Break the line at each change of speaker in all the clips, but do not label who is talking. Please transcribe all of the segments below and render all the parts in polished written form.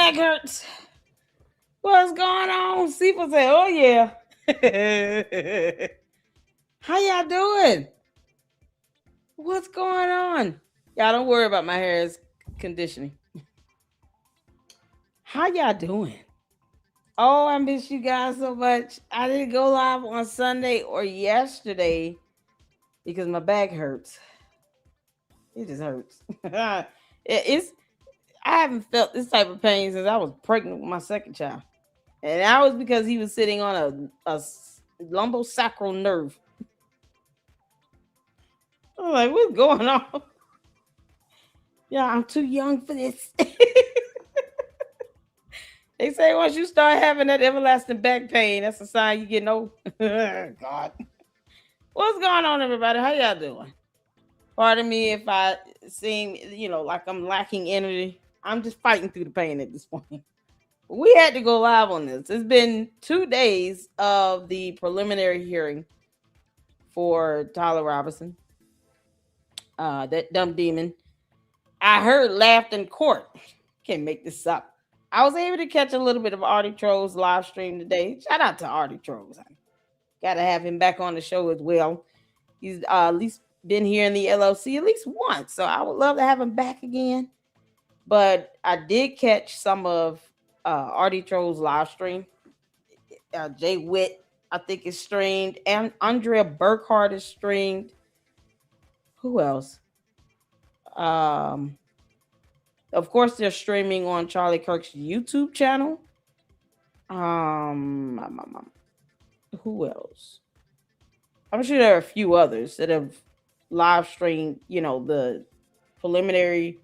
back hurts. What's going on? People say, oh yeah. How y'all doing? What's going on? Y'all don't worry about my hair's conditioning. How y'all doing? Oh, I miss you guys so much. I didn't go live on Sunday or yesterday because my back hurts. It just hurts. It's I haven't felt this type of pain since I was pregnant with my second child. And that was because he was sitting on a lumbosacral nerve. I was like, what's going on? Yeah, I'm too young for this. They say once you start having that everlasting back pain, that's a sign you getting old. God. What's going on, everybody? How y'all doing? Pardon me if I seem, like I'm lacking energy. I'm just fighting through the pain at this point. We had to go live on this. It's been 2 days of the preliminary hearing for Tyler Robinson, that dumb demon. I heard laughed in court. Can't make this up. I was able to catch a little bit of Artie Troll's live stream today. Shout out to Artie Trolls. Got to have him back on the show as well. He's at least been here in the LLC at least once, so I would love to have him back again. But I did catch some of Artie Troll's live stream. Jay Witt, I think, is streamed, and Andrea Burkhart is streamed. Who else? Of course, they're streaming on Charlie Kirk's YouTube channel. Who else? I'm sure there are a few others that have live streamed, the preliminary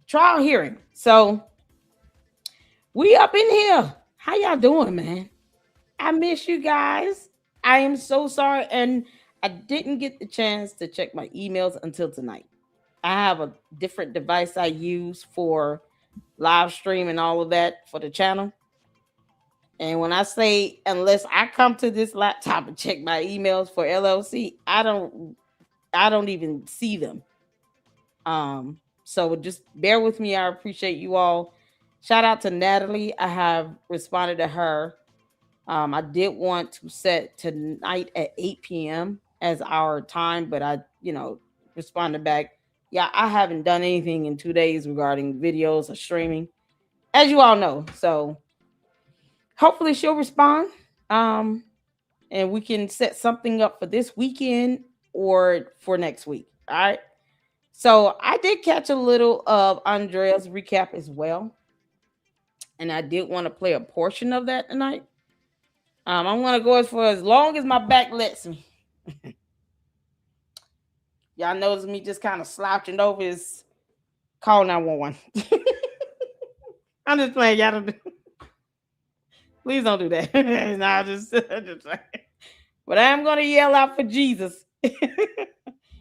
trial hearing. So we up in here. How y'all doing, man? I miss you guys. I am so sorry, and I didn't get the chance to check my emails until tonight. I have a different device I use for live stream and all of that for the channel. And when I say unless I come to this laptop and check my emails for LLC, I don't even see them. So just bear with me. I appreciate you all. Shout out to Natalie. I have responded to her. I did want to set tonight at 8 p.m. as our time, but I, responded back. Yeah, I haven't done anything in 2 days regarding videos or streaming, as you all know. So hopefully she'll respond. And we can set something up for this weekend or for next week. All right. So I did catch a little of Andrea's recap as well. And I did want to play a portion of that tonight. I'm going to go for as long as my back lets me. Y'all notice me just kind of slouching over his call 911. I'm just playing. Y'all don't please don't do that. Nah, just saying. But I am going to yell out for Jesus.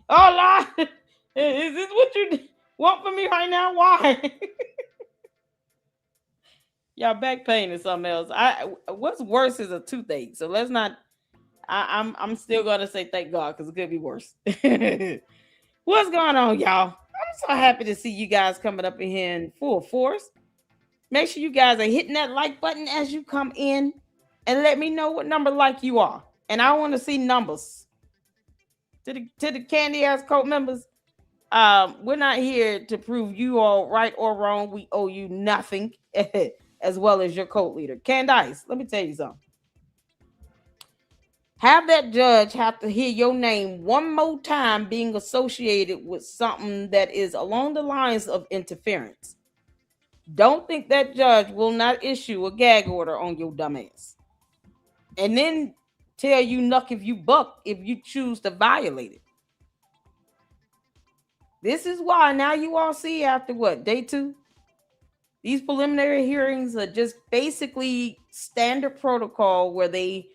Oh, Lord. Is this what you want from me right now? Why? Y'all back pain is something else. What's worse is a toothache. So let's not. I'm still gonna say thank God because it could be worse. What's going on, y'all? I'm so happy to see you guys coming up in here in full force. Make sure you guys are hitting that like button as you come in, and let me know what number like you are. And I want to see numbers. To the Candy Ass Cult members, we're not here to prove you all right or wrong. We owe you nothing. As well as your cult leader. Candace, let me tell you something. Have that judge have to hear your name one more time being associated with something that is along the lines of interference. Don't think that judge will not issue a gag order on your dumb ass. And then tell you knuck if you buck if you choose to violate it. This is why now you all see after what, day 2? These preliminary hearings are just basically standard protocol where they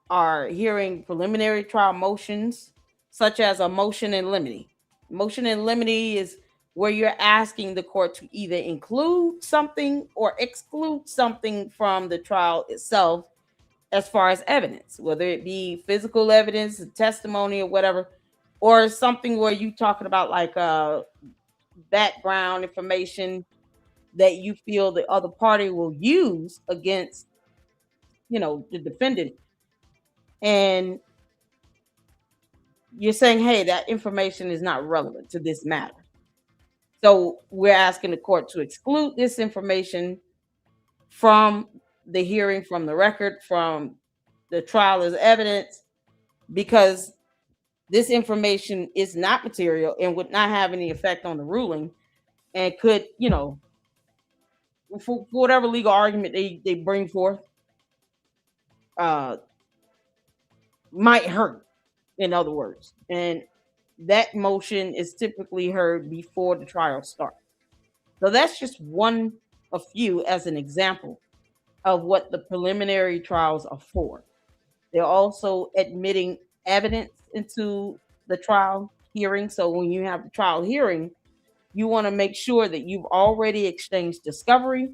are hearing preliminary trial motions, such as a motion in limine. Motion in limine is where you're asking the court to either include something or exclude something from the trial itself as far as evidence, whether it be physical evidence, testimony, or whatever, or something where you're talking about like background information that you feel the other party will use against, the defendant. And you're saying, hey, that information is not relevant to this matter. So we're asking the court to exclude this information from the hearing, from the record, from the trial as evidence, because this information is not material and would not have any effect on the ruling, and could, for whatever legal argument they bring forth, uh, might hurt, in other words. And that motion is typically heard before the trial starts. So that's just one of few as an example of what the preliminary trials are for. They're also admitting evidence into the trial hearing. So when you have the trial hearing, you want to make sure that you've already exchanged discovery.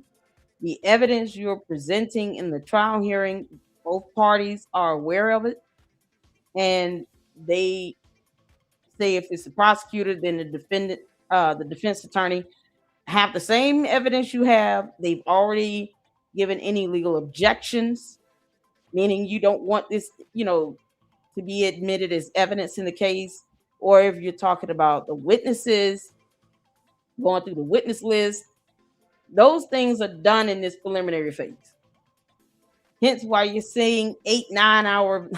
The evidence you're presenting in the trial hearing, both parties are aware of it. And they say, if it's the prosecutor, then the defendant, the defense attorney, have the same evidence you have. They've already given any legal objections, meaning you don't want this, to be admitted as evidence in the case. Or if you're talking about the witnesses, going through the witness list, those things are done in this preliminary phase. Hence why you're seeing 8-9 hour.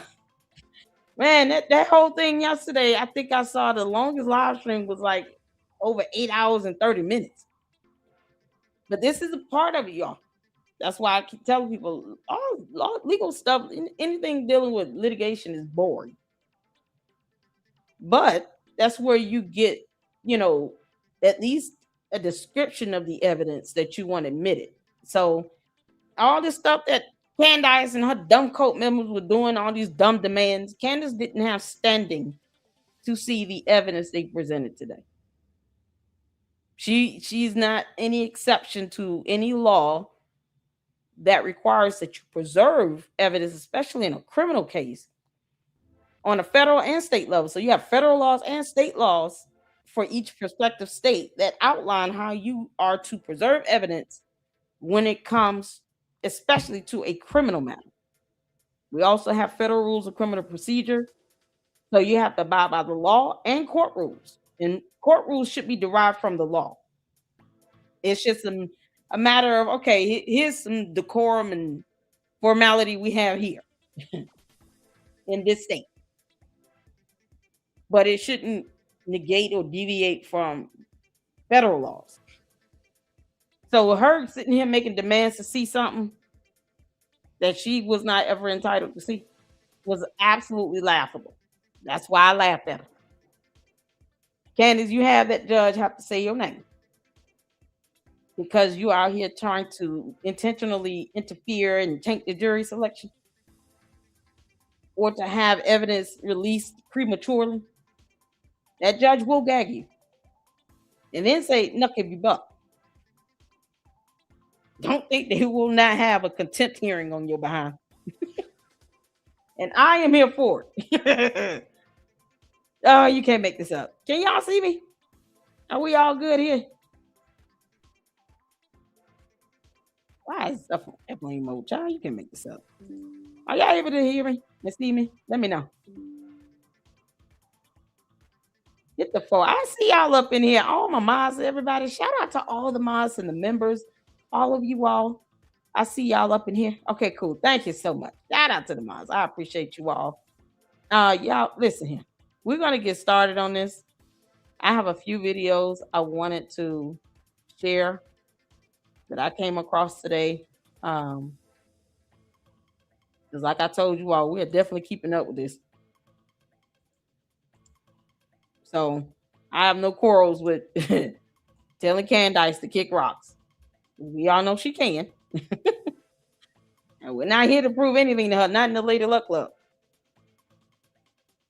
Man, that whole thing yesterday, I think I saw the longest live stream was like over 8 hours and 30 minutes. But this is a part of it, y'all. That's why I keep telling people, all legal stuff, anything dealing with litigation is boring. But that's where you get, at least a description of the evidence that you want admitted. So all this stuff that Candace and her dumb coat members were doing, all these dumb demands, Candace didn't have standing to see the evidence they presented today. She's not any exception to any law that requires that you preserve evidence, especially in a criminal case, on a federal and state level. So you have federal laws and state laws for each prospective state that outline how you are to preserve evidence when it comes, especially to a criminal matter. We also have federal rules of criminal procedure. So you have to abide by the law and court rules. And court rules should be derived from the law. It's just a matter of, okay, here's some decorum and formality we have here in this state. But it shouldn't negate or deviate from federal laws. So her sitting here making demands to see something that she was not ever entitled to see was absolutely laughable. That's why I laughed at her. Candace, you have that judge have to say your name, because you are here trying to intentionally interfere and tank the jury selection, or to have evidence released prematurely. That judge will gag you and then say, "Nuck if you buck." Don't think they will not have a contempt hearing on your behind. And I am here for it. Oh, you can't make this up. Can y'all see me? Are we all good here? Why is stuff on airplane mode, child? You can make this up. Are y'all able to hear me and see me? Let me know. Get the phone. I see y'all up in here. All my mods, everybody. Shout out to all the mods and the members. All of you all. I see y'all up in here. Okay, cool. Thank you so much. Shout out to the mods. I appreciate you all. Y'all, listen here. We're gonna get started on this. I have a few videos I wanted to share that I came across today. Because like I told you all, we're definitely keeping up with this. So I have no quarrels with telling Candace to kick rocks. We all know she can. And we're not here to prove anything to her, not in the Lady Luck Club.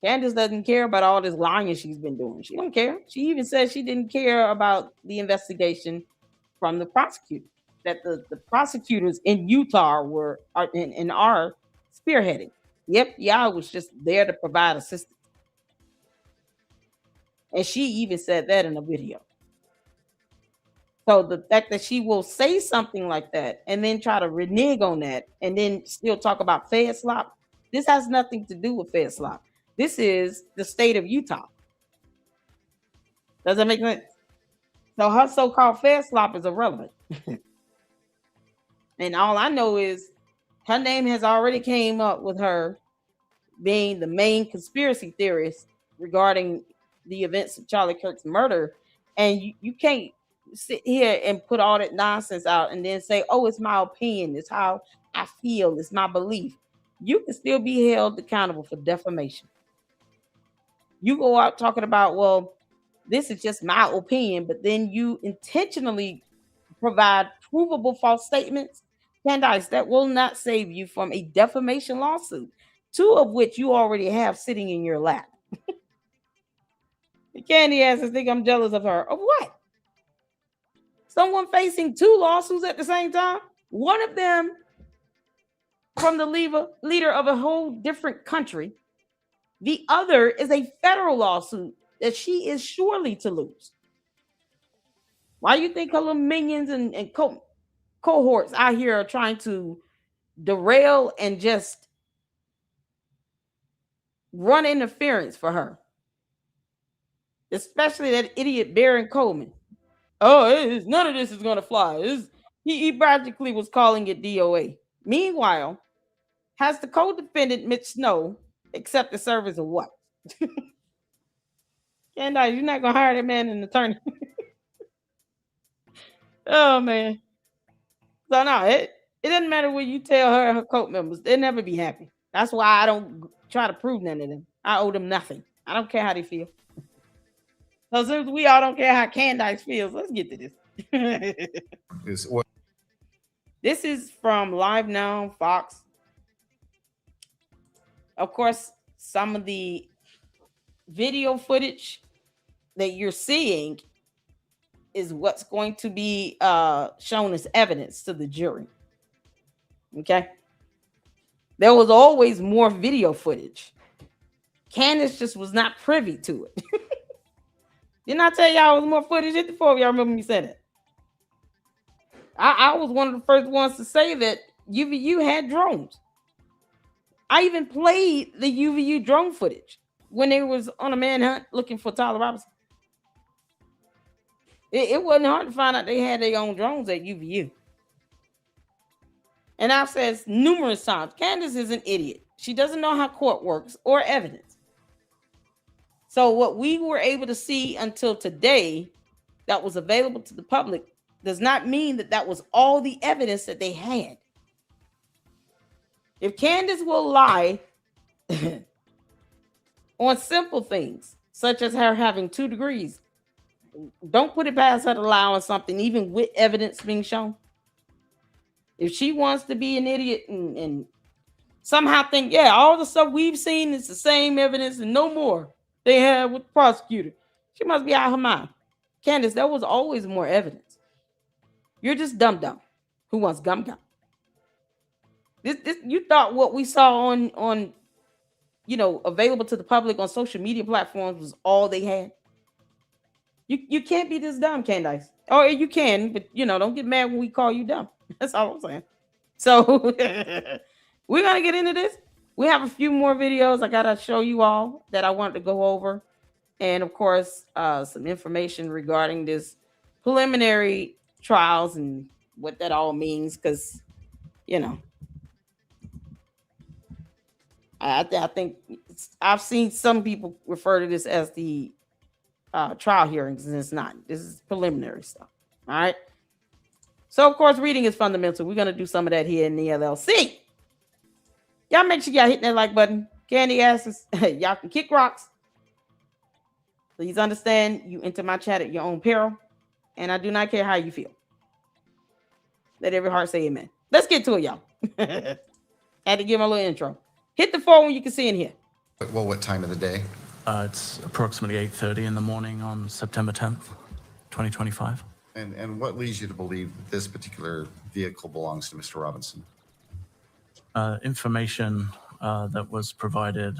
Candace doesn't care about all this lying she's been doing. She don't care. She even said she didn't care about the investigation from the prosecutor, that the prosecutors in Utah are spearheading. Yep, y'all was just there to provide assistance. And she even said that in a video. So the fact that she will say something like that and then try to renege on that and then still talk about Fed slop, this has nothing to do with Fed slop. This is the state of Utah. Does that make sense? So her so-called Fed slop is irrelevant. And all I know is her name has already came up with her being the main conspiracy theorist regarding the events of Charlie Kirk's murder. And you can't sit here and put all that nonsense out and then say, oh, it's my opinion, it's how I feel, it's my belief. You can still be held accountable for defamation. You go out talking about, well, this is just my opinion, but then you intentionally provide provable false statements. Candace, that will not save you from a defamation lawsuit, two of which you already have sitting in your lap. Candy asks, think I'm jealous of her. Of what? Someone facing two lawsuits at the same time? One of them from the leader of a whole different country. The other is a federal lawsuit that she is surely to lose. Why do you think her little minions and cohorts out here are trying to derail and just run interference for her? Especially that idiot Baron Coleman. Oh, none of this is going to fly. He practically was calling it DOA. Meanwhile, has the co-defendant Mitch Snow accepted service of what? Candace, you're not going to hire that man an attorney. Oh, man. So, no, it doesn't matter what you tell her and her cult members. They'll never be happy. That's why I don't try to prove none of them. I owe them nothing. I don't care how they feel. So since we all don't care how Candace feels, let's get to this. This is from Live Now, Fox. Of course, some of the video footage that you're seeing is what's going to be shown as evidence to the jury. Okay? There was always more video footage. Candace just was not privy to it. Didn't I tell y'all it was more footage? Hit the floor. Y'all remember me saying that? I was one of the first ones to say that UVU had drones. I even played the UVU drone footage when they was on a manhunt looking for Tyler Robinson. It wasn't hard to find out they had their own drones at UVU. And I've said numerous times, Candace is an idiot. She doesn't know how court works or evidence. So what we were able to see until today that was available to the public does not mean that that was all the evidence that they had. If Candace will lie on simple things, such as her having 2 degrees, don't put it past her to lie on something, even with evidence being shown. If she wants to be an idiot and somehow think, yeah, all the stuff we've seen is the same evidence and no more they had with the prosecutor, she must be out of her mind. Candace, there was always more evidence. You're just dumb who wants gum. This you thought what we saw on available to the public on social media platforms was all they had? You can't be this dumb, Candace. Or you can, but don't get mad when we call you dumb. That's all I'm saying. So we're gonna get into this. We have a few more videos I gotta show you all that I wanted to go over, and of course, some information regarding this preliminary trials and what that all means, because I think I've seen some people refer to this as the trial hearings, and it's not. This is preliminary stuff. All right. So of course, reading is fundamental. We're gonna do some of that here in the LLC. Y'all make sure y'all hit that like button. Candy asses, y'all can kick rocks. Please understand, you enter my chat at your own peril, and I do not care how you feel. Let every heart say amen. Let's get to it, y'all. Had to give my little intro. Hit the phone when you can see in here.
Well, what time of the day?
It's approximately 8:30 in the morning on September 10th, 2025.
And what leads you to believe that this particular vehicle belongs to Mr. Robinson?
Information that was provided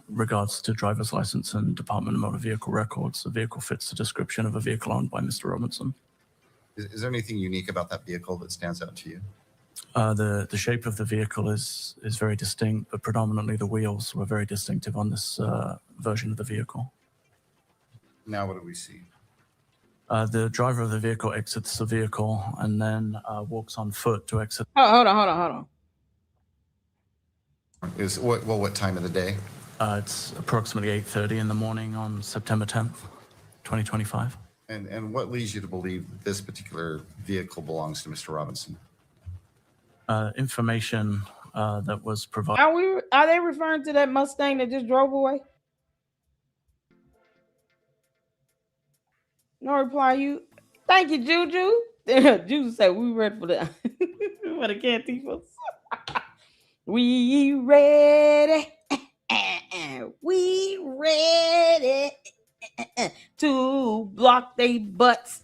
regards to driver's license and Department of Motor Vehicle Records, the vehicle fits the description of a vehicle owned by Mr. Robinson.
Is there anything unique about that vehicle that stands out to you?
The shape of the vehicle is very distinct, but predominantly the wheels were very distinctive on this version of the vehicle.
Now what do we see?
The driver of the vehicle exits the vehicle and then walks on foot to exit.
Oh, hold on.
What time of the day?
It's approximately 8:30 in the morning on September 10th, 2025.
And what leads you to believe that this particular vehicle belongs to Mr. Robinson?
Information that was provided.
Are they referring to that Mustang that just drove away? No reply. Thank you, Juju. Juju said we ready for the for the Cantifas. We ready. We ready to block they butts.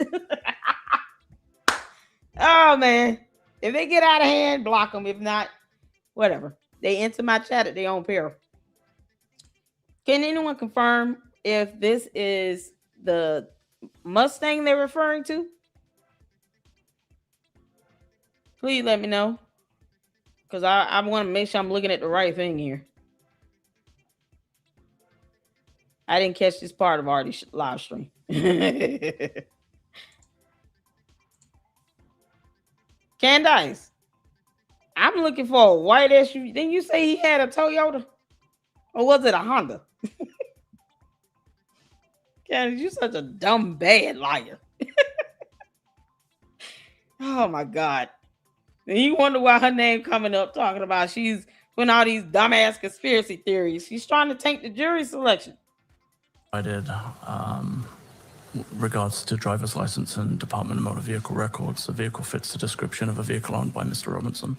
Oh man. If they get out of hand, block them. If not, whatever. They enter my chat at their own peril. Can anyone confirm if this is the Mustang they're referring to? Please let me know. Because I want to make sure I'm looking at the right thing here. I didn't catch this part of Artie's live stream. Candace, I'm looking for a white SUV. Didn't you say he had a Toyota? Or was it a Honda? Candace, you're such a dumb, bad liar. Oh, my God. And you wonder why her name coming up talking about she's putting all these dumbass conspiracy theories. She's trying to tank the jury selection.
I did. Regards to driver's license and Department of Motor Vehicle Records, the vehicle fits the description of a vehicle owned by Mr. Robinson.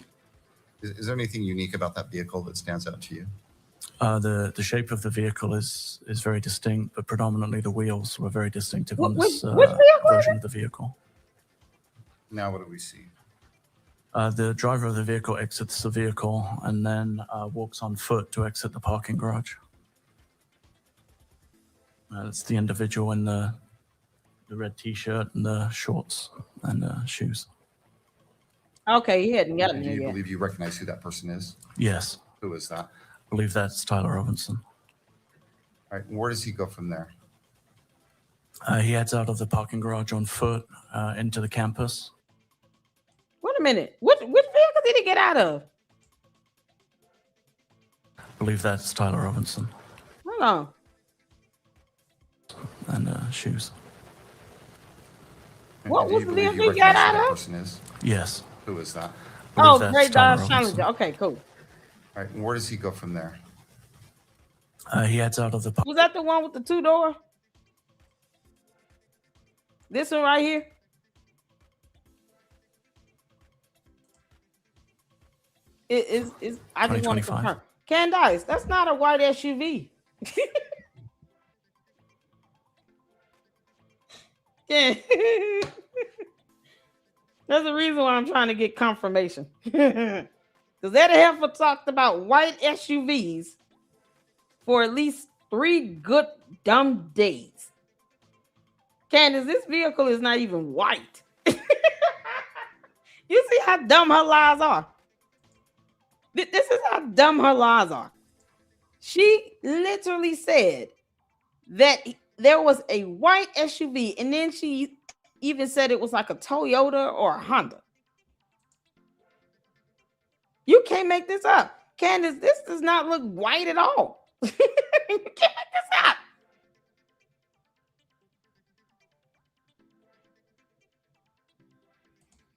Is there anything unique about that vehicle that stands out to you?
The shape of the vehicle is very distinct, but predominantly the wheels were very distinctive on this version of the vehicle.
Now what do we see?
The driver of the vehicle exits the vehicle and then walks on foot to exit the parking garage. It's the individual in the red T-shirt and the shorts and the shoes.
Okay, he hadn't gotten
Do
there
you
yet.
believe you recognize who that person is?
Yes.
Who is that?
I believe that's Tyler Robinson.
All right. And where does he go from there?
He heads out of the parking garage on foot into the campus.
Wait a minute. Which vehicle did he get out of?
I believe that's Tyler Robinson.
Hold on.
And shoes.
What
Do
was
you
the
believe
vehicle
you
he got
recognize
out
who that
of?
person is?
Yes.
Who is that?
I believe
Oh,
that's
Great
Tyler
Dodge
Robinson.
Challenger. Okay, cool.
All right. And where does he go from there?
He heads out of the
Was that the one with the 2-door? This one right here? It is. I just want to
2025.
confirm. Candace, that's not a white SUV. Yeah. That's the reason why I'm trying to get confirmation. Because Eddie Heifer talked about white SUVs for at least 3 good dumb days. Candace, this vehicle is not even white. You see how dumb her lies are? This is how dumb her lies are. She literally said that there was a white SUV, and then she even said it was like a Toyota or a Honda. You can't make this up. Candace, this does not look white at all. You can't make this up.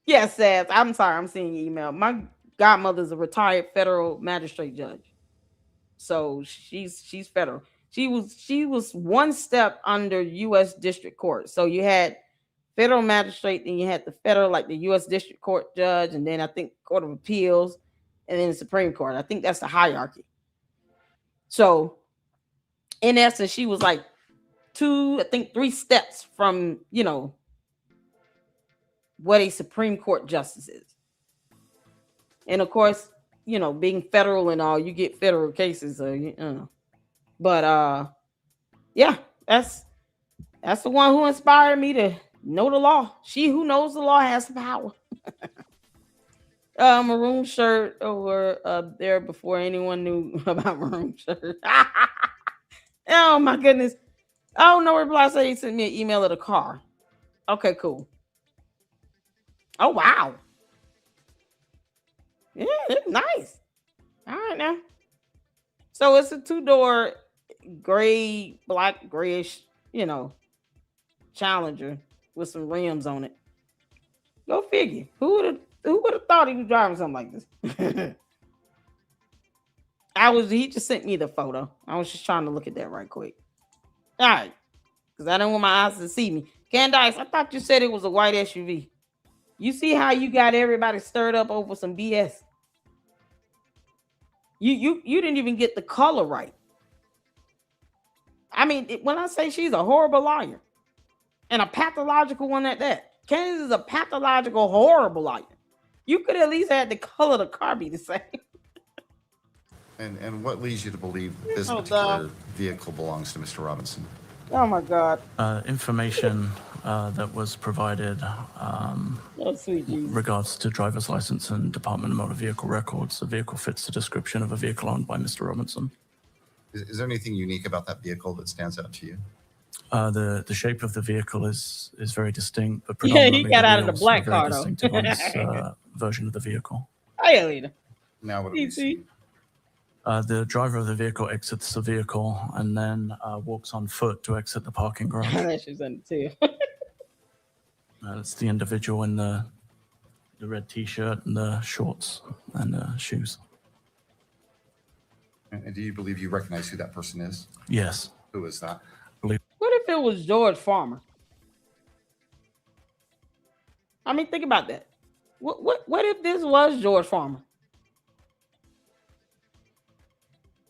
Yes, Seth. I'm sorry. I'm seeing your email. My godmother's a retired federal magistrate judge. So she's federal. She was one step under U.S. District Court. So you had federal magistrate, then you had the federal, like the U.S. District Court judge, and then I think Court of Appeals, and then the Supreme Court. I think that's the hierarchy. So in essence, she was like 3 steps from, what a Supreme Court justice is. And of course, being federal and all, you get federal cases. So, But yeah, that's the one who inspired me to know the law. She who knows the law has the power. Maroon shirt over there before anyone knew about maroon shirt. Oh my goodness. Oh, no reply. Said he sent me an email of the car. Okay, cool. Oh wow. Yeah, it's nice. All right now. So it's a 2-door gray, black, grayish, Challenger with some rims on it. Go figure. Who would have thought he was driving something like this? He just sent me the photo. I was just trying to look at that right quick. All right. Because I don't want my eyes to see me. Candace, I thought you said it was a white SUV. You see how you got everybody stirred up over some BS? You didn't even get the color right. I mean, when I say she's a horrible liar and a pathological one at that, Candace is a pathological, horrible liar. You could at least have the color of the car be the same.
And what leads you to believe that this particular vehicle belongs to Mr. Robinson?
Oh my God.
Information that was provided
Sweet Jesus.
regards to driver's license and Department of Motor Vehicle records. The vehicle fits the description of a vehicle owned by Mr. Robinson.
Is there anything unique about that vehicle that stands out to you?
The shape of the vehicle is very distinct, but
Yeah, he
predominantly
got
the
out of the
wheels
black
are very
car, though.
distinctive on this version of the vehicle.
Hey, Alita.
Now, what do we see?
The driver of the vehicle exits the vehicle and then walks on foot to exit the parking garage.
That she's in it too.
It's the individual in the red T-shirt and the shorts and the shoes.
And do you believe you recognize who that person is?
Yes.
Who is that?
What if it was George Farmer? I mean, think about that. What if this was George Farmer?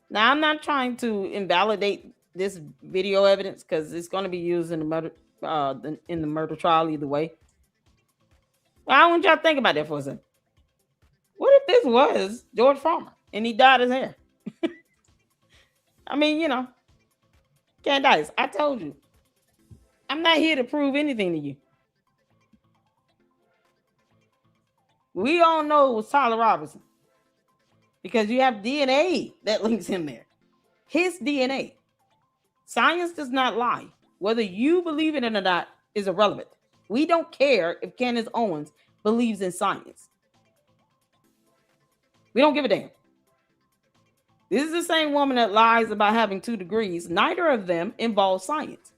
Now, I'm not trying to invalidate this video evidence because it's going to be used in the murder trial either way. But I want y'all to think about that for a second. What if this was George Farmer and he dyed his hair? I mean, Candace, I told you, I'm not here to prove anything to you. We all know it was Tyler Robinson because you have DNA that links him there. His DNA. Science does not lie. Whether you believe it or not is irrelevant. We don't care if Candace Owens believes in science. We don't give a damn. This is the same woman that lies about having 2 degrees. Neither of them involve science.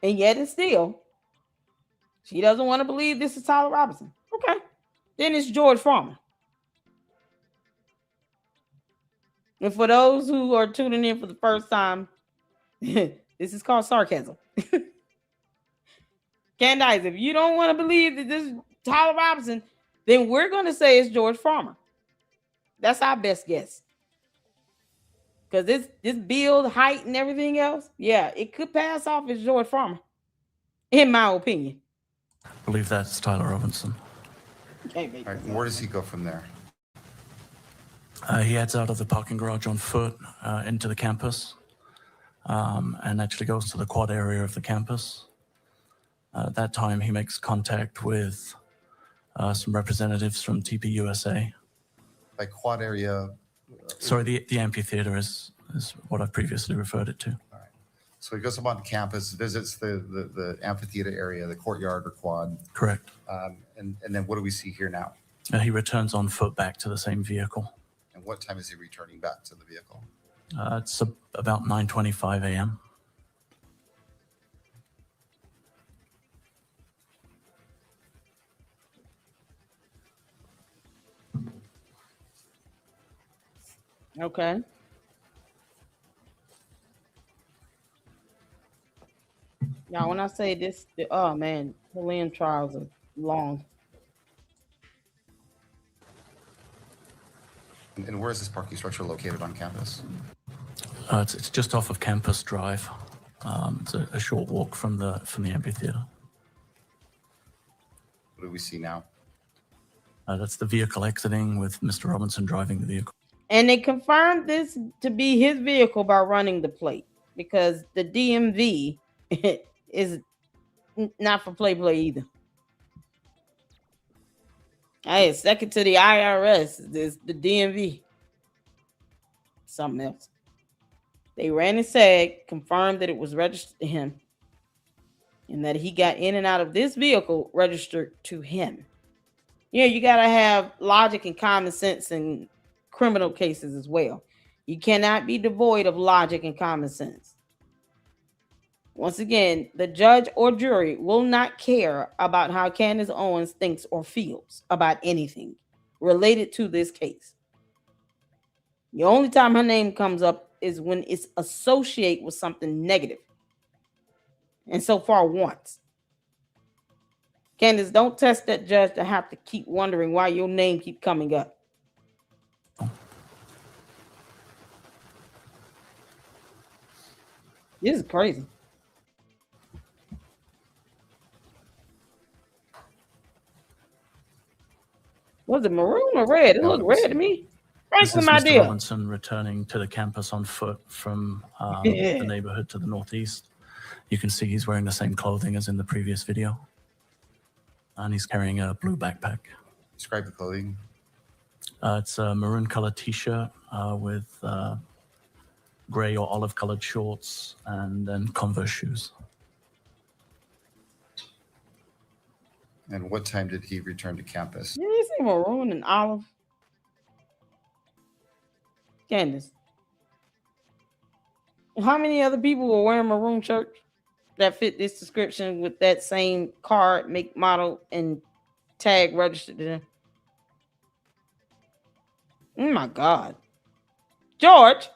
And yet and still, she doesn't want to believe this is Tyler Robinson. Okay. Then it's George Farmer. And for those who are tuning in for the first time, this is called sarcasm. Candace, if you don't want to believe that this is Tyler Robinson, then we're going to say it's George Farmer. That's our best guess. Because this build, height, and everything else, yeah, it could pass off as George Farmer, in my opinion.
I believe that's Tyler Robinson.
All right, where does he go from there?
He heads out of the parking garage on foot into the campus and actually goes to the quad area of the campus. At that time, he makes contact with some representatives from TPUSA.
By quad area?
Sorry, the amphitheater is what I've previously referred it to.
All right. So he goes up on campus, visits the amphitheater area, the courtyard or quad.
Correct.
And then what do we see here now?
He returns on foot back to the same vehicle.
And what time is he returning back to the vehicle?
It's about 9:25 a.m.
Okay. Now, when I say this, oh man, Prelim trials are long.
And where is this parking structure located on campus?
It's just off of Campus Drive. It's a short walk from the amphitheater.
What do we see now?
That's the vehicle exiting with Mr. Robinson driving the vehicle.
And they confirmed this to be his vehicle by running the plate because the DMV is not for play either. Hey, second to the IRS is the DMV. Something else. They ran his tag, confirmed that it was registered to him, and that he got in and out of this vehicle registered to him. Yeah, you got to have logic and common sense in criminal cases as well. You cannot be devoid of logic and common sense. Once again, the judge or jury will not care about how Candace Owens thinks or feels about anything related to this case. The only time her name comes up is when it's associated with something negative. And so far, once. Candace, don't test that judge to have to keep wondering why your name keep coming up. This is crazy. Was it maroon or red? It looked red to me.
This is Mr. Robinson returning to the campus on foot from the neighborhood to the northeast. You can see he's wearing the same clothing as in the previous video. And he's carrying a blue backpack.
Describe the clothing.
It's a maroon colored t-shirt with gray or olive colored shorts and then Converse shoes.
And what time did he return to campus?
Did you say maroon and olive? Candace, how many other people were wearing maroon shirts that fit this description with that same car, make, model, and tag registered to them? Oh my God. George.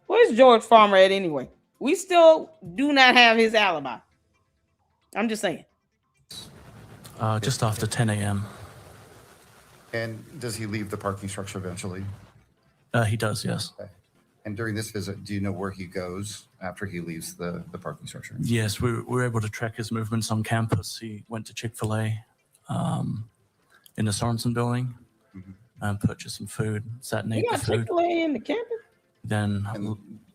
Where's George Farmer at anyway? We still do not have his alibi. I'm just saying.
Just after 10 a.m.
And does he leave the parking structure eventually?
He does, yes.
Okay. And during this visit, do you know where he goes after he leaves the parking structure?
Yes, we were able to track his movements on campus. He went to Chick-fil-A in the Sorensen building and purchased some food, sat and ate the food.
Chick-fil-A in the campus?
Then,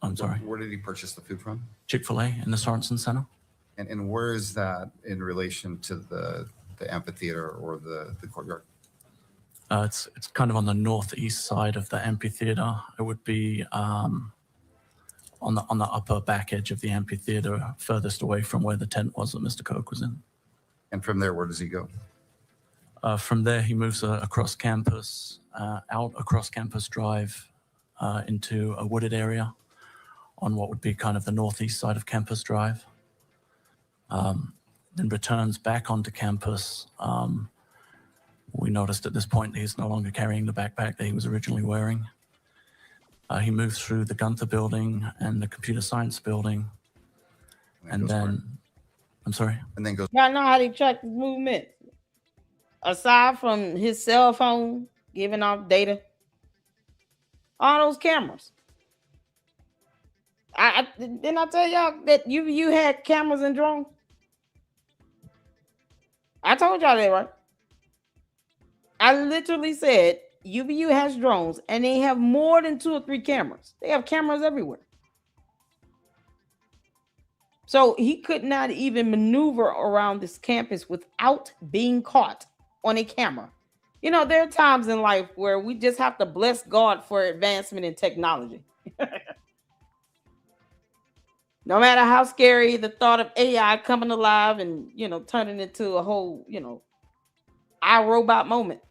I'm sorry.
Where did he purchase the food from?
Chick-fil-A in the Sorensen Center.
And where is that in relation to the amphitheater or the courtyard?
It's kind of on the northeast side of the amphitheater. It would be on the upper back edge of the amphitheater, furthest away from where the tent was that Mr. Koch was in.
And from there, where does he go?
From there, he moves across campus, out across Campus Drive into a wooded area on what would be kind of the northeast side of Campus Drive. Then returns back onto campus. We noticed at this point that he's no longer carrying the backpack that he was originally wearing. He moves through the Gunther building and the computer science building. And then, I'm sorry?
And then goes.
Y'all know how they track his movement? Aside from his cell phone giving off data, all those cameras. Didn't I tell y'all that you had cameras and drones? I told y'all that, right? I literally said UVU has drones and they have more than 2 or 3 cameras. They have cameras everywhere. So he could not even maneuver around this campus without being caught on a camera. You know, there are times in life where we just have to bless God for advancement in technology. No matter how scary the thought of AI coming alive and, you know, turning into a whole, you know, iRobot moment.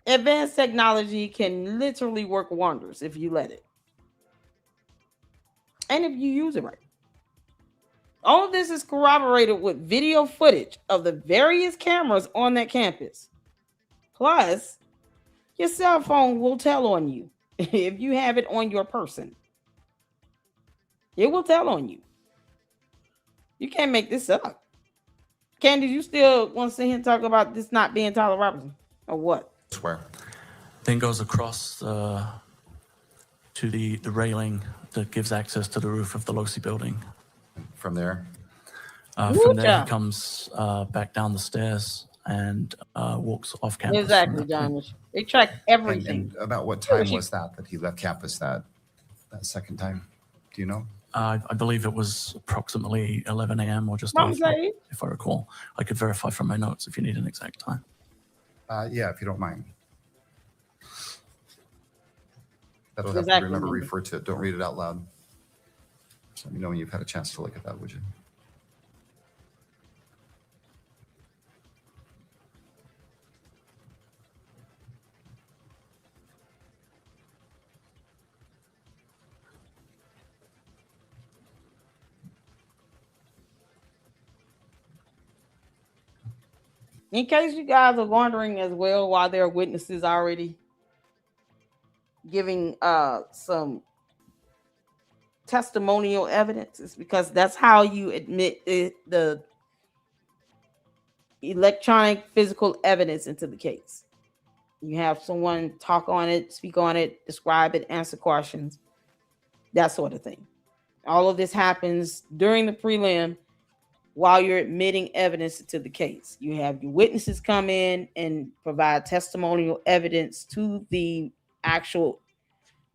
Advanced technology can literally work wonders if you let it. And if you use it right. All of this is corroborated with video footage of the various cameras on that campus. Plus, your cell phone will tell on you if you have it on your person. It will tell on you. You can't make this up. Candace, you still want to sit here and talk about this not being Tyler Robinson? Or what?
I swear.
Then goes across to the railing that gives access to the roof of the Losi building.
From there?
From there, he comes back down the stairs and walks off campus. from
Exactly,
that point.
John. They track everything.
And about what time was that he left campus that second time? Do you know?
I believe it was approximately 11 a.m. or just
What
after,
was that?
if I recall. I could verify from my notes if you need an exact time.
Yeah, if you don't mind. That'll have
Exactly,
to remember
remember.
refer to it. Don't read it out loud. Just let me know when you've had a chance to look at that, would you?
In case you guys are wondering as well, why there are witnesses already giving some testimonial evidence, is because that's how you admit the electronic physical evidence into the case. You have someone talk on it, speak on it, describe it, answer questions, that sort of thing. All of this happens during the prelim while you're admitting evidence to the case. You have your witnesses come in and provide testimonial evidence to the actual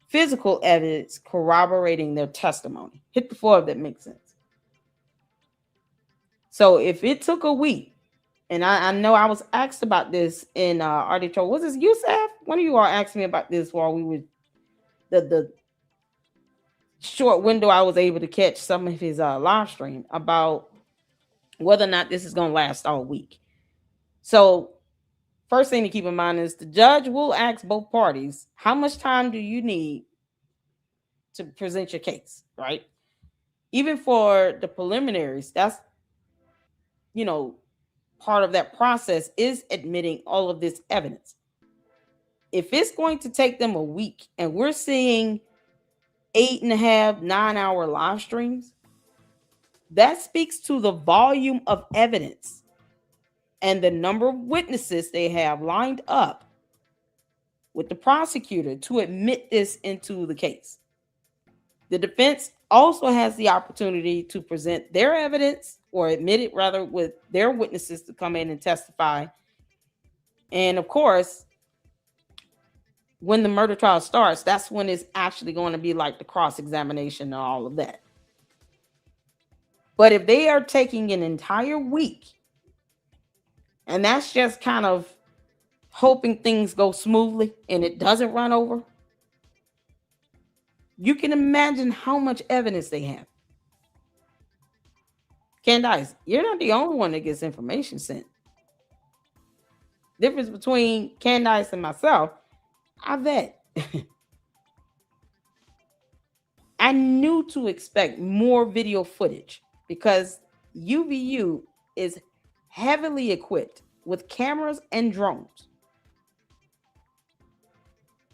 physical evidence corroborating their testimony. Hit the floor if that makes sense. So if it took a week, and I know I was asked about this in Artichoke. Was this Yusef? One of you all asked me about this while we were the short window I was able to catch some of his live stream about whether or not this is going to last all week. So first thing to keep in mind is the judge will ask both parties, how much time do you need to present your case, right? Even for the preliminaries, that's, part of that process is admitting all of this evidence. If it's going to take them a week and we're seeing 8.5, 9-hour live streams, that speaks to the volume of evidence and the number of witnesses they have lined up with the prosecutor to admit this into the case. The defense also has the opportunity to present their evidence, or admit it rather, with their witnesses to come in and testify. And of course, when the murder trial starts, that's when it's actually going to be like the cross-examination and all of that. But if they are taking an entire week, and that's just kind of hoping things go smoothly and it doesn't run over, you can imagine how much evidence they have. Candace, you're not the only one that gets information sent. Difference between Candace and myself, I vet. I knew to expect more video footage because UVU is heavily equipped with cameras and drones.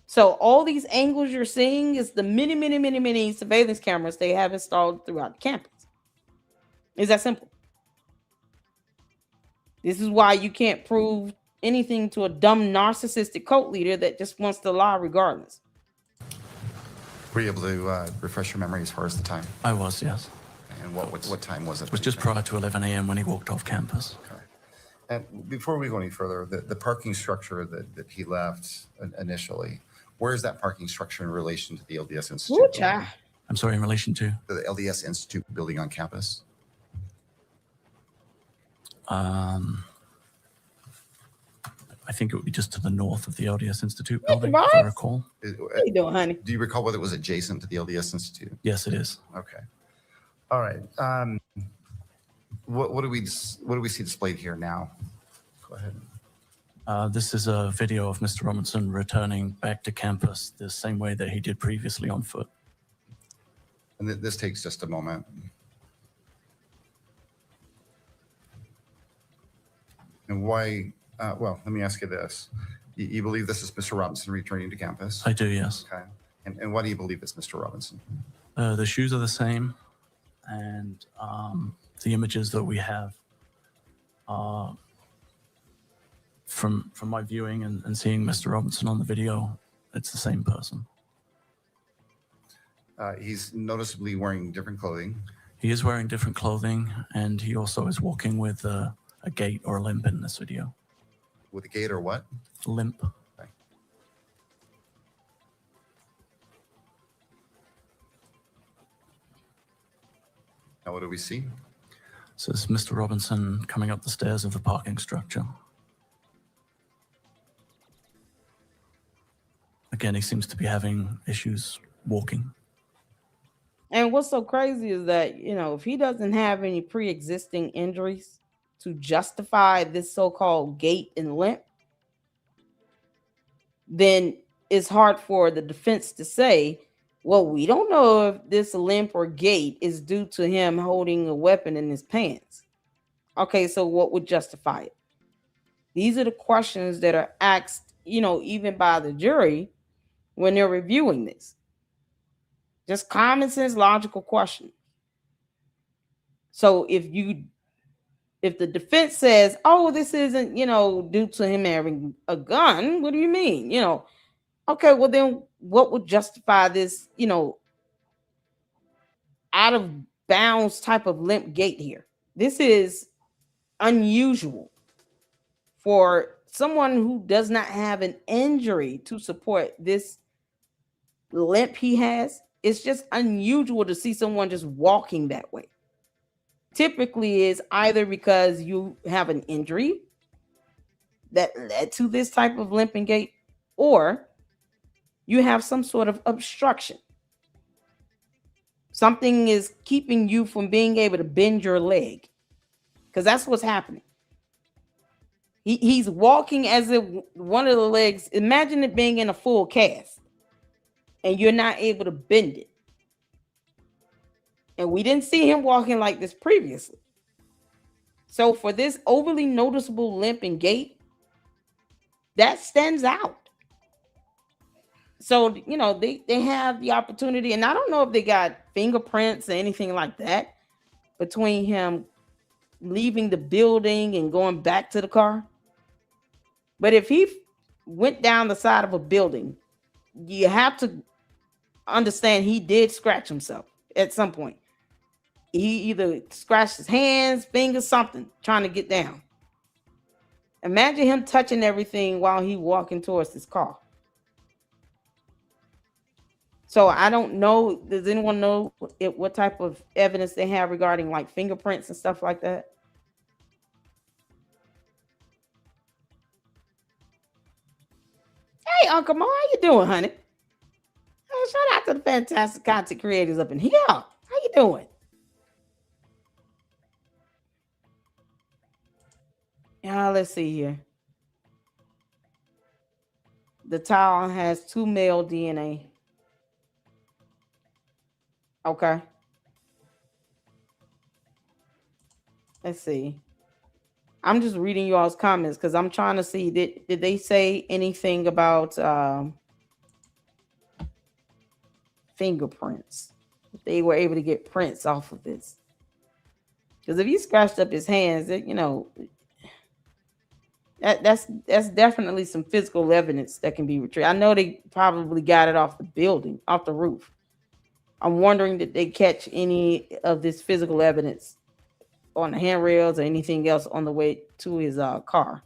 So all these angles you're seeing is the many surveillance cameras they have installed throughout the campus. It's that simple. This is why you can't prove anything to a dumb narcissistic cult leader that just wants to lie regardless.
Were you able to refresh your memory as far as the time?
I was, yes.
And what time was it?
It was just prior to 11 a.m. when he walked off campus.
Okay. And before we go any further, the parking structure that he left initially, where is that parking structure in relation to the LDS Institute?
Ooh, child.
I'm sorry, in relation to?
The LDS Institute building on campus?
I think it would be just to the north of the LDS Institute building,
What?
if I recall.
What you doing, honey?
Do you recall whether it was adjacent to the LDS Institute?
Yes, it is.
Okay. All right. What do we see displayed here now? Go ahead.
This is a video of Mr. Robinson returning back to campus the same way that he did previously on foot.
And this takes just a moment. And why? Well, let me ask you this. You believe this is Mr. Robinson returning to campus?
I do, yes.
Okay. And why do you believe it's Mr. Robinson?
The shoes are the same, and the images that we have from my viewing and seeing Mr. Robinson on the video, it's the same person.
He's noticeably wearing different clothing.
He is wearing different clothing, and he also is walking with a gait or a limp in this video.
With a gait or what?
Limp.
Okay. Now what do we see?
So it's Mr. Robinson coming up the stairs of the parking structure. Again, he seems to be having issues walking.
And what's so crazy is that, if he doesn't have any pre-existing injuries to justify this so-called gait and limp, then it's hard for the defense to say, well, we don't know if this limp or gait is due to him holding a weapon in his pants. Okay, so what would justify it? These are the questions that are asked, even by the jury when they're reviewing this. Just common sense, logical question. So if the defense says, oh, this isn't, due to him having a gun, what do you mean? Okay, well then what would justify this, out of bounds type of limp gait here? This is unusual for someone who does not have an injury to support this limp he has. It's just unusual to see someone just walking that way. Typically is either because you have an injury that led to this type of limp and gait, or you have some sort of obstruction. Something is keeping you from being able to bend your leg, because that's what's happening. He's walking as if one of the legs, imagine it being in a full cast, and you're not able to bend it. And we didn't see him walking like this previously. So for this overly noticeable limp and gait, that stands out. So, they have the opportunity, and I don't know if they got fingerprints or anything like that between him leaving the building and going back to the car. But if he went down the side of a building, you have to understand he did scratch himself at some point. He either scratched his hands, fingers, something, trying to get down. Imagine him touching everything while he walking towards his car. So I don't know. Does anyone know what type of evidence they have regarding like fingerprints and stuff like that? Hey, Uncle Mo, how you doing, honey? Hey, shout out to the fantastic content creators up in here. How you doing? Let's see here. The towel has 2 male DNA. Okay. Let's see. I'm just reading y'all's comments because I'm trying to see, did they say anything about fingerprints? If they were able to get prints off of this. Because if he scratched up his hands, that's definitely some physical evidence that can be retrieved. I know they probably got it off the building, off the roof. I'm wondering, did they catch any of this physical evidence on the handrails or anything else on the way to his car?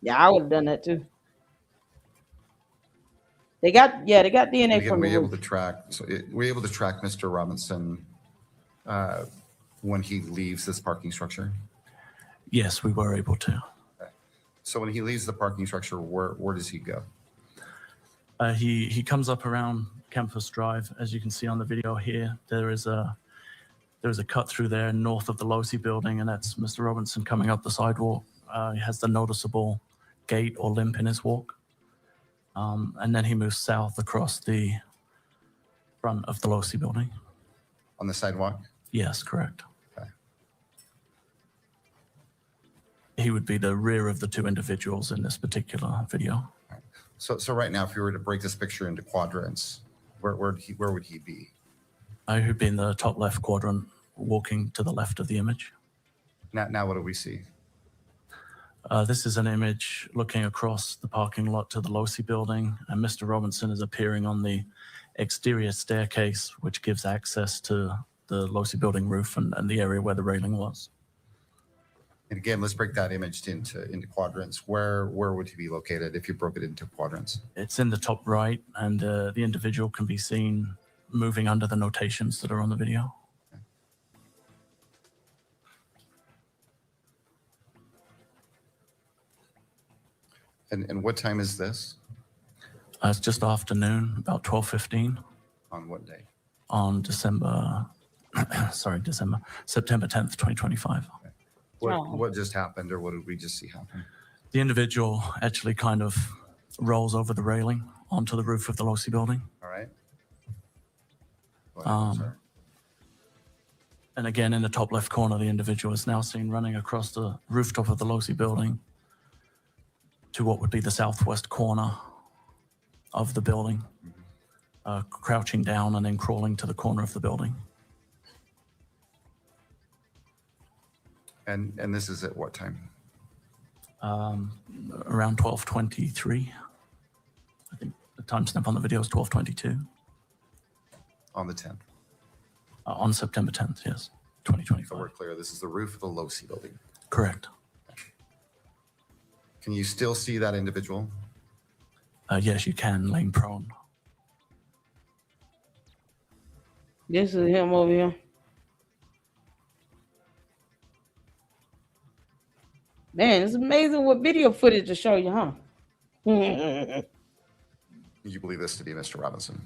Yeah, I would have done that too. They got DNA
Again,
from the
we're able
roof.
to track. So we're able to track Mr. Robinson when he leaves this parking structure.
Yes, we were able to.
So when he leaves the parking structure, where does he go?
He comes up around Campus Drive, as you can see on the video here. There is a cut through there north of the Losi building, and that's Mr. Robinson coming up the sidewalk. He has the noticeable gait or limp in his walk. And then he moves south across the front of the Losi building.
On the sidewalk?
Yes, correct.
Okay.
He would be the rear of the 2 individuals in this particular video.
So right now, if you were to break this picture into quadrants, where would he be?
I would be in the top left quadrant, walking to the left of the image.
Now what do we see?
This is an image looking across the parking lot to the Losi building, and Mr. Robinson is appearing on the exterior staircase, which gives access to the Losi building roof and the area where the railing was.
And again, let's break that image into quadrants. Where would he be located if you broke it into quadrants?
It's in the top right, and the individual can be seen moving under the notations that are on the video.
And what time is this?
It's just afternoon, about 12:15.
On what day?
On September 10th, 2025.
Okay.
Oh.
What just happened, or what did we just see happen?
The individual actually kind of rolls over the railing onto the roof of the Losi building.
All right. Go ahead, sir.
And again, in the top left corner, the individual is now seen running across the rooftop of the Losi building to what would be the southwest corner of the building, crouching down and then crawling to the corner of the building.
And this is at what time?
Around 12:23. I think the timestamp on the video is 12:22.
On the 10th.
On September 10th, yes,
So
2025.
we're clear. This is the roof of the Losi building.
Correct.
Can you still see that individual?
Yes, you can, laying prone.
This is him over here. Man, it's amazing what video footage to show you, huh?
You believe this to be Mr. Robinson?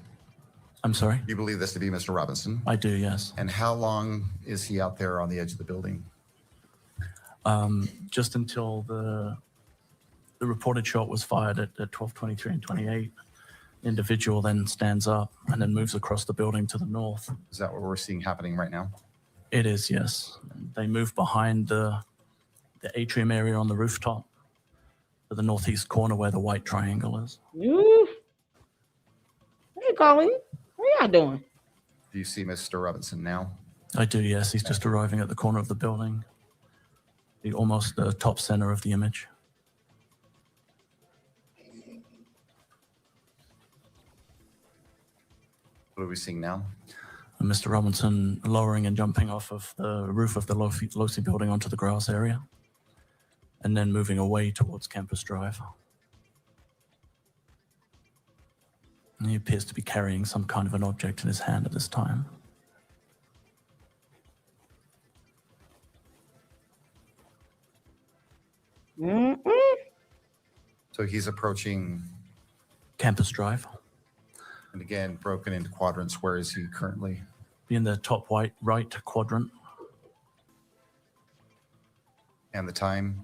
I'm sorry?
You believe this to be Mr. Robinson?
I do, yes.
And how long is he out there on the edge of the building?
Just until the reported shot was fired at 12:23 and 28. The individual then stands up and then moves across the building to the north.
Is that what we're seeing happening right now?
It is, yes. They move behind the atrium area on the rooftop to the northeast corner where the white triangle is.
You? Hey, Colleen. How y'all doing?
Do you see Mr. Robinson now?
I do, yes. He's just arriving at the corner of the building, almost the top center of the image.
What are we seeing now?
And Mr. Robinson lowering and jumping off of the roof of the Losi building onto the grass area, and then moving away towards Campus Drive. And he appears to be carrying some kind of an object in his hand at this time.
So he's approaching,
Campus Drive.
and again, broken into quadrants. Where is he currently?
In the top right quadrant.
And the time?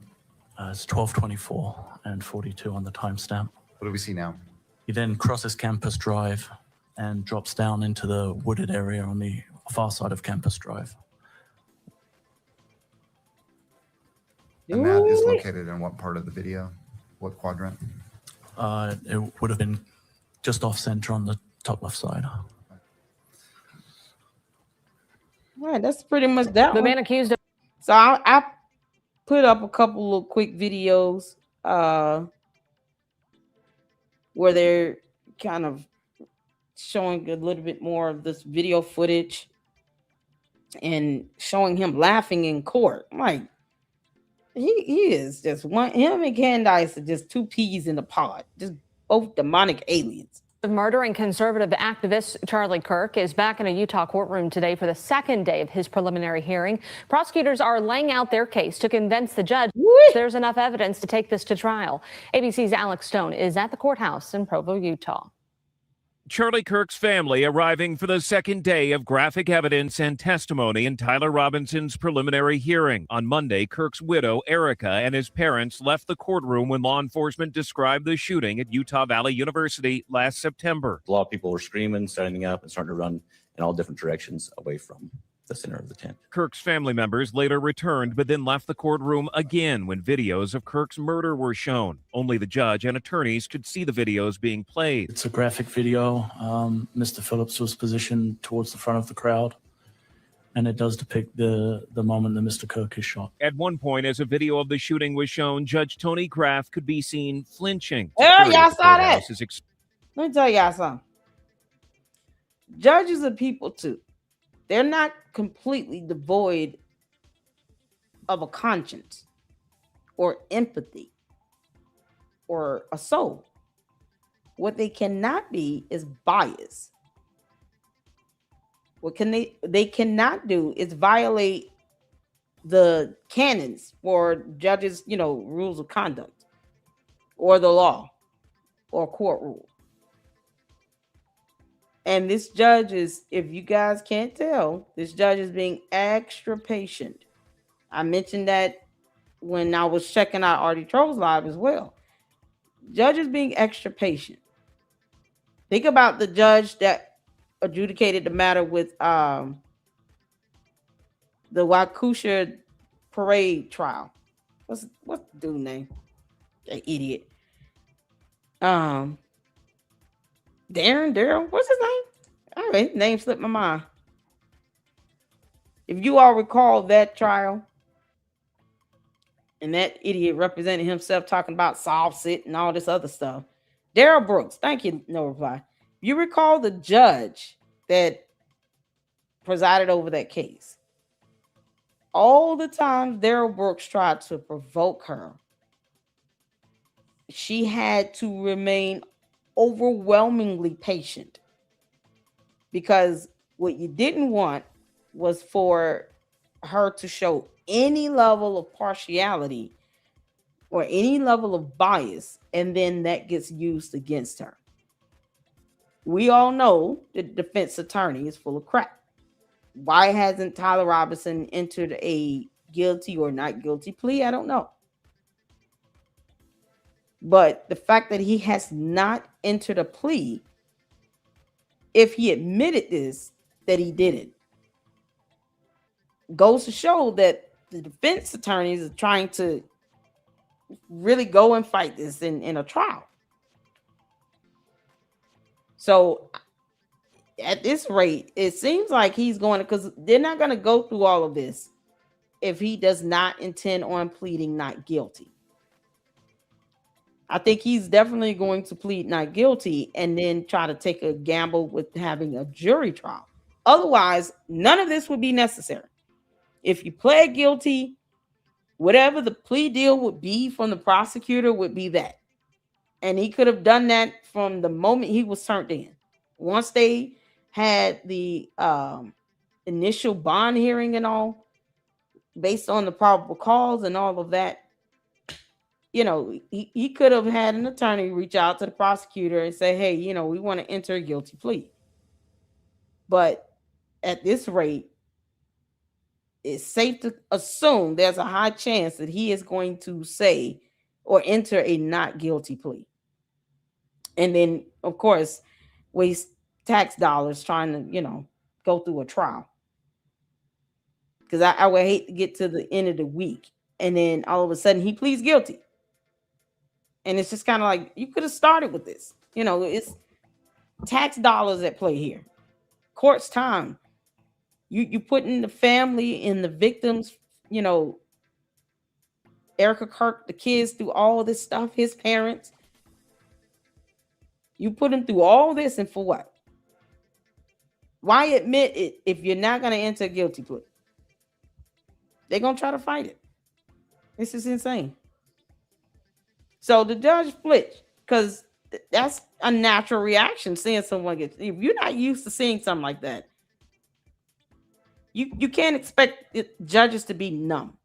It's 12:24 and 42 on the timestamp.
What do we see now?
He then crosses Campus Drive and drops down into the wooded area on the far side of Campus Drive.
And that is located in what part of the video? What quadrant?
It would have been just off center on the top left side.
All right, that's pretty much that
The
one.
man accused of
So I put up a couple of quick videos where they're kind of showing a little bit more of this video footage and showing him laughing in court. I'm like, he is just him and Candace are just two peas in a pod, just both demonic aliens.
murdering conservative activist Charlie Kirk is back in a Utah courtroom today for the second day of his preliminary hearing. Prosecutors are laying out their case to convince the judge there's enough evidence to take this to trial. ABC's Alex Stone is at the courthouse in Provo, Utah.
Charlie Kirk's family arriving for the second day of graphic evidence and testimony in Tyler Robinson's preliminary hearing. On Monday, Kirk's widow, Erica, and his parents left the courtroom when law enforcement described the shooting at Utah Valley University last September.
A lot of people were screaming, standing up, and starting to run in all different directions away from the center of the tent.
Kirk's family members later returned, but then left the courtroom again when videos of Kirk's murder were shown. Only the judge and attorneys could see the videos being played.
It's a graphic video. Mr. Phillips was positioned towards the front of the crowd, and it does depict the moment that Mr. Kirk is shot.
At one point, as a video of the shooting was shown, Judge Tony Graff could be seen flinching.
Yeah,
Security
y'all
at the
saw that.
courthouse is
Let me tell y'all something. Judges are people too. They're not completely devoid of a conscience or empathy or a soul. What they cannot be is bias. What can they cannot do is violate the canons for judges, rules of conduct or the law or court rule. And this judge is, if you guys can't tell, this judge is being extra patient. I mentioned that when I was checking out Artie Troll's live as well. Judge is being extra patient. Think about the judge that adjudicated the matter with the Waukesha parade trial. What's the dude name? That idiot. Daryl, what's his name? All right, name slipped my mind. If you all recall that trial, and that idiot represented himself talking about soft sit and all this other stuff. Daryl Brooks, thank you, no reply. You recall the judge that presided over that case. All the times Daryl Brooks tried to provoke her, she had to remain overwhelmingly patient, because what you didn't want was for her to show any level of partiality or any level of bias, and then that gets used against her. We all know the defense attorney is full of crap. Why hasn't Tyler Robinson entered a guilty or not guilty plea? I don't know. But the fact that he has not entered a plea, if he admitted this, that he did it, goes to show that the defense attorneys are trying to really go and fight this in a trial. So at this rate, it seems like he's going to, because they're not going to go through all of this if he does not intend on pleading not guilty. I think he's definitely going to plead not guilty and then try to take a gamble with having a jury trial. Otherwise, none of this would be necessary. If you pled guilty, whatever the plea deal would be from the prosecutor would be that. And he could have done that from the moment he was turned in. Once they had the initial bond hearing and all, based on the probable cause and all of that, he could have had an attorney reach out to the prosecutor and say, hey, we want to enter a guilty plea. But at this rate, it's safe to assume there's a high chance that he is going to say or enter a not guilty plea. And then, of course, waste tax dollars trying to, go through a trial. Because I would hate to get to the end of the week and then all of a sudden he pleads guilty. And it's just kind of like, you could have started with this. It's tax dollars at play here. Court's time. You putting the family and the victims, Erica Kirk, the kids, through all this stuff, his parents. You put them through all this, and for what? Why admit it if you're not going to enter a guilty plea? They're going to try to fight it. This is insane. So the judge flinched, because that's a natural reaction, seeing someone get, if you're not used to seeing something like that, you can't expect judges to be numb.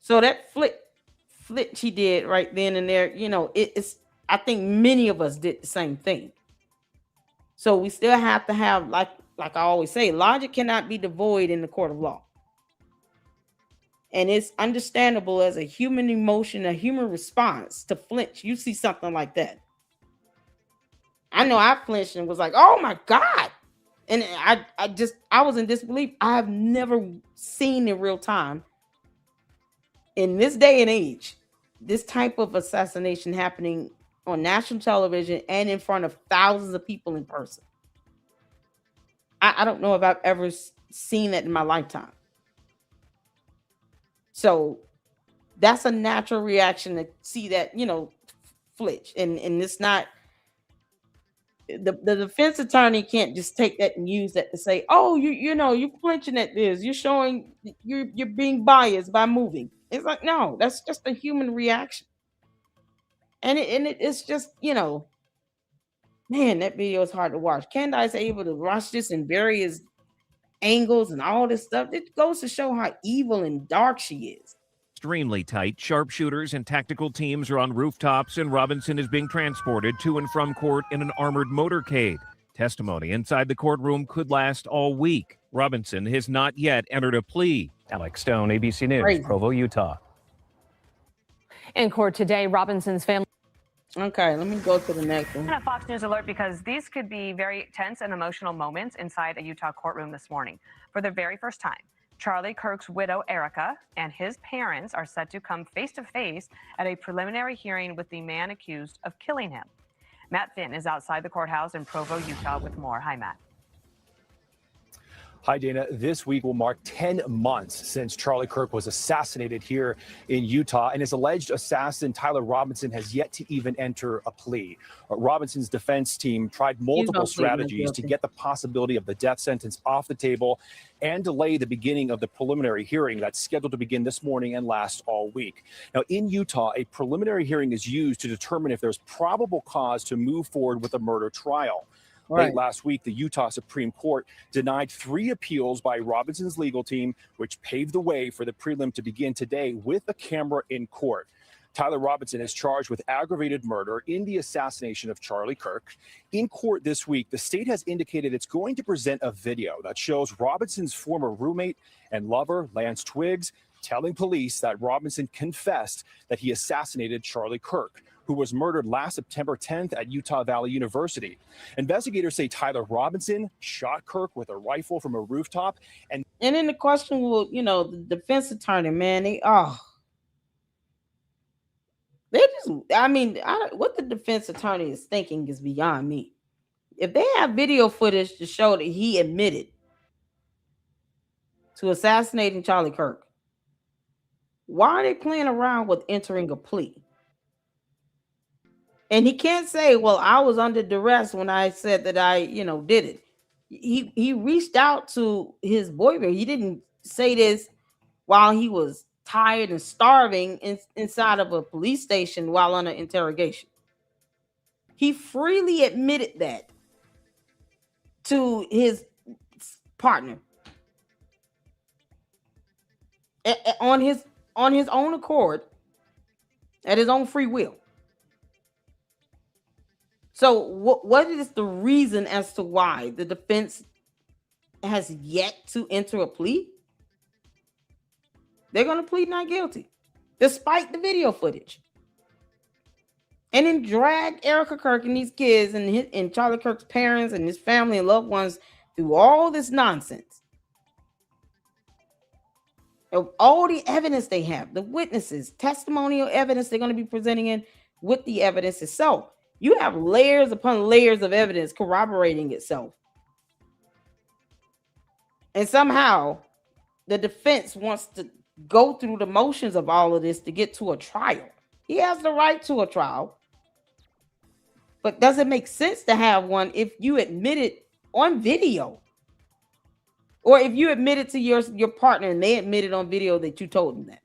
So that flinch he did right then and there, it's, I think many of us did the same thing. So we still have to have, like I always say, logic cannot be devoid in the court of law. And it's understandable as a human emotion, a human response to flinch. You see something like that. I know I flinched and was like, oh my God. And I was in disbelief. I have never seen in real time, in this day and age, this type of assassination happening on national television and in front of thousands of people in person. I don't know if I've ever seen that in my lifetime. So that's a natural reaction to see that, flinch. And it's not, the defense attorney can't just take that and use that to say, oh, you're flinching at this, you're showing you're being biased by moving. It's like, no, that's just a human reaction. It's just, man, that video is hard to watch. Candace able to watch this in various angles and all this stuff. It goes to show how evil and dark she is.
Extremely tight. Sharpshooters and tactical teams are on rooftops, and Robinson is being transported to and from court in an armored motorcade. Testimony inside the courtroom could last all week. Robinson has not yet entered a plea.
Alex Stone, ABC News,
Crazy.
Provo, Utah.
In court today, Robinson's family.
Okay, let me go to the next one.
And a Fox News alert, because these could be very tense and emotional moments inside a Utah courtroom this morning. For the very first time, Charlie Kirk's widow, Erica, and his parents are set to come face to face at a preliminary hearing with the man accused of killing him. Matt Finn is outside the courthouse in Provo, Utah with more. Hi, Matt.
Hi, Dana. This week will mark 10 months since Charlie Kirk was assassinated here in Utah, and his alleged assassin, Tyler Robinson, has yet to even enter a plea. Robinson's defense team tried multiple strategies to get the possibility of the death sentence off the table and delay the beginning of the preliminary hearing that's scheduled to begin this morning and last all week. Now, in Utah, a preliminary hearing is used to determine if there's probable cause to move forward with a murder trial. Late last week, the Utah Supreme Court denied 3 appeals by Robinson's legal team, which paved the way for the prelim to begin today with a camera in court. Tyler Robinson is charged with aggravated murder in the assassination of Charlie Kirk. In court this week, the state has indicated it's going to present a video that shows Robinson's former roommate and lover, Lance Twiggs, telling police that Robinson confessed that he assassinated Charlie Kirk, who was murdered last September 10th at Utah Valley University. Investigators say Tyler Robinson shot Kirk with a rifle from a rooftop. And
then the question will, the defense attorney, man, what the defense attorney is thinking is beyond me. If they have video footage to show that he admitted to assassinating Charlie Kirk, why are they playing around with entering a plea? And he can't say, well, I was under duress when I said that I, did it. He reached out to his boyfriend. He didn't say this while he was tired and starving inside of a police station while under interrogation. He freely admitted that to his partner on his own accord, at his own free will. So what is the reason as to why the defense has yet to enter a plea? They're going to plead not guilty, despite the video footage. And then drag Erica Kirk and these kids and Charlie Kirk's parents and his family and loved ones through all this nonsense. Of all the evidence they have, the witnesses, testimonial evidence they're going to be presenting in with the evidence itself. You have layers upon layers of evidence corroborating itself. And somehow the defense wants to go through the motions of all of this to get to a trial. He has the right to a trial. But does it make sense to have one if you admit it on video? Or if you admit it to your partner and they admitted on video that you told them that?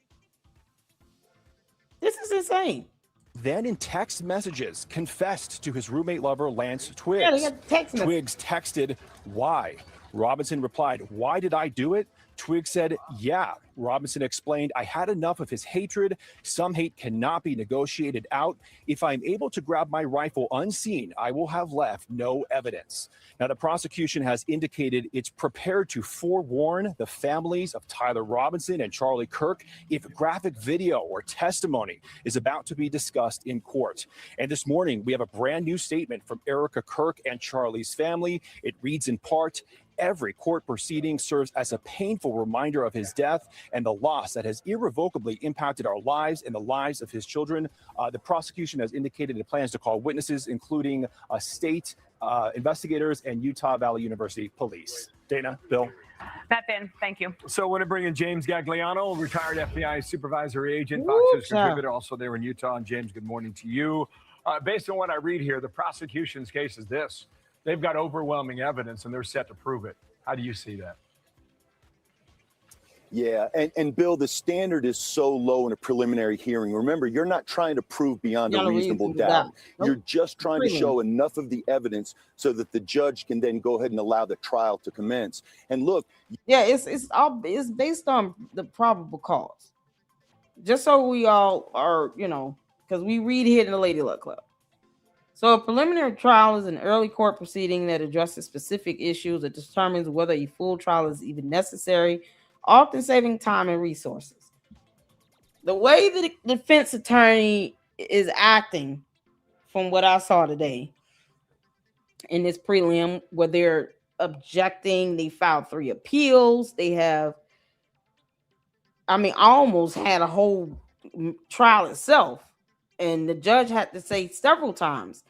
This is insane.
then in text messages confessed to his roommate lover, Lance Twiggs.
Yeah, they got text messages.
Twiggs texted, "Why?" Robinson replied, "Why did I do it?" Twiggs said, "Yeah." Robinson explained, "I had enough of his hatred. Some hate cannot be negotiated out. If I'm able to grab my rifle unseen, I will have left no evidence." Now, the prosecution has indicated it's prepared to forewarn the families of Tyler Robinson and Charlie Kirk if graphic video or testimony is about to be discussed in court. And this morning, we have a brand new statement from Erica Kirk and Charlie's family. It reads in part, "Every court proceeding serves as a painful reminder of his death and the loss that has irrevocably impacted our lives and the lives of his children." The prosecution has indicated it plans to call witnesses, including state investigators and Utah Valley University police. Dana, Bill.
Matt Finn, thank you.
So I want to bring in James Gagliano, retired FBI supervisory agent, Fox News contributor, also there in Utah. And James, good morning to you. Based on what I read here, the prosecution's case is this. They've got overwhelming evidence, and they're set to prove it. How do you see that?
Yeah, and Bill, the standard is so low in a preliminary hearing. Remember, you're not trying to prove beyond a reasonable doubt.
Nope.
You're just trying to show enough of the evidence so that the judge can then go ahead and allow the trial to commence. And look,
yeah, it's based on the probable cause. Just so we all are, because we read here in the Lady Luck Club. So a preliminary trial is an early court proceeding that addresses specific issues that determines whether a full trial is even necessary, often saving time and resources. The way the defense attorney is acting, from what I saw today in this prelim, where they're objecting, they filed 3 appeals. They have, I almost had a whole trial itself, and the judge had to say several times,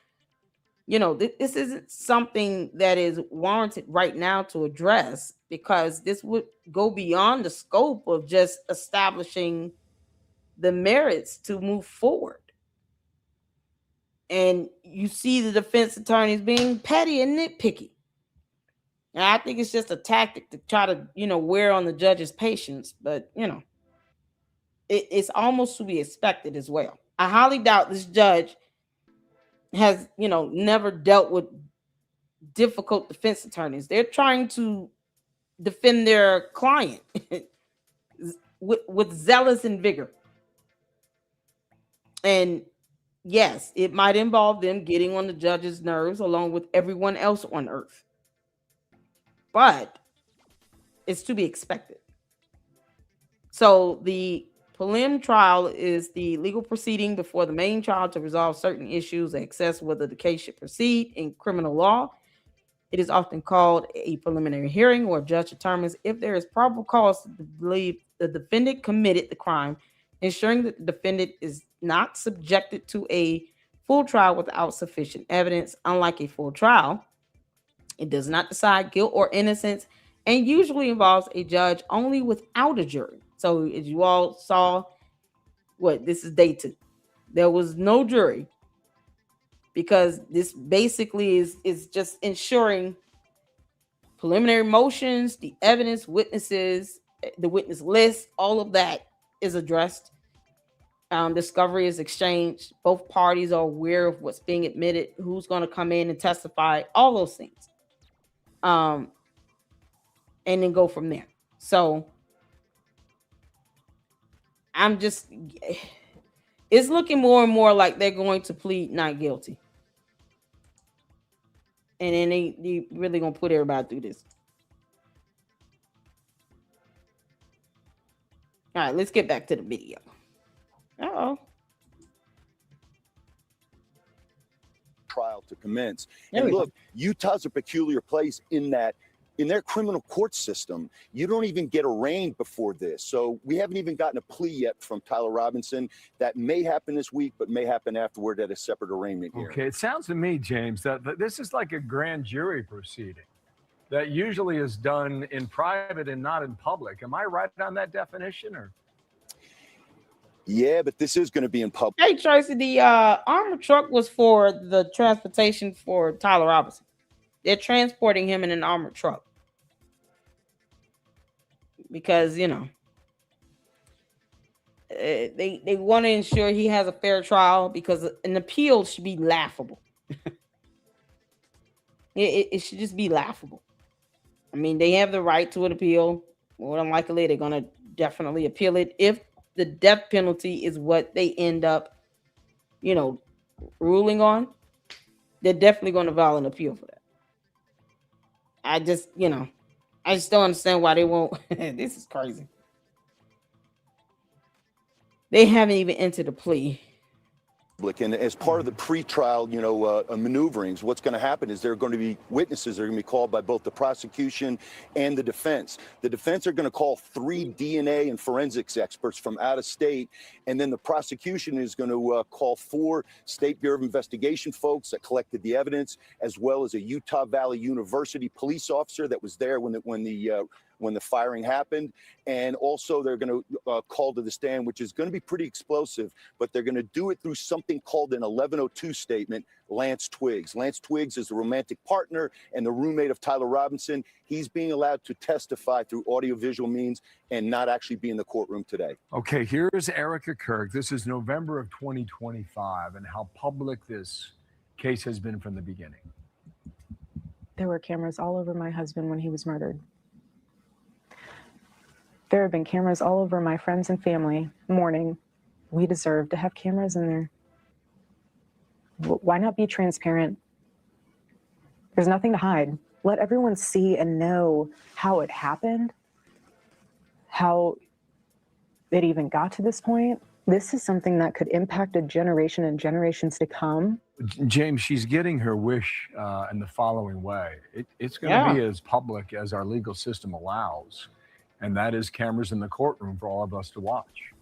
this isn't something that is warranted right now to address, because this would go beyond the scope of just establishing the merits to move forward. And you see the defense attorneys being petty and nitpicky. And I think it's just a tactic to try to, wear on the judge's patience. But, it's almost to be expected as well. I highly doubt this judge has, never dealt with difficult defense attorneys. They're trying to defend their client with zealous and vigor. And yes, it might involve them getting on the judge's nerves along with everyone else on earth. But it's to be expected. So the prelim trial is the legal proceeding before the main trial to resolve certain issues that assess whether the case should proceed in criminal law. It is often called a preliminary hearing, where a judge determines if there is probable cause to believe the defendant committed the crime, ensuring that the defendant is not subjected to a full trial without sufficient evidence. Unlike a full trial, it does not decide guilt or innocence, and usually involves a judge only without a jury. So as you all saw, this is day 2. There was no jury, because this basically is just ensuring preliminary motions, the evidence, witnesses, the witness list, all of that is addressed. Discovery is exchanged. Both parties are aware of what's being admitted, who's going to come in and testify, all those things. And then go from there. So it's looking more and more like they're going to plead not guilty. And then they really gonna put everybody through this. All right, let's get back to the video.
Trial to commence. And look, Utah's a peculiar place in that in their criminal court system, you don't even get arraigned before this. So we haven't even gotten a plea yet from Tyler Robinson. That may happen this week, but may happen afterward at a separate arraignment hearing.
Okay, it sounds to me, James, that this is like a grand jury proceeding that usually is done in private and not in public. Am I right on that definition, or?
Yeah, but this is going to be in public.
Hey, Tracy, the armored truck was for the transportation for Tyler Robinson. They're transporting him in an armored truck because, they want to ensure he has a fair trial, because an appeal should be laughable. It should just be laughable. They have the right to an appeal. More than likely, they're going to definitely appeal it if the death penalty is what they end up, ruling on. They're definitely going to file an appeal for that. I just don't understand why they won't. This is crazy. They haven't even entered a plea.
And as part of the pre-trial, maneuverings, what's going to happen is there are going to be witnesses that are going to be called by both the prosecution and the defense. The defense are going to call 3 DNA and forensics experts from out of state, and then the prosecution is going to call 4 State Bureau of Investigation folks that collected the evidence, as well as a Utah Valley University police officer that was there when the firing happened. And also they're going to call to the stand, which is going to be pretty explosive, but they're going to do it through something something called an 1102 statement, Lance Twiggs. Lance Twiggs is the romantic partner and the roommate of Tyler Robinson. He's being allowed to testify through audiovisual means and not actually be in the courtroom today.
Okay, here's Erica Kirk. This is November of 2025, and how public this case has been from the beginning.
There were cameras all over my husband when he was murdered. There have been cameras all over my friends and family mourning. We deserve to have cameras in there. Why not be transparent? There's nothing to hide. Let everyone see and know how it happened, how it even got to this point. This is something that could impact a generation and generations to come.
James, she's getting her wish in the following way. It's going to be as public as our legal system allows, and that is cameras in the courtroom for all of us to watch.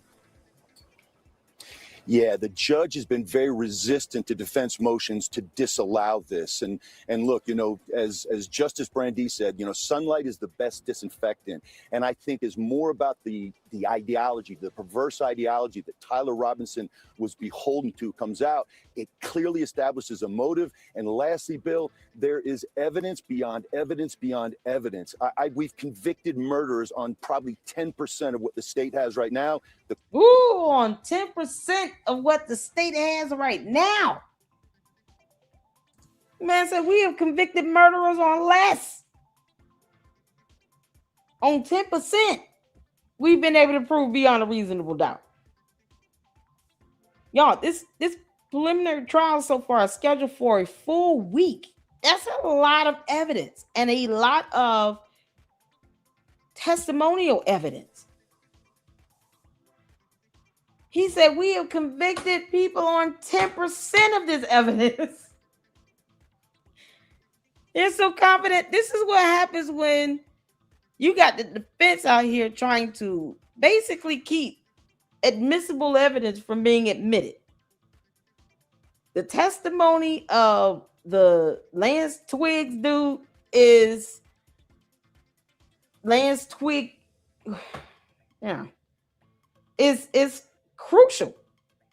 Yeah, the judge has been very resistant to defense motions to disallow this. And look, you know, as Justice Brandy said, you know, sunlight is the best disinfectant. And I think is more about the ideology, the perverse ideology that Tyler Robinson was beholden to comes out. It clearly establishes a motive. And lastly, Bill, there is evidence beyond evidence beyond evidence. We've convicted murderers on probably 10% of what the state has right now.
On 10% of what the state has right now. Man said we have convicted murderers on less. On 10%, we've been able to prove beyond a reasonable doubt. Y'all, this preliminary trial so far is scheduled for a full week. That's a lot of evidence and a lot of testimonial evidence. He said we have convicted people on 10% of this evidence. They're so confident. This is what happens when you got the defense out here trying to basically keep admissible evidence from being admitted. The testimony of the Lance Twiggs dude is Lance Twigg. Yeah, is crucial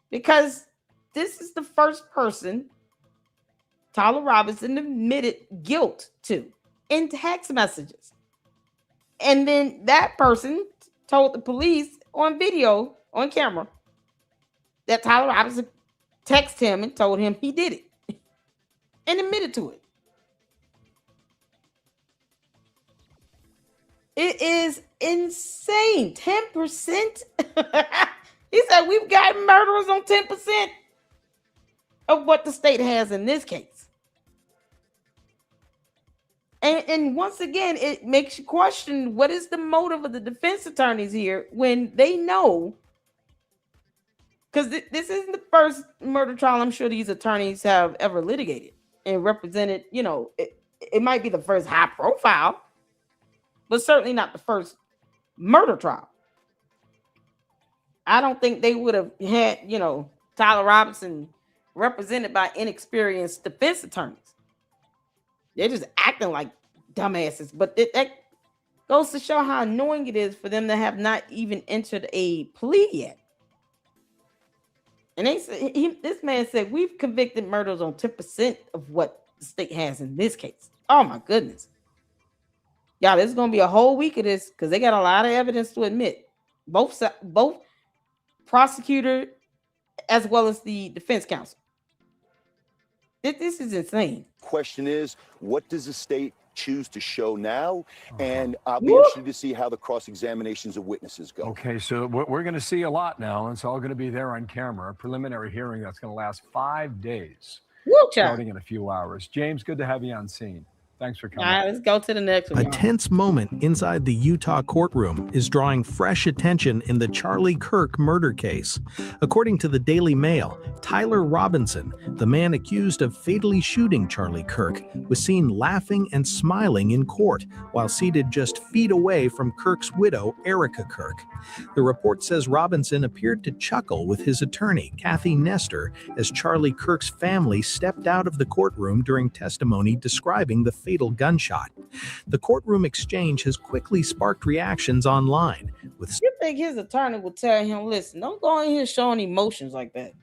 because this is the first person Tyler Robinson admitted guilt to in text messages. And then that person told the police on video, on camera, that Tyler Robinson texted him and told him he did it and admitted to it. It is insane. 10%. He said we've got murderers on 10% of what the state has in this case. And once again, it makes you question what is the motive of the defense attorneys here when they know, because this isn't the first murder trial I'm sure these attorneys have ever litigated and represented. You know, it might be the first high profile, but certainly not the first murder trial. I don't think they would have had, you know, Tyler Robinson represented by inexperienced defense attorneys. They're just acting like dumbasses. But that goes to show how annoying it is for them to have not even entered a plea yet. And this man said, we've convicted murderers on 10% of what the state has in this case. Oh, my goodness. Y'all, there's going to be a whole week of this because they got a lot of evidence to admit. Both prosecutor as well as the defense counsel. This is insane.
Question is, what does the state choose to show now? And I'll be interested to see how the cross-examinations of witnesses go.
Okay, so we're going to see a lot now, and it's all going to be there on camera. A preliminary hearing that's going to last 5 days, starting in a few hours. James, good to have you on scene. Thanks for coming.
All right, let's go to the next one.
A tense moment inside the Utah courtroom is drawing fresh attention in the Charlie Kirk murder case. According to the Daily Mail, Tyler Robinson, the man accused of fatally shooting Charlie Kirk, was seen laughing and smiling in court while seated just feet away from Kirk's widow, Erica Kirk. The report says Robinson appeared to chuckle with his attorney, Kathy Nestor, as Charlie Kirk's family stepped out of the courtroom during testimony describing the fatal gunshot. The courtroom exchange has quickly sparked reactions online.
You think his attorney will tell him, listen, don't go in here showing emotions like that.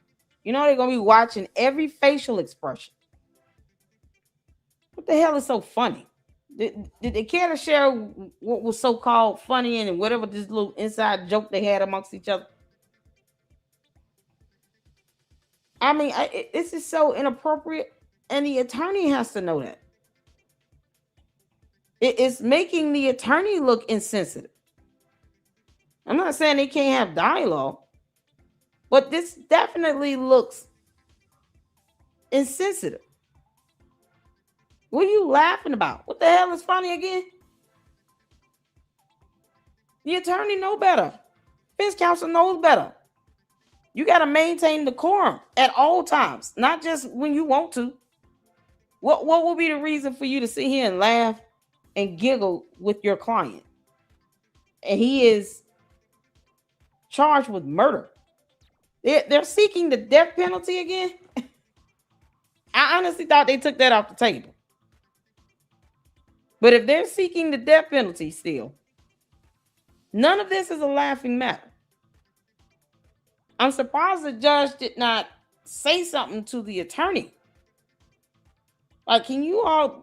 You know they're gonna be watching every facial expression. What the hell is so funny? Did they care to share what was so-called funny and whatever this little inside joke they had amongst each other? I mean, this is so inappropriate, and the attorney has to know that. It's making the attorney look insensitive. I'm not saying they can't have dialogue, but this definitely looks insensitive. What are you laughing about? What the hell is funny again? The attorney know better. Defense counsel knows better. You got to maintain decorum at all times, not just when you want to. What will be the reason for you to sit here and laugh and giggle with your client? And he is charged with murder. They're seeking the death penalty again. I honestly thought they took that off the table. But if they're seeking the death penalty still, none of this is a laughing matter. I'm surprised the judge did not say something to the attorney. Like, can you all,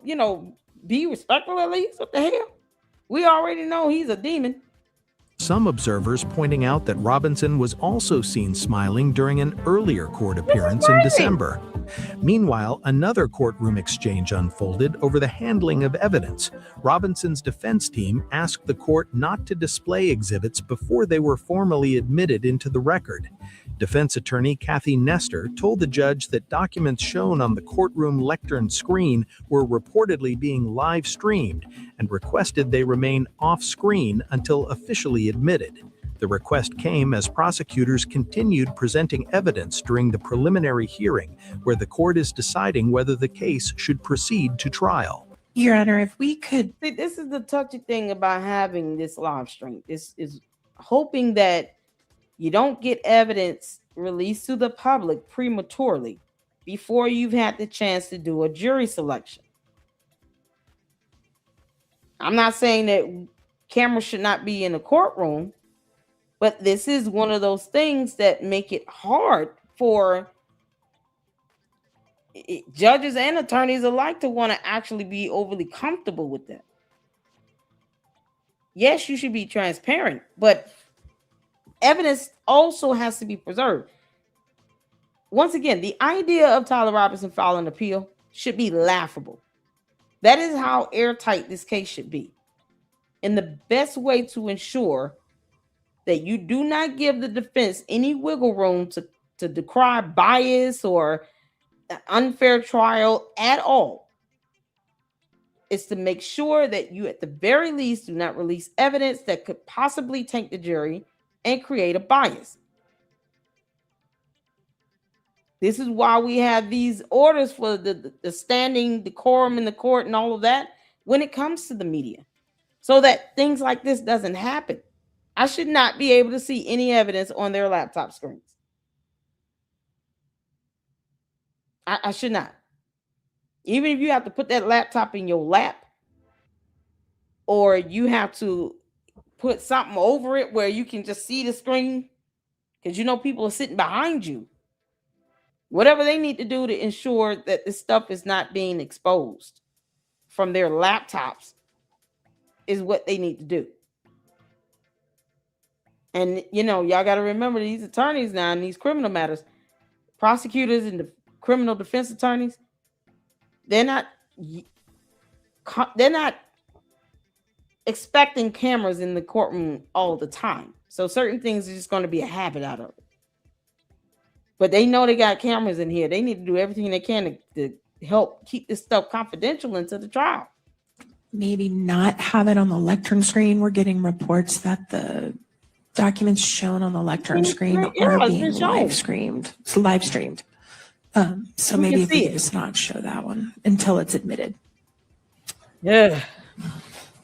be respectful at least? What the hell? We already know he's a demon.
Some observers pointing out that Robinson was also seen smiling during an earlier court appearance in December. Meanwhile, another courtroom exchange unfolded over the handling of evidence. Robinson's defense team asked the court not to display exhibits before they were formally admitted into the record. Defense attorney Kathy Nestor told the judge that documents shown on the courtroom lectern screen were reportedly being live streamed and requested they remain off screen until officially admitted. The request came as prosecutors continued presenting evidence during the preliminary hearing, where the court is deciding whether the case should proceed to trial.
Your Honor, if we could...
See, this is the touchy thing about having this live stream. This is hoping that you don't get evidence released to the public prematurely before you've had the chance to do a jury selection. I'm not saying that cameras should not be in the courtroom, but this is one of those things that make it hard for judges and attorneys alike to want to actually be overly comfortable with that. Yes, you should be transparent, but evidence also has to be preserved. Once again, the idea of Tyler Robinson filing an appeal should be laughable. That is how airtight this case should be. And the best way to ensure that you do not give the defense any wiggle room to decry bias or unfair trial at all is to make sure that you, at the very least, do not release evidence that could possibly taint the jury and create a bias. This is why we have these orders for the standing decorum in the court and all of that when it comes to the media, so that things like this doesn't happen. I should not be able to see any evidence on their laptop screens. I should not. Even if you have to put that laptop in your lap, or you have to put something over it where you can just see the screen, because people are sitting behind you. Whatever they need to do to ensure that this stuff is not being exposed from their laptops is what they need to do. And, y'all got to remember, these attorneys now in these criminal matters, prosecutors and the criminal defense attorneys, they're not expecting cameras in the courtroom all the time. So certain things are just going to be a habit out of it. But they know they got cameras in here. They need to do everything they can to help keep this stuff confidential into the trial.
Maybe not have it on the lectern screen. We're getting reports that the documents shown on the lectern screen are being live streamed. It's live streamed. So maybe if we could just not show that one until it's admitted.
Yeah.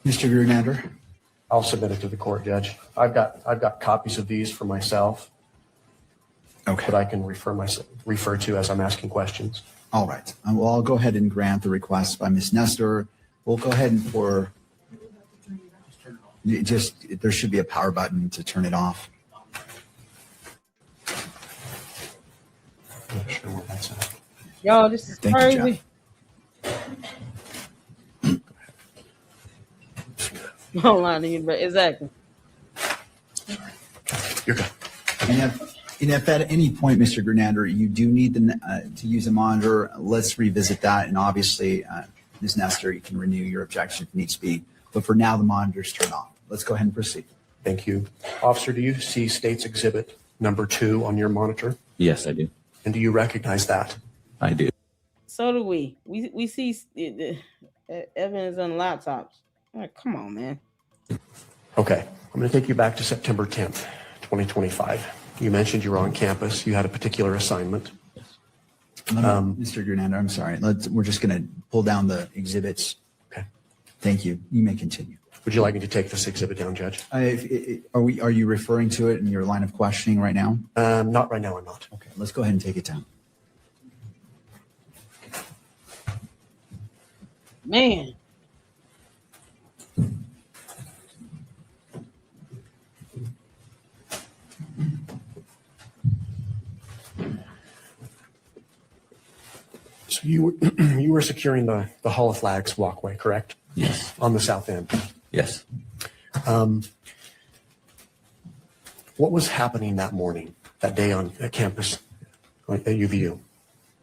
Mr. Grunander, I'll submit it to the court, Judge. I've got copies of these for myself. Okay. That I can refer to as I'm asking questions.
All right. Well, I'll go ahead and grant the request by Ms. Nestor. We'll go ahead and there should be a power button to turn it off.
Yo, this is
Thank you,
crazy. Hold on, exactly.
You're good. And if at any point, Mr. Grenander, you do need to use a monitor, let's revisit that. And obviously, Ms. Nestor, you can renew your objection if needs be. But for now, the monitor's turned off. Let's go ahead and proceed.
Thank you. Officer, do you see State's Exhibit number 2 on your monitor?
Yes, I do.
And do you recognize that?
I do.
So do we. We see evidence on laptops. Like, come on, man.
Okay. I'm going to take you back to September 10th, 2025. You mentioned you were on campus. You had a particular assignment.
Mr. Grenander, I'm sorry. We're just going to pull down the exhibits.
Okay.
Thank you. You may continue.
Would you like me to take this exhibit down, Judge?
Are you referring to it in your line of questioning right now?
Not right now, I'm not.
Okay, let's go ahead and take it down.
Man.
So you were securing the Hall of Flags walkway, correct?
Yes.
On the south end.
Yes.
What was happening that morning, that day at campus at UVU?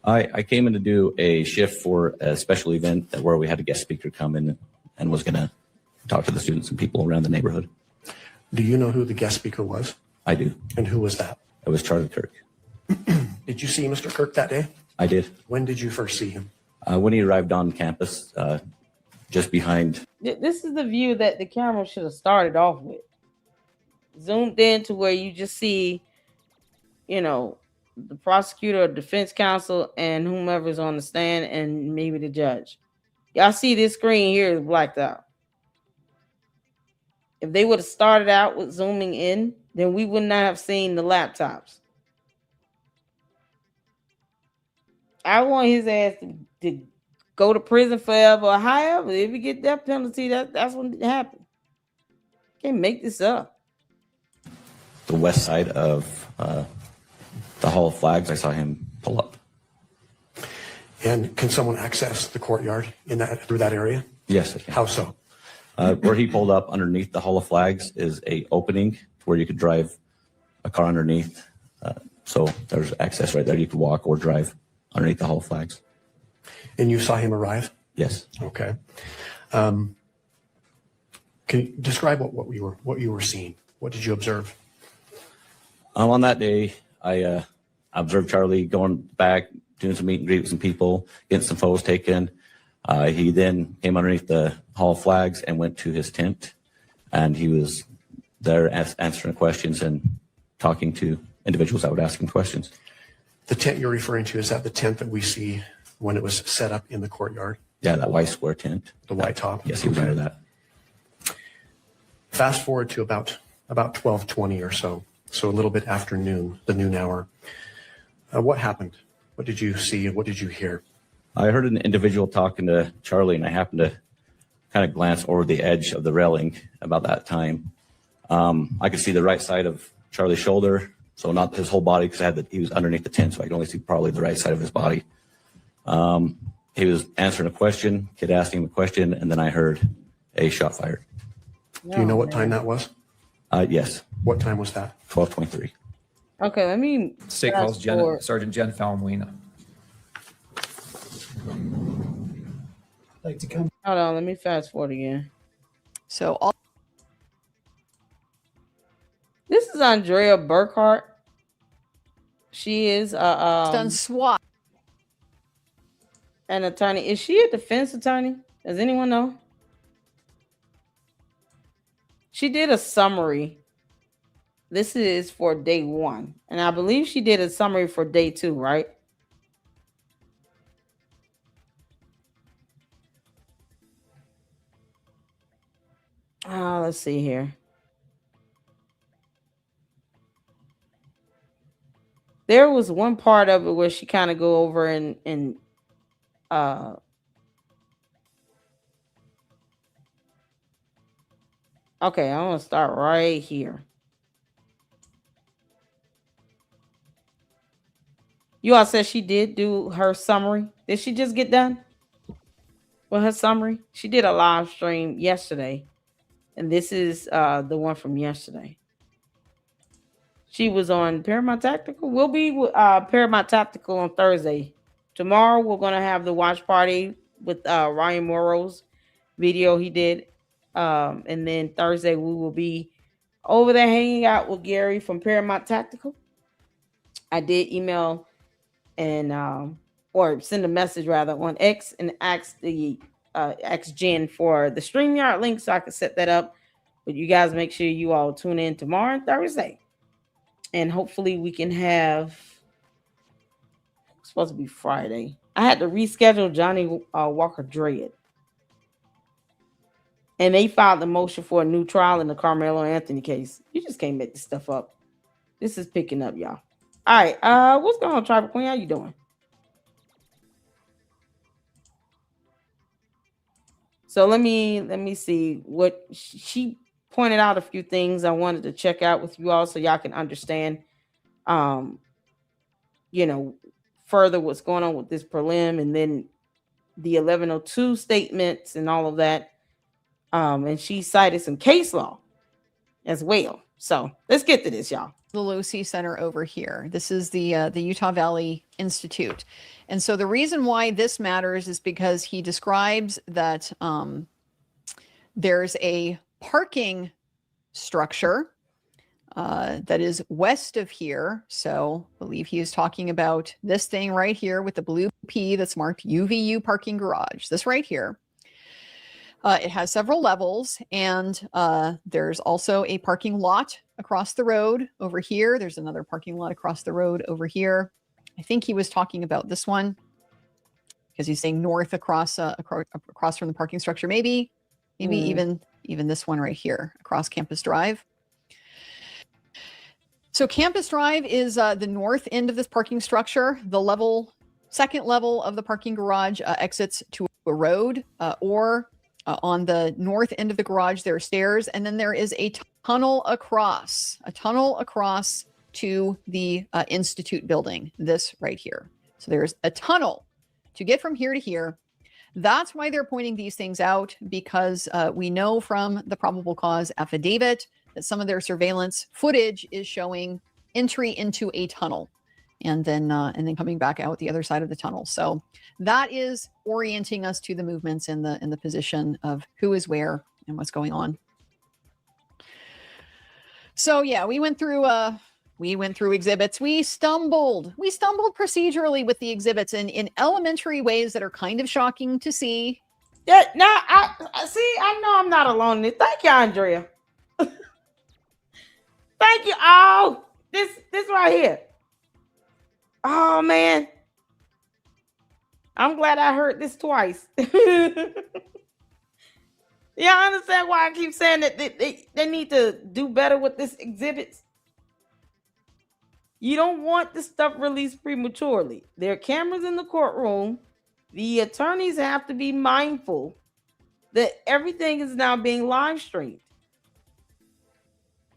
I came in to do a shift for a special event where we had a guest speaker come in and was going to talk to the students and people around the neighborhood.
Do you know who the guest speaker was?
I do.
And who was that?
It was Charlie Kirk.
Did you see Mr. Kirk that day?
I did.
When did you first see him?
When he arrived on campus, just behind.
This is the view that the camera should have started off with. Zoomed in to where you just see, the prosecutor or defense counsel and whomever's on the stand and maybe the judge. Y'all see this screen here is blacked out. If they would have started out with zooming in, then we would not have seen the laptops. I want his ass to go to prison forever or however. If you get death penalty, that's when it happened. Can't make this up.
The west side of the Hall of Flags, I saw him pull up.
And can someone access the courtyard through that area?
Yes, I can.
How so?
Where he pulled up underneath the Hall of Flags is a opening where you could drive a car underneath. So there's access right there. You could walk or drive underneath the Hall of Flags.
And you saw him arrive?
Yes.
Okay. Can you describe what you were seeing? What did you observe?
On that day, I observed Charlie going back, doing some meet and greet with some people, getting some photos taken. He then came underneath the Hall of Flags and went to his tent, and he was there answering questions and talking to individuals that would ask him questions.
The tent you're referring to, is that the tent that we see when it was set up in the courtyard?
Yeah, that white square tent.
The white top?
Yes, he was under that.
Fast forward to about 12:20 or so a little bit after noon, the noon hour. What happened? What did you see? What did you hear?
I heard an individual talking to Charlie, and I happened to kind of glance over the edge of the railing about that time. I could see the right side of Charlie's shoulder, so not his whole body, because he was underneath the tent, so I could only see probably the right side of his body. He was answering a question, kid asked him a question, and then I heard a shot fired.
Do you know what time that was?
Yes.
What time was that?
12:23.
Okay, let me.
State calls Sergeant Jen Falmuina.
Like to come.
Hold on, let me fast forward again.
So
this is Andrea Burkhart. She is
done SWAT.
An attorney. Is she a defense attorney? Does anyone know? She did a summary. This is for day 1. And I believe she did a summary for day 2, right? Let's see here. There was one part of it where she kind of go over and okay, I'm gonna start right here. You all said she did do her summary. Did she just get done with her summary? She did a live stream yesterday, and this is the one from yesterday. She was on Paramount Tactical. We'll be Paramount Tactical on Thursday. Tomorrow we're gonna have the watch party with Ryan Morrow's video he did, and then Thursday we will be over there hanging out with Gary from Paramount Tactical. I did email and or send a message rather on X and ask the X Gen for the StreamYard link so I can set that up. But you guys make sure you all tune in tomorrow and Thursday. And hopefully we can have, it's supposed to be Friday. I had to reschedule Johnny Walker Dread. And they filed the motion for a new trial in the Carmelo Anthony case. You just can't make this stuff up. This is picking up, y'all. All right. What's going on, Tribal Queen? How you doing? So let me see what she pointed out. A few things I wanted to check out with you all so y'all can understand, further what's going on with this prelim and then the 1102 statements and all of that. And she cited some case law as well. So let's get to this, y'all.
The Lucy Center over here. This is the Utah Valley Institute. And so the reason why this matters is because he describes that there's a parking structure that is west of here. So I believe he is talking about this thing right here with the blue P that's marked UVU parking garage. This right here. It has several levels, and there's also a parking lot across the road over here. There's another parking lot across the road over here. I think he was talking about this one because he's saying north across from the parking structure. Maybe even this one right here across Campus Drive. So Campus Drive is the north end of this parking structure. The second level of the parking garage exits to a road or on the north end of the garage, there are stairs, and then there is a tunnel across to the Institute building, this right here. So there's a tunnel to get from here to here. That's why they're pointing these things out, because we know from the probable cause affidavit that some of their surveillance footage is showing entry into a tunnel and then coming back out the other side of the tunnel. So that is orienting us to the movements in the position of who is where and what's going on. So yeah, we went through exhibits. We stumbled procedurally with the exhibits in elementary ways that are kind of shocking to see.
Yeah, now I know I'm not alone in it. Thank you, Andrea. Thank you. Oh, this right here. Oh man. I'm glad I heard this twice. Yeah, I understand why I keep saying that they need to do better with this exhibits. You don't want this stuff released prematurely. There are cameras in the courtroom. The attorneys have to be mindful that everything is now being live streamed.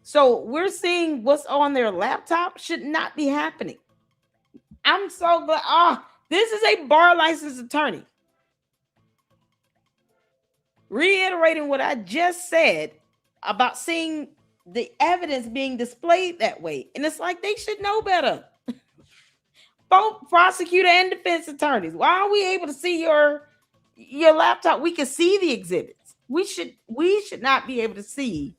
So we're seeing what's on their laptop should not be happening. I'm so glad. This is a bar licensed attorney. Reiterating what I just said about seeing the evidence being displayed that way. And it's like they should know better. Both prosecutor and defense attorneys. Why are we able to see your laptop? We can see the exhibits. We should not be able to see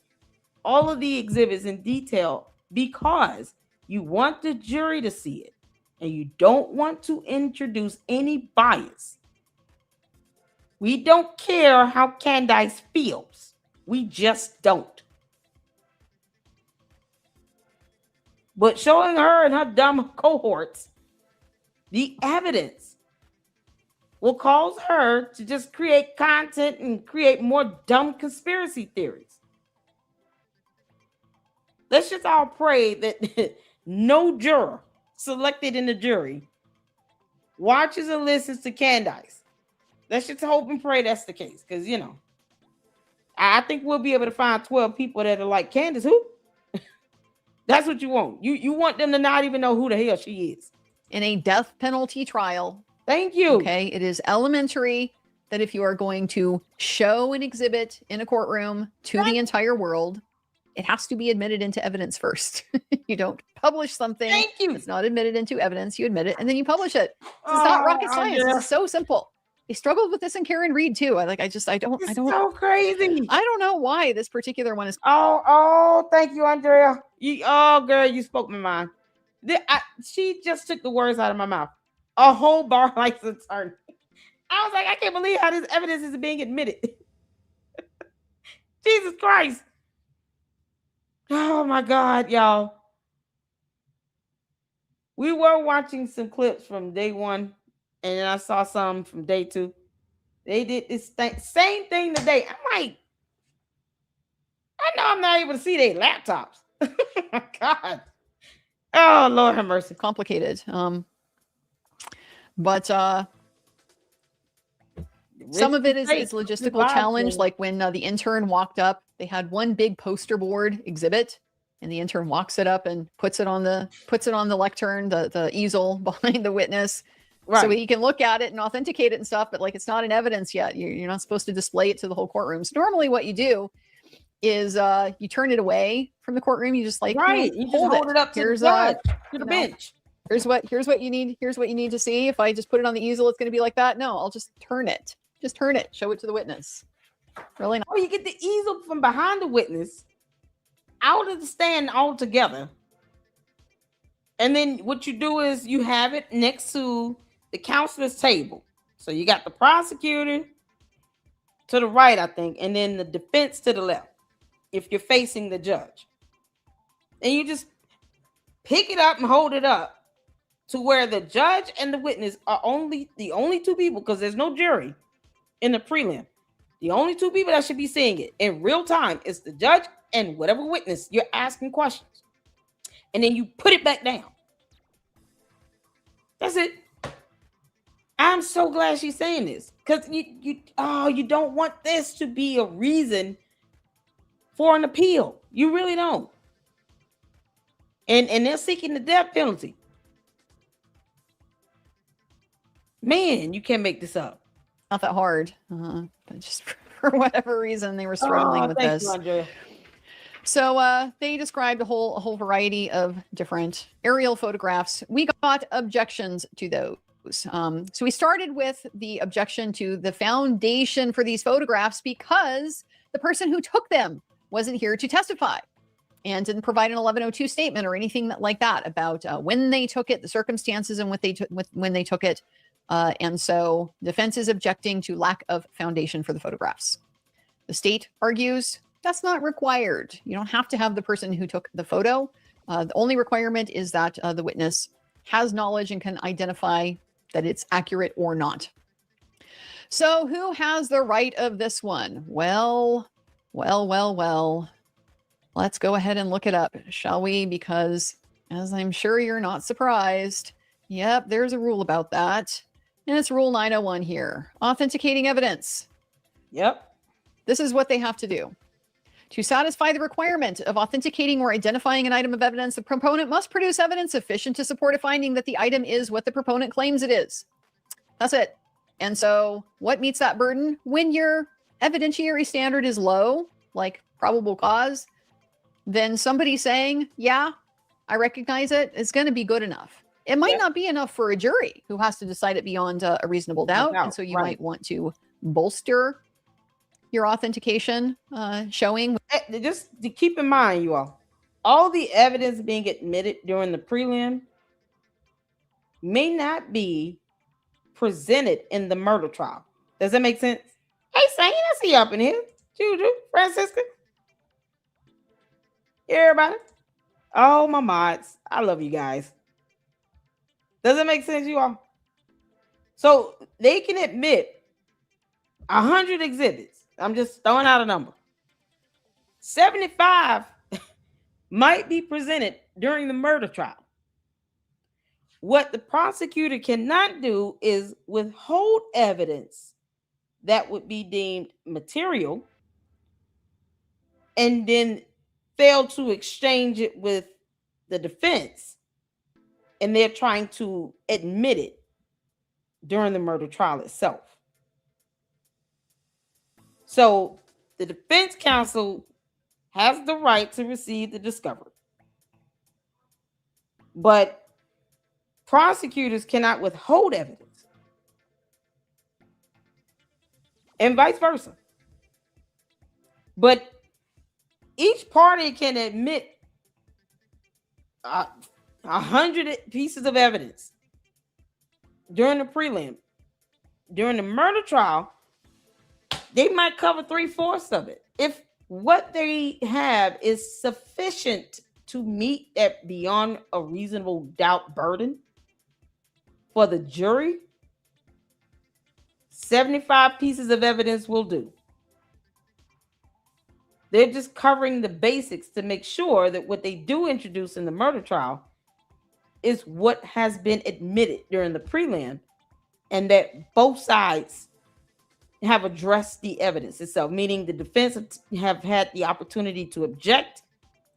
all of the exhibits in detail because you want the jury to see it and you don't want to introduce any bias. We don't care how Candace feels. We just don't. But showing her and her dumb cohorts the evidence will cause her to just create content and create more dumb conspiracy theories. Let's just all pray that no juror selected in the jury watches or listens to Candace. Let's just hope and pray that's the case. Because, I think we'll be able to find 12 people that are like, Candace, who? That's what you want. You want them to not even know who the hell she is.
in a death penalty trial.
Thank you.
Okay, it is elementary that if you are going to show an exhibit in a courtroom to the entire world, it has to be admitted into evidence first. You don't publish something.
Thank you.
It's not admitted into evidence. You admit it and then you publish it. This is not rocket science. This is so simple. They struggled with this in Karen Reed too. I don't.
It's so crazy.
I don't know why this particular one is.
Thank you, Andrea. Girl, you spoke my mind. She just took the words out of my mouth. A whole bar license attorney. I was like, I can't believe how this evidence is being admitted. Jesus Christ. Oh my God, y'all. We were watching some clips from day one, and then I saw some from day two. They did this same thing today. I'm like, I know I'm not able to see their laptops. Oh my God. Oh, Lord have mercy.
Complicated. But some of it is logistical challenge. Like when the intern walked up, they had one big poster board exhibit, and the intern walks it up and puts it on the lectern, the easel behind the witness, right, so he can look at it and authenticate it and stuff. But like, it's not in evidence yet. You're not supposed to display it to the whole courtroom. So normally, what you do is you turn it away from the courtroom. You just like
you hold it up to the bench.
Here's what you need. Here's what you need to see. If I just put it on the easel, it's going to be like that. No, I'll just turn it. Just turn it. Show it to the witness. Really not.
Oh, you get the easel from behind the witness, out of the stand altogether. And then what you do is you have it next to the counselor's table. So you got the prosecutor to the right, I think, and then the defense to the left, if you're facing the judge. And you just pick it up and hold it up to where the judge and the witness are the only two people, because there's no jury in the prelim. The only two people that should be seeing it in real time is the judge and whatever witness you're asking questions. And then you put it back down. That's it. I'm so glad she's saying this, because you don't want this to be a reason for an appeal. You really don't. And they're seeking the death penalty. Man, you can't make this up.
Not that hard. But just for whatever reason, they were struggling with this.
You, Andrea.
So they described a whole variety of different aerial photographs. We got objections to those. So we started with the objection to the foundation for these photographs because the person who took them wasn't here to testify and didn't provide an 1102 statement or anything like that about when they took it, the circumstances and when they took it. And so defense is objecting to lack of foundation for the photographs. The state argues that's not required. You don't have to have the person who took the photo. The only requirement is that the witness has knowledge and can identify that it's accurate or not. So who has the right of this one? Well. Let's go ahead and look it up, shall we? Because as I'm sure you're not surprised, yep, there's a rule about that. And it's Rule 901 here. Authenticating evidence.
Yep.
This is what they have to do. To satisfy the requirement of authenticating or identifying an item of evidence, the proponent must produce evidence sufficient to support a finding that the item is what the proponent claims it is. That's it. And so what meets that burden? When your evidentiary standard is low, like probable cause, then somebody saying, yeah, I recognize it, is going to be good enough. It might not be enough for a jury who has to decide it beyond a reasonable doubt. And so you might want to bolster your authentication showing.
Just to keep in mind, you all the evidence being admitted during the prelim may not be presented in the murder trial. Does that make sense? Hey, Saint, I see you up in here. Juju, Francisca. Everybody. Oh, my mods. I love you guys. Does it make sense, you all? So they can admit 100 exhibits. I'm just throwing out a number. 75 might be presented during the murder trial. What the prosecutor cannot do is withhold evidence that would be deemed material and then fail to exchange it with the defense and they're trying to admit it during the murder trial itself. So the defense counsel has the right to receive the discovery, but prosecutors cannot withhold evidence, and vice versa. But each party can admit 100 pieces of evidence during the prelim. During the murder trial, they might cover 3/4 of it. If what they have is sufficient to meet that beyond a reasonable doubt burden for the jury, 75 pieces of evidence will do. They're just covering the basics to make sure that what they do introduce in the murder trial is what has been admitted during the prelim, and that both sides have addressed the evidence itself, meaning the defense have had the opportunity to object,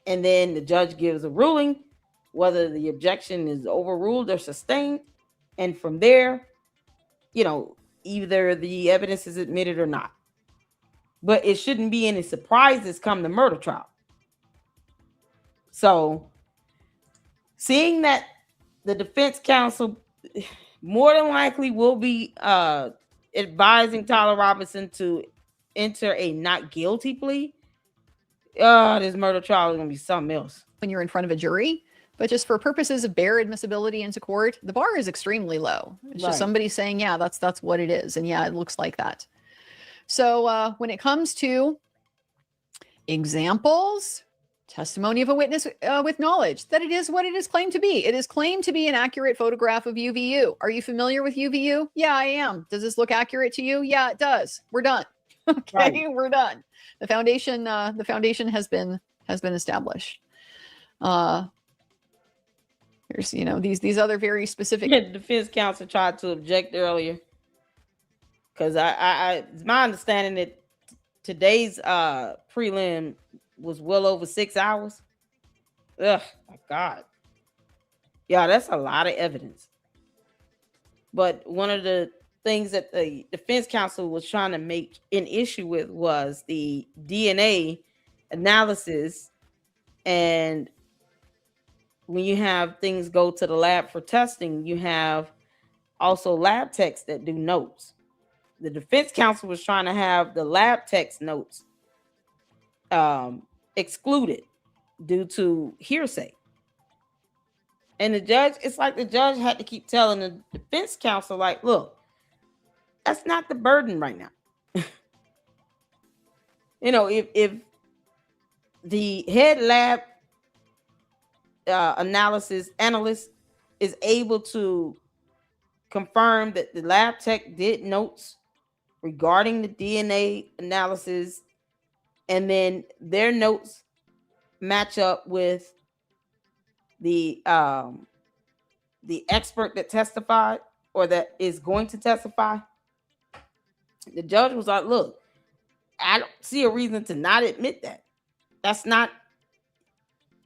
and then the judge gives a ruling, whether the objection is overruled or sustained. And from there, either the evidence is admitted or not. But it shouldn't be any surprises come the murder trial. So, seeing that the defense counsel more than likely will be advising Tyler Robinson to enter a not guilty plea, this murder trial is going to be something else.
When you're in front of a jury, but just for purposes of bare admissibility into court, the bar is extremely low. It's just somebody saying, yeah, that's what it is. And yeah, it looks like that. So when it comes to examples, testimony of a witness with knowledge that it is what it is claimed to be. It is claimed to be an accurate photograph of UVU. Are you familiar with UVU? Yeah, I am. Does this look accurate to you? Yeah, it does. We're done. Okay, we're done. The foundation has been established. Here's these other very specific.
The defense counsel tried to object earlier because it's my understanding that today's prelim was well over 6 hours. Ugh, my God. Yeah, that's a lot of evidence. But one of the things that the defense counsel was trying to make an issue with was the DNA analysis. And when you have things go to the lab for testing, you have also lab techs that do notes. The defense counsel was trying to have the lab techs notes excluded due to hearsay. And the judge, it's like the judge had to keep telling the defense counsel, like, look, that's not the burden right now. If the head lab analyst is able to confirm that the lab tech did notes regarding the DNA analysis, and then their notes match up with the expert that testified or that is going to testify, the judge was like, look, I don't see a reason to not admit that. That's not,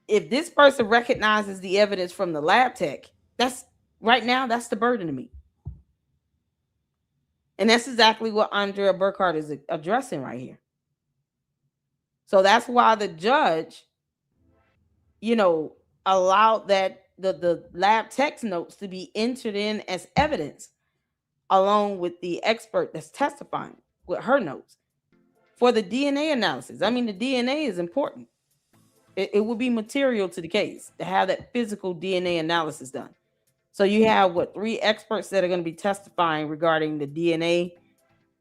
if this person recognizes the evidence from the lab tech, that's the burden to me. And that's exactly what Andrea Burkhart is addressing right here. So that's why the judge, allowed that the lab tech's notes to be entered in as evidence along with the expert that's testifying with her notes for the DNA analysis. I mean, the DNA is important. It will be material to the case to have that physical DNA analysis done. So you have 3 experts that are going to be testifying regarding the DNA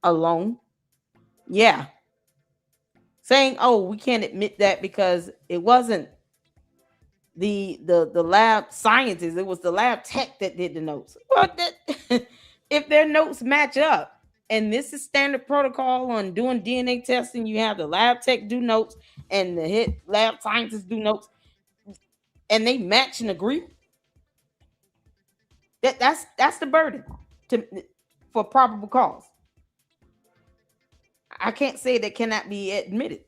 alone. Yeah. Saying, oh, we can't admit that because it wasn't the lab scientist, it was the lab tech that did the notes. Well, if their notes match up, and this is standard protocol on doing DNA testing, you have the lab tech do notes and the head lab scientists do notes, and they match and agree. That's the burden for probable cause. I can't say that cannot be admitted.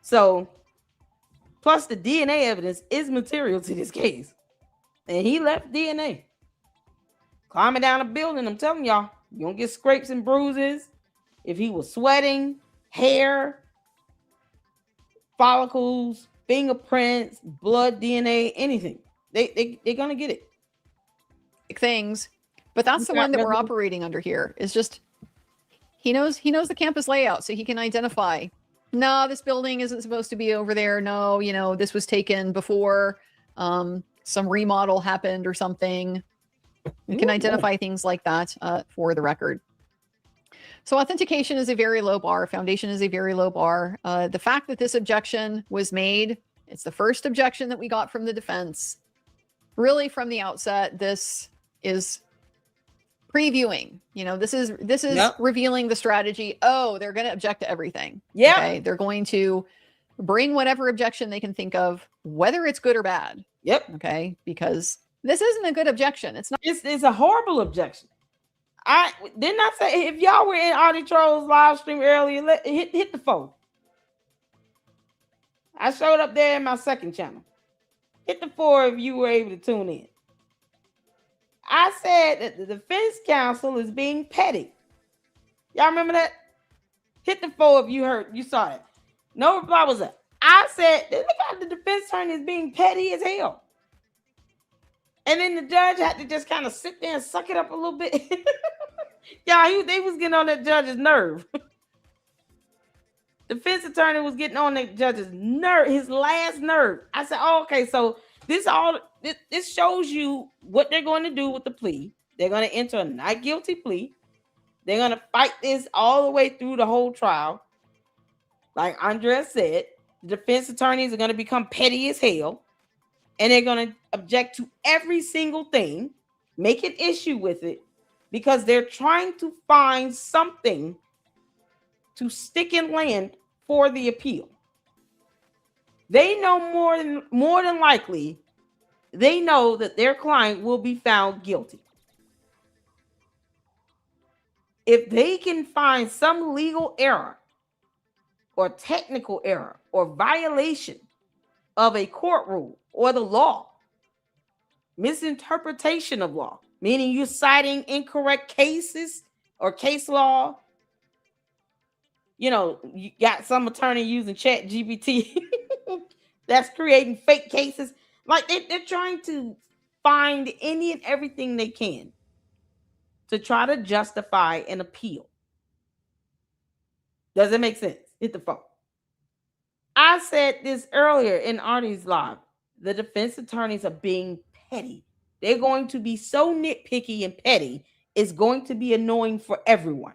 So Plus, the DNA evidence is material to this case. And he left DNA. Climbing down a building, I'm telling y'all, you don't get scrapes and bruises. If he was sweating, hair, follicles, fingerprints, blood, DNA, anything, they're gonna get it.
Things, but that's the one that we're operating under here. Is just he knows the campus layout, so he can identify. No, this building isn't supposed to be over there. No, this was taken before some remodel happened or something. We can identify things like that for the record. So authentication is a very low bar. Foundation is a very low bar. The fact that this objection was made, it's the first objection that we got from the defense. Really, from the outset, this is previewing. This is revealing the strategy. Oh, they're going to object to everything.
Yeah.
Okay? They're going to bring whatever objection they can think of, whether it's good or bad.
Yep.
Okay, because this isn't a good objection. It's not.
It's a horrible objection. I didn't I say if y'all were in Audie Troll's live stream earlier, hit the phone. I showed up there in my second channel. Hit the 4 if you were able to tune in. I said that the defense counsel is being petty. Y'all remember that? Hit the 4 if you saw it. No reply was up. I said, look how the defense attorney is being petty as hell. And then the judge had to just kind of sit there and suck it up a little bit. Yeah, they was getting on that judge's nerve. Defense attorney was getting on that judge's nerve, his last nerve. I said, oh, okay, so this shows you what they're going to do with the plea. They're going to enter a not guilty plea. They're going to fight this all the way through the whole trial. Like Andrea said, the defense attorneys are going to become petty as hell. And they're going to object to every single thing, make an issue with it, because they're trying to find something to stick in land for the appeal. They know more than likely, they know that their client will be found guilty. If they can find some legal error or technical error or violation of a court rule or the law, misinterpretation of law, meaning you're citing incorrect cases or case law. You got some attorney using ChatGPT that's creating fake cases. Like they're trying to find any and everything they can to try to justify an appeal. Does it make sense? Hit the phone. I said this earlier in Artie's live. The defense attorneys are being petty. They're going to be so nitpicky and petty, it's going to be annoying for everyone.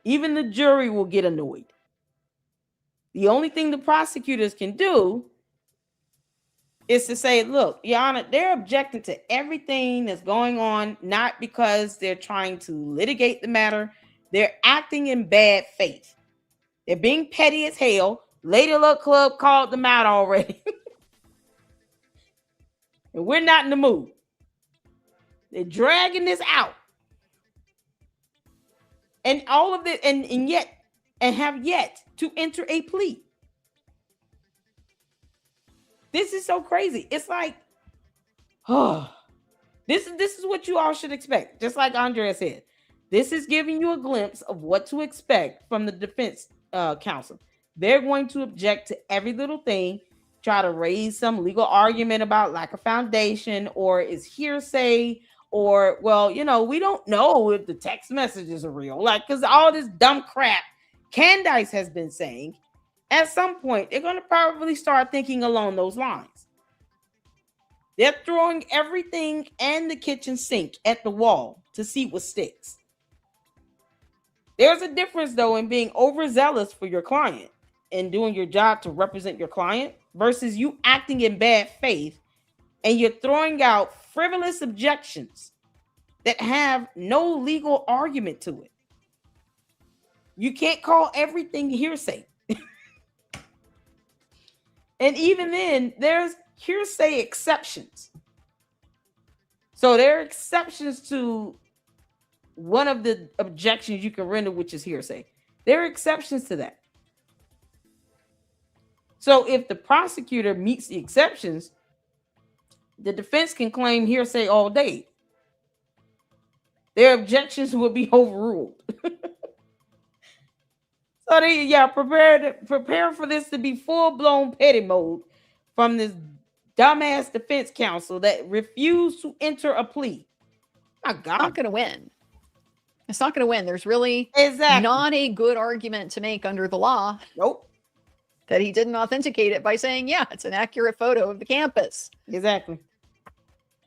Even the jury will get annoyed. The only thing the prosecutors can do is to say, look, Your Honor, they're objecting to everything that's going on, not because they're trying to litigate the matter. They're acting in bad faith. They're being petty as hell. Lady Luck Club called them out already. And we're not in the mood. They're dragging this out. And all of it, and have yet to enter a plea. This is so crazy. It's like, oh, this is what you all should expect. Just like Andrea said, this is giving you a glimpse of what to expect from the defense counsel. They're going to object to every little thing, try to raise some legal argument about lack of foundation or is hearsay or, well, we don't know if the text messages are real. Like, because all this dumb crap Candace has been saying, at some point, they're going to probably start thinking along those lines. They're throwing everything and the kitchen sink at the wall to see what sticks. There's a difference, though, in being overzealous for your client and doing your job to represent your client versus you acting in bad faith and you're throwing out frivolous objections that have no legal argument to it. You can't call everything hearsay. And even then, there's hearsay exceptions. So there are exceptions to one of the objections you can render, which is hearsay. There are exceptions to that. So if the prosecutor meets the exceptions, the defense can claim hearsay all day. Their objections will be overruled. So prepare for this to be full-blown petty mode from this dumbass defense counsel that refused to enter a plea. My God.
It's not going to win. It's not going to win. There's really not a good argument to make under the law.
Nope.
That he didn't authenticate it by saying, yeah, it's an accurate photo of the campus.
Exactly.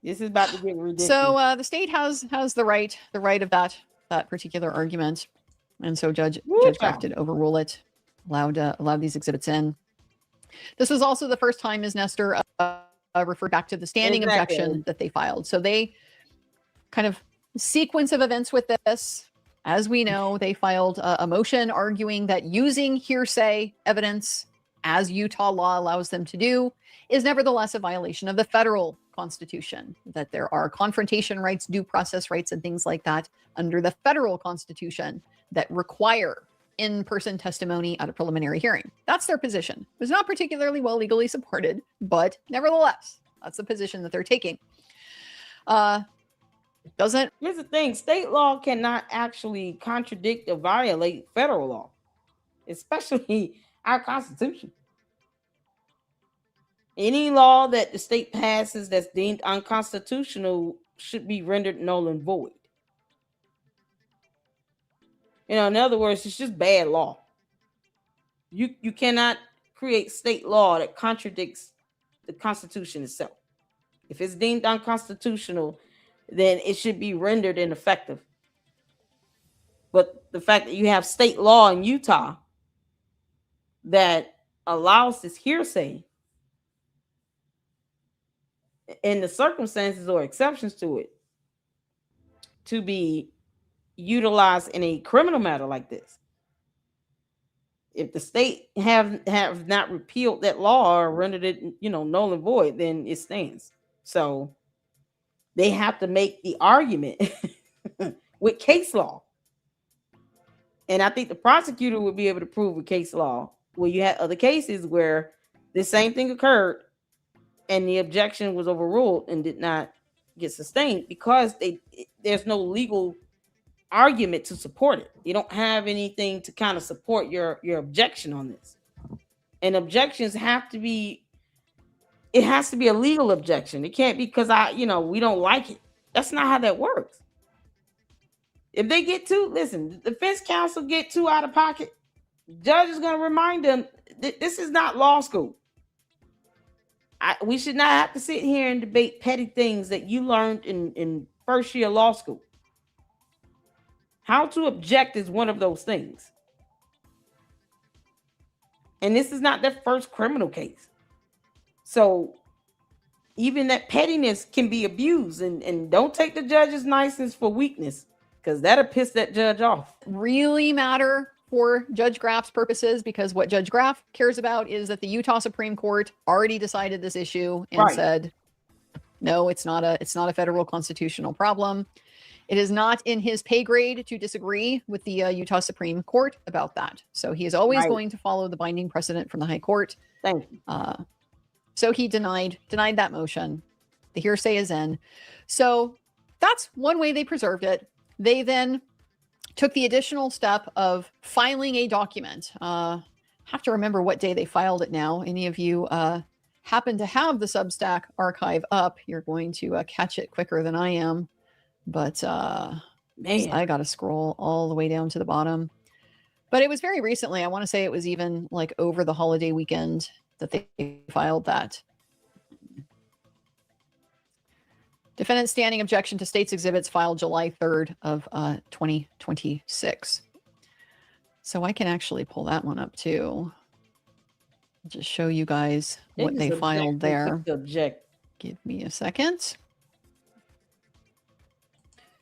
This is about to get ridiculous.
So the state has the right of that particular argument. And so Judge Graff did overrule it, allowed these exhibits in. This was also the first time Ms. Nestor referred back to the standing objection that they filed. So they kind of sequence of events with this. As we know, they filed a motion arguing that using hearsay evidence, as Utah law allows them to do, is nevertheless a violation of the federal Constitution, that there are confrontation rights, due process rights, and things like that under the federal Constitution that require in-person testimony at a preliminary hearing. That's their position. It was not particularly well legally supported, but nevertheless, that's the position that they're taking. Here's
the thing, state law cannot actually contradict or violate federal law, especially our Constitution. Any law that the state passes that's deemed unconstitutional should be rendered null and void. In other words, it's just bad law. You cannot create state law that contradicts the Constitution itself. If it's deemed unconstitutional, then it should be rendered ineffective. But the fact that you have state law in Utah that allows this hearsay in the circumstances or exceptions to it to be utilized in a criminal matter like this. If the state have not repealed that law or rendered it, null and void, then it stands. So they have to make the argument with case law. And I think the prosecutor would be able to prove with case law where you had other cases where the same thing occurred and the objection was overruled and did not get sustained because there's no legal argument to support it. You don't have anything to kind of support your objection on this. And objections have to be, it has to be a legal objection. It can't be because we don't like it. That's not how that works. If they get the defense counsel get too out of pocket, judge is going to remind them that this is not law school. We should not have to sit here and debate petty things that you learned in first year law school. How to object is one of those things. And this is not their first criminal case. So even that pettiness can be abused, and don't take the judge's niceness for weakness, because that'll piss that judge off.
Really matter for Judge Graff's purposes, because what Judge Graff cares about is that the Utah Supreme Court already decided this issue and said, no, it's not a federal constitutional problem. It is not in his pay grade to disagree with the Utah Supreme Court about that. So he is always going to follow the binding precedent from the High Court.
Thank you.
So he denied that motion. The hearsay is in. So that's one way they preserved it. They then took the additional step of filing a document. Have to remember what day they filed it now. Any of you happen to have the Substack archive up, you're going to catch it quicker than I am. But man, I got to scroll all the way down to the bottom. But it was very recently. I want to say it was even like over the holiday weekend that they filed that. Defendant standing objection to state's exhibits filed July 3rd of 2026. So I can actually pull that one up too. Just show you guys what they filed there. Give me a second.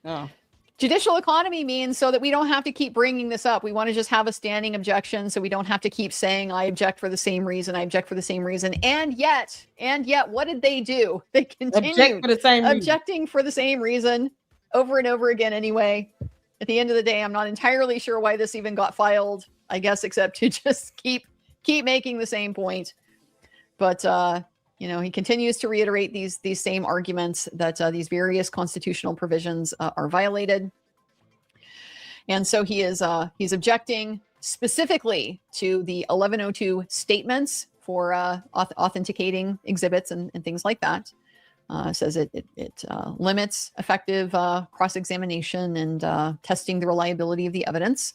Oh.
Judicial economy means so that we don't have to keep bringing this up. We want to just have a standing objection so we don't have to keep saying, I object for the same reason, I object for the same reason. And yet, what did they do? They continued objecting for the same reason over and over again anyway. At the end of the day, I'm not entirely sure why this even got filed, I guess, except to just keep keep making the same point. But he continues to reiterate these same arguments that these various constitutional provisions are violated. And so he's objecting specifically to the 1102 statements for authenticating exhibits and things like that. Says it limits effective cross-examination and testing the reliability of the evidence.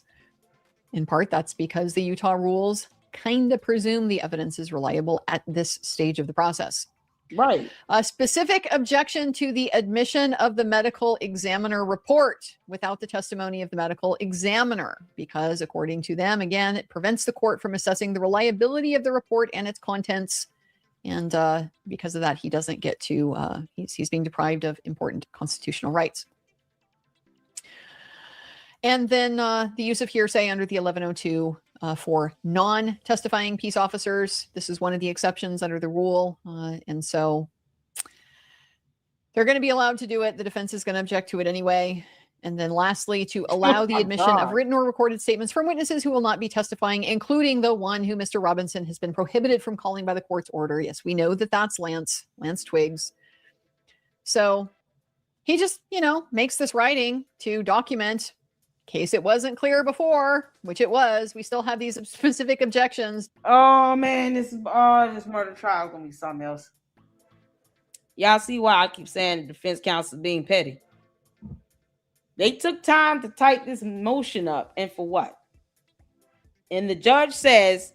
In part, that's because the Utah rules kind of presume the evidence is reliable at this stage of the process.
Right.
A specific objection to the admission of the medical examiner report without the testimony of the medical examiner, because according to them, again, it prevents the court from assessing the reliability of the report and its contents. And because of that, he doesn't get to, he's being deprived of important constitutional rights. And then the use of hearsay under the 1102 for non-testifying peace officers. This is one of the exceptions under the rule. And so they're going to be allowed to do it. The defense is going to object to it anyway. And then lastly, to allow the admission of written or recorded statements from witnesses who will not be testifying, including the one who Mr. Robinson has been prohibited from calling by the court's order. Yes, we know that that's Lance Twiggs. So he just, makes this writing to document, in case it wasn't clear before, which it was, we still have these specific objections.
Oh man, this murder trial is gonna be something else. Y'all see why I keep saying the defense counsel is being petty. They took time to type this motion up, and for what? And the judge says,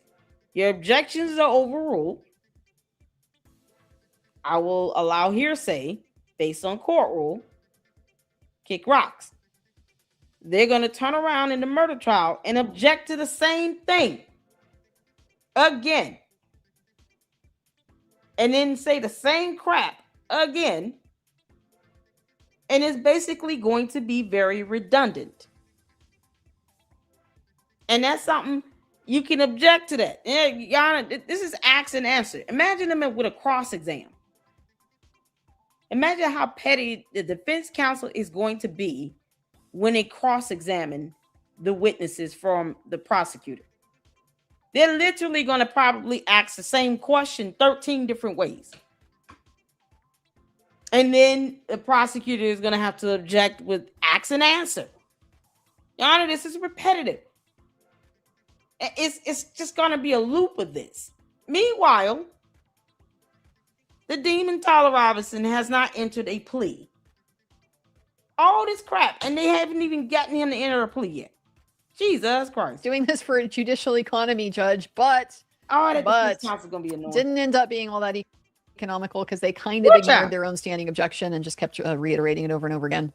your objections are overruled. I will allow hearsay based on court rule. Kick rocks. They're going to turn around in the murder trial and object to the same thing again. And then say the same crap again. And it's basically going to be very redundant. And that's something you can object to that. Yeah, Your Honor, this is ask and answer. Imagine them with a cross exam. Imagine how petty the defense counsel is going to be when they cross-examine the witnesses from the prosecutor. They're literally going to probably ask the same question 13 different ways. And then the prosecutor is going to have to object with ask and answer. Your Honor, this is repetitive. It's just going to be a loop of this. Meanwhile, the demon Tyler Robinson has not entered a plea. All this crap, and they haven't even gotten him to enter a plea yet. Jesus Christ.
Doing this for a judicial economy, Judge, but
gonna be annoying.
Didn't end up being all that economical because they kind of ignored their own standing objection and just kept reiterating it over and over again.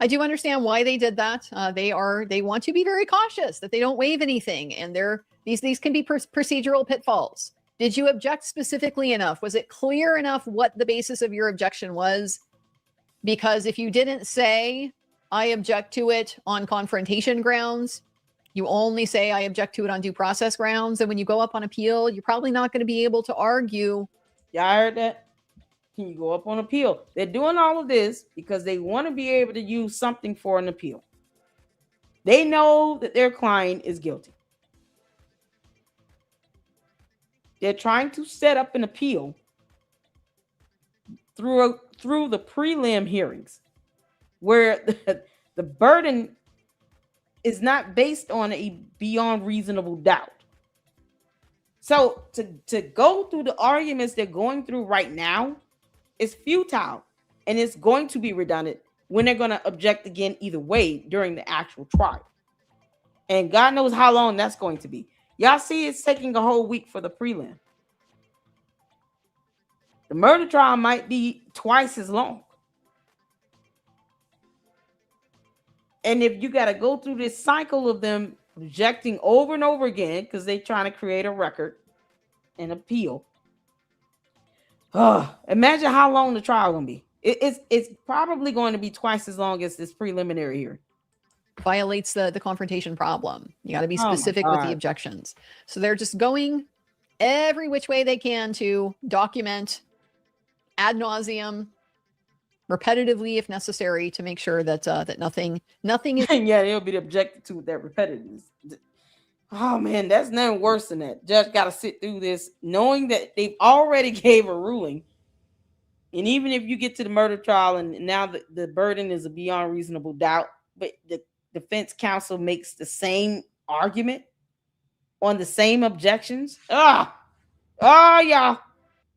I do understand why they did that. They want to be very cautious that they don't waive anything, and these can be procedural pitfalls. Did you object specifically enough? Was it clear enough what the basis of your objection was? Because if you didn't say, I object to it on confrontation grounds, you only say, I object to it on due process grounds, and when you go up on appeal, you're probably not going to be able to argue.
Y'all heard that? Can you go up on appeal? They're doing all of this because they want to be able to use something for an appeal. They know that their client is guilty. They're trying to set up an appeal through the prelim hearings, where the burden is not based on a beyond reasonable doubt. So to go through the arguments they're going through right now is futile, and it's going to be redundant when they're going to object again either way during the actual trial. And God knows how long that's going to be. Y'all see it's taking a whole week for the prelim. The murder trial might be twice as long. And if you got to go through this cycle of them objecting over and over again because they're trying to create a record and appeal, imagine how long the trial going to be. It's probably going to be twice as long as this preliminary hearing.
Violates the confrontation problem. You got to be specific with the objections. So they're just going every which way they can to document ad nauseum, repetitively if necessary, to make sure that that nothing is.
Yeah, they'll be objected to with that repetitiveness. Oh man, that's nothing worse than that. Judge got to sit through this knowing that they've already gave a ruling. And even if you get to the murder trial and now the burden is a beyond reasonable doubt, but the defense counsel makes the same argument on the same objections. Oh, y'all.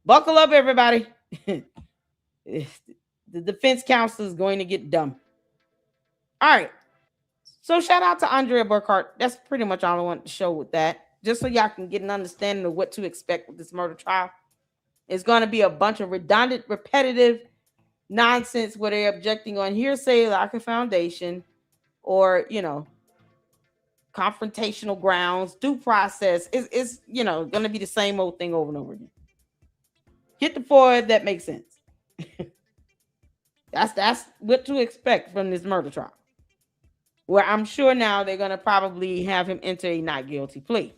Buckle up, everybody. The defense counsel is going to get dumb. All right. So shout out to Andrea Burkhart. That's pretty much all I want to show with that. Just so y'all can get an understanding of what to expect with this murder trial. It's going to be a bunch of redundant, repetitive nonsense where they're objecting on hearsay, lack of foundation, or, confrontational grounds, due process. It's going to be the same old thing over and over again. Get the point that makes sense. That's what to expect from this murder trial. Where I'm sure now they're going to probably have him enter a not guilty plea.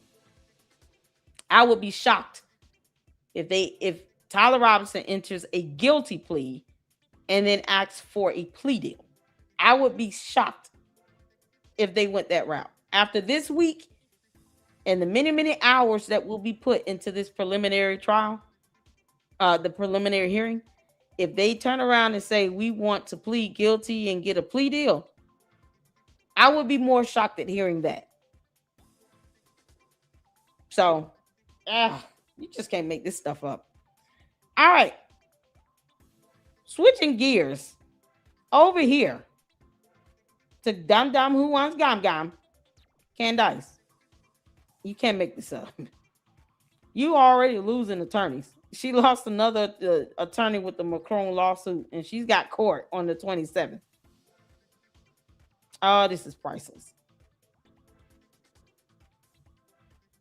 I would be shocked if Tyler Robinson enters a guilty plea and then asks for a plea deal. I would be shocked if they went that route. After this week and the many, many hours that will be put into this preliminary trial, the preliminary hearing, if they turn around and say, we want to plead guilty and get a plea deal, I would be more shocked at hearing that. So, you just can't make this stuff up. All right. Switching gears over here to Dum Dum Who Wants Gum Gum, Candace. You can't make this up. You already losing attorneys. She lost another attorney with the Macron lawsuit, and she's got court on the 27th. Oh, this is priceless.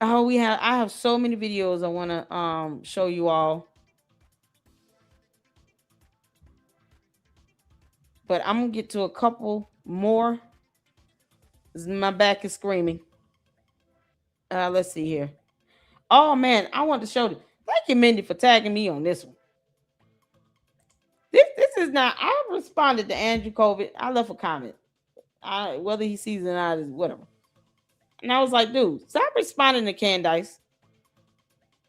Oh, I have so many videos I want to show you all. But I'm going to get to a couple more. My back is screaming. Let's see here. Oh, man, I want to show you. Thank you, Mindy, for tagging me on this one. This is not, I responded to Andrew COVID. I left a comment. Whether he sees it or not is whatever. And I was like, dude, stop responding to Candace.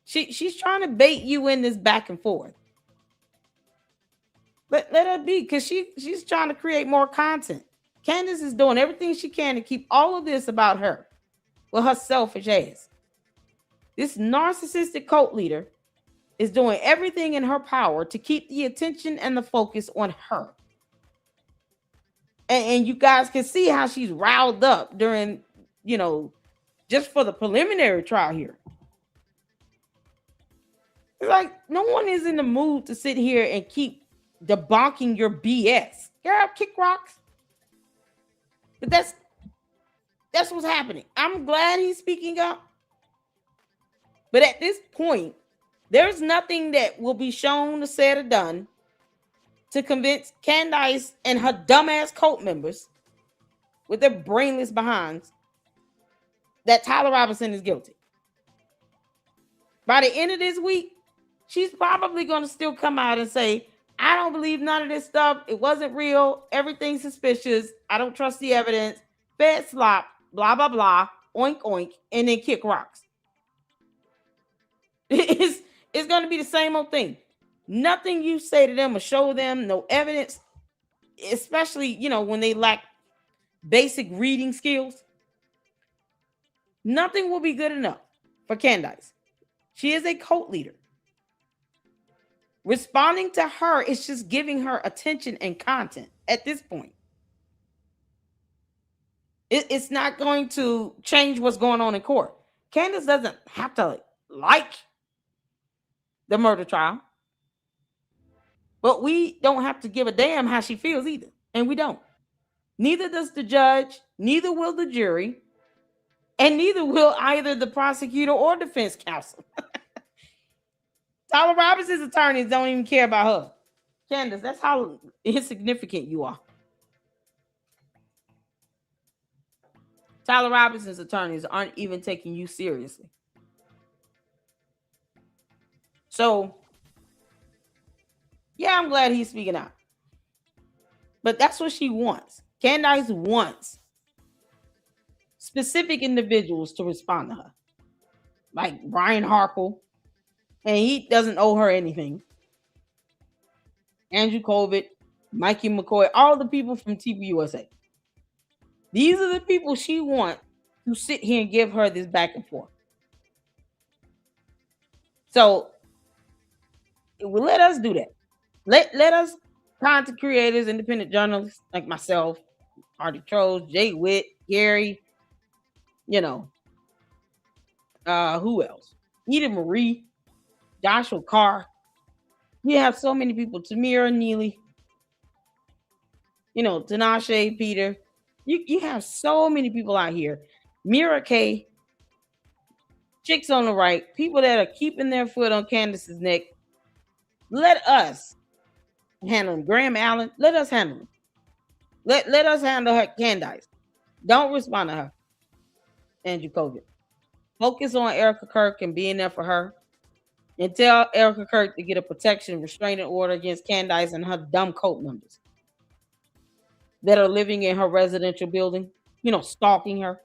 She's trying to bait you in this back and forth. Let her be, because she's trying to create more content. Candace is doing everything she can to keep all of this about her with her selfish ass. This narcissistic cult leader is doing everything in her power to keep the attention and the focus on her. And you guys can see how she's riled up during, just for the preliminary trial here. It's like no one is in the mood to sit here and keep debunking your BS. Girl, kick rocks. But that's what's happening. I'm glad he's speaking up. But at this point, there's nothing that will be shown or said or done to convince Candace and her dumbass cult members with their brainless behinds that Tyler Robinson is guilty. By the end of this week, she's probably going to still come out and say, I don't believe none of this stuff. It wasn't real. Everything's suspicious. I don't trust the evidence. Fed slop, blah, blah, blah, oink, oink, and then kick rocks. It's going to be the same old thing. Nothing you say to them or show them, no evidence, especially, when they lack basic reading skills. Nothing will be good enough for Candace. She is a cult leader. Responding to her is just giving her attention and content at this point. It's not going to change what's going on in court. Candace doesn't have to like the murder trial. But we don't have to give a damn how she feels either. And we don't. Neither does the judge, neither will the jury, and neither will either the prosecutor or defense counsel. Tyler Robinson's attorneys don't even care about her. Candace, that's how insignificant you are. Tyler Robinson's attorneys aren't even taking you seriously. So, yeah, I'm glad he's speaking out. But that's what she wants. Candace wants specific individuals to respond to her, like Brian Harple, and he doesn't owe her anything. Andrew Kovic, Mikey McCoy, all the people from TPUSA. These are the people she wants to sit here and give her this back and forth. So let us do that. Let us, content creators, independent journalists like myself, Artie Trolls, Jay Witt, Gary, who else? Eda Marie, Joshua Carr. We have so many people. Tamira Neely, Tinashe Peter. You have so many people out here. Mira K, chicks on the right, people that are keeping their foot on Candace's neck. Let us handle them. Graham Allen, let us handle them. Let us handle her. Candace. Don't respond to her. Andrew Kovic. Focus on Erica Kirk and being there for her. And tell Erica Kirk to get a protection restraining order against Candace and her dumb cult members that are living in her residential building, stalking her.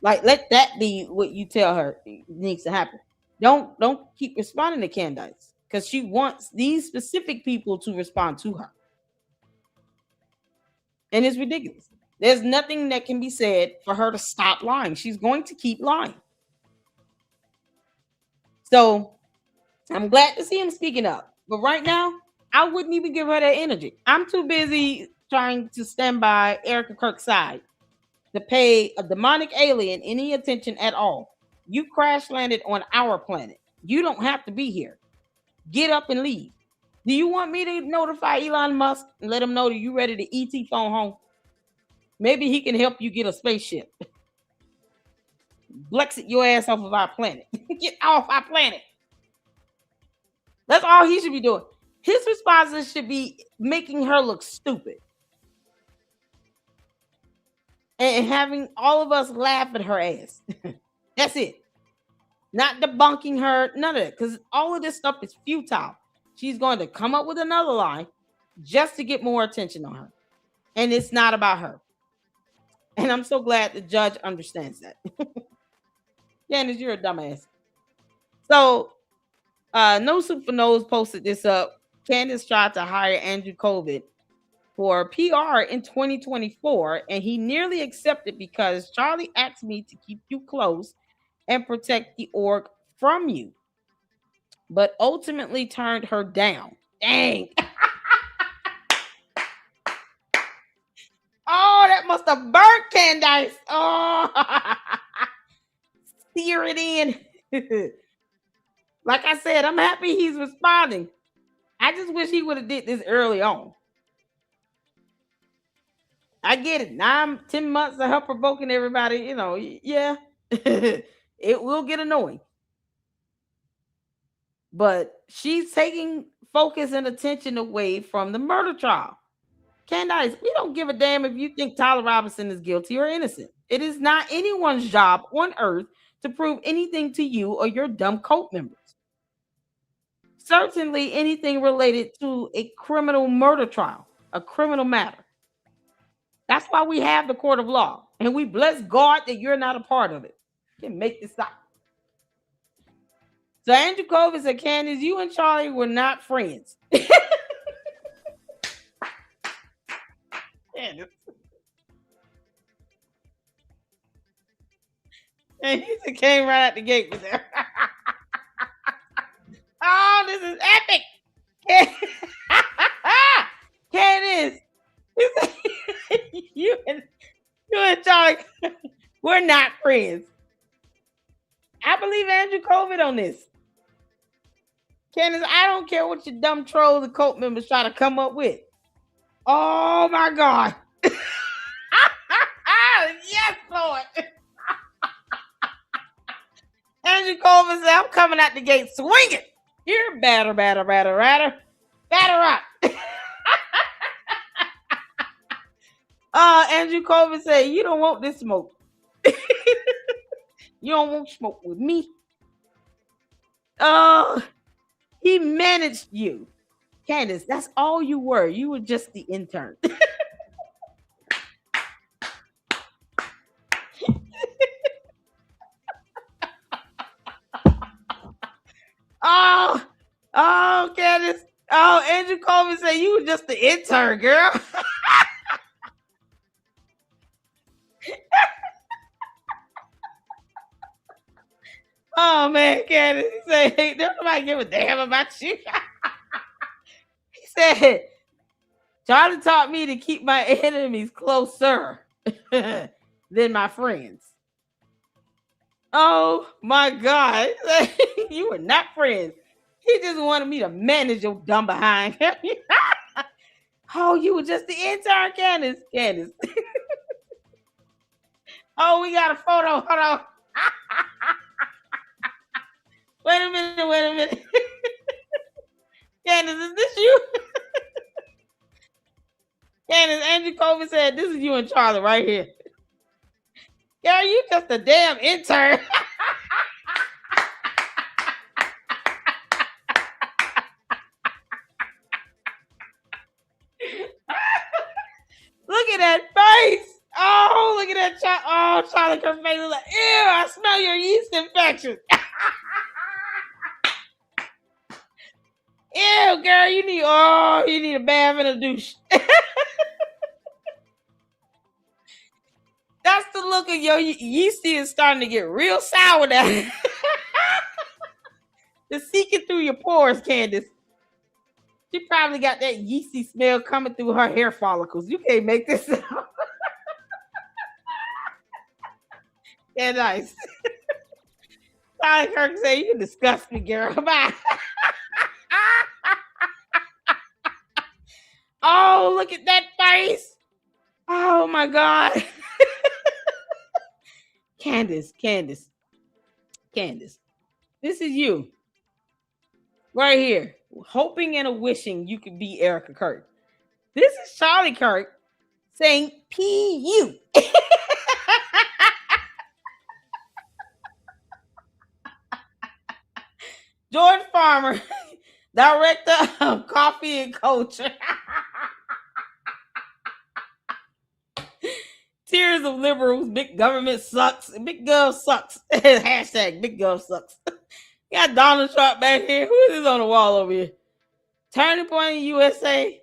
Like, let that be what you tell her needs to happen. Don't keep responding to Candace because she wants these specific people to respond to her. And it's ridiculous. There's nothing that can be said for her to stop lying. She's going to keep lying. So I'm glad to see him speaking up. But right now, I wouldn't even give her that energy. I'm too busy trying to stand by Erica Kirk's side to pay a demonic alien any attention at all. You crash landed on our planet. You don't have to be here. Get up and leave. Do you want me to notify Elon Musk and let him know that you're ready to ET phone home? Maybe he can help you get a spaceship. Blexit your ass off of our planet. Get off our planet. That's all he should be doing. His responses should be making her look stupid. And having all of us laugh at her ass. That's it. Not debunking her, none of that. Because all of this stuff is futile. She's going to come up with another lie just to get more attention on her. And it's not about her. And I'm so glad the judge understands that. Candace, you're a dumbass. So, No Soup for Nose posted this up. Candace tried to hire Andrew Kovic for PR in 2024, and he nearly accepted because Charlie asked me to keep you close and protect the org from you, but ultimately turned her down. Dang. Oh, that must have burnt Candace. Oh, sear it in. Like I said, I'm happy he's responding. I just wish he would have did this early on. I get it. 10 months of her provoking everybody, yeah. It will get annoying. But she's taking focus and attention away from the murder trial. Candace, we don't give a damn if you think Tyler Robinson is guilty or innocent. It is not anyone's job on earth to prove anything to you or your dumb cult members. Certainly anything related to a criminal murder trial, a criminal matter. That's why we have the court of law. And we bless God that you're not a part of it. You can make this stop. So Andrew Kovic said, Candace, you and Charlie were not friends. And he came right out the gate with her. Oh, this is epic. Candace, you and Charlie, we're not friends. I believe Andrew Kovic on this. Candace, I don't care what your dumb trolls and cult members try to come up with. Oh my God. Yes, Lord. Andrew Kovic said, I'm coming out the gate swinging. Here, batter. Batter up. Andrew Kovic said, you don't want this smoke. You don't want smoke with me. He managed you. Candace, that's all you were. You were just the intern. Oh, Candace. Oh, Andrew Coleman said you were just the intern, girl. Oh man, Candace. He said, hey, nobody give a damn about you. He said, Charlie taught me to keep my enemies closer than my friends. Oh my God. You were not friends. He just wanted me to manage your dumb behind. Oh, you were just the intern, Candace. Candace. Oh, we got a photo. Hold on. Wait a minute. Candace, is this you? Candace, Andrew Coleman said, this is you and Charlie right here. Girl, you just a damn intern. Look at that face. Oh, look at that. Charlie Kirk face is like, ew, I smell your yeast infection. Ew, girl, you need a bath and a douche. That's the look of your yeasty is starting to get real sour now. It's seeking through your pores, Candace. She probably got that yeasty smell coming through her hair follicles. You can't make this up. Yeah, nice. Charlie Kirk said, you disgust me, girl. Bye. Oh, look at that face. Oh my God. Candace. This is you. Right here. Hoping and a wishing you could be Erica Kirk. This is Charlie Kirk saying P.U. George Farmer, director of coffee and culture. Tears of liberals, big government sucks, big gov sucks. Hashtag big gov sucks. Got Donald Trump back here. Who is this on the wall over here? Turning point in USA.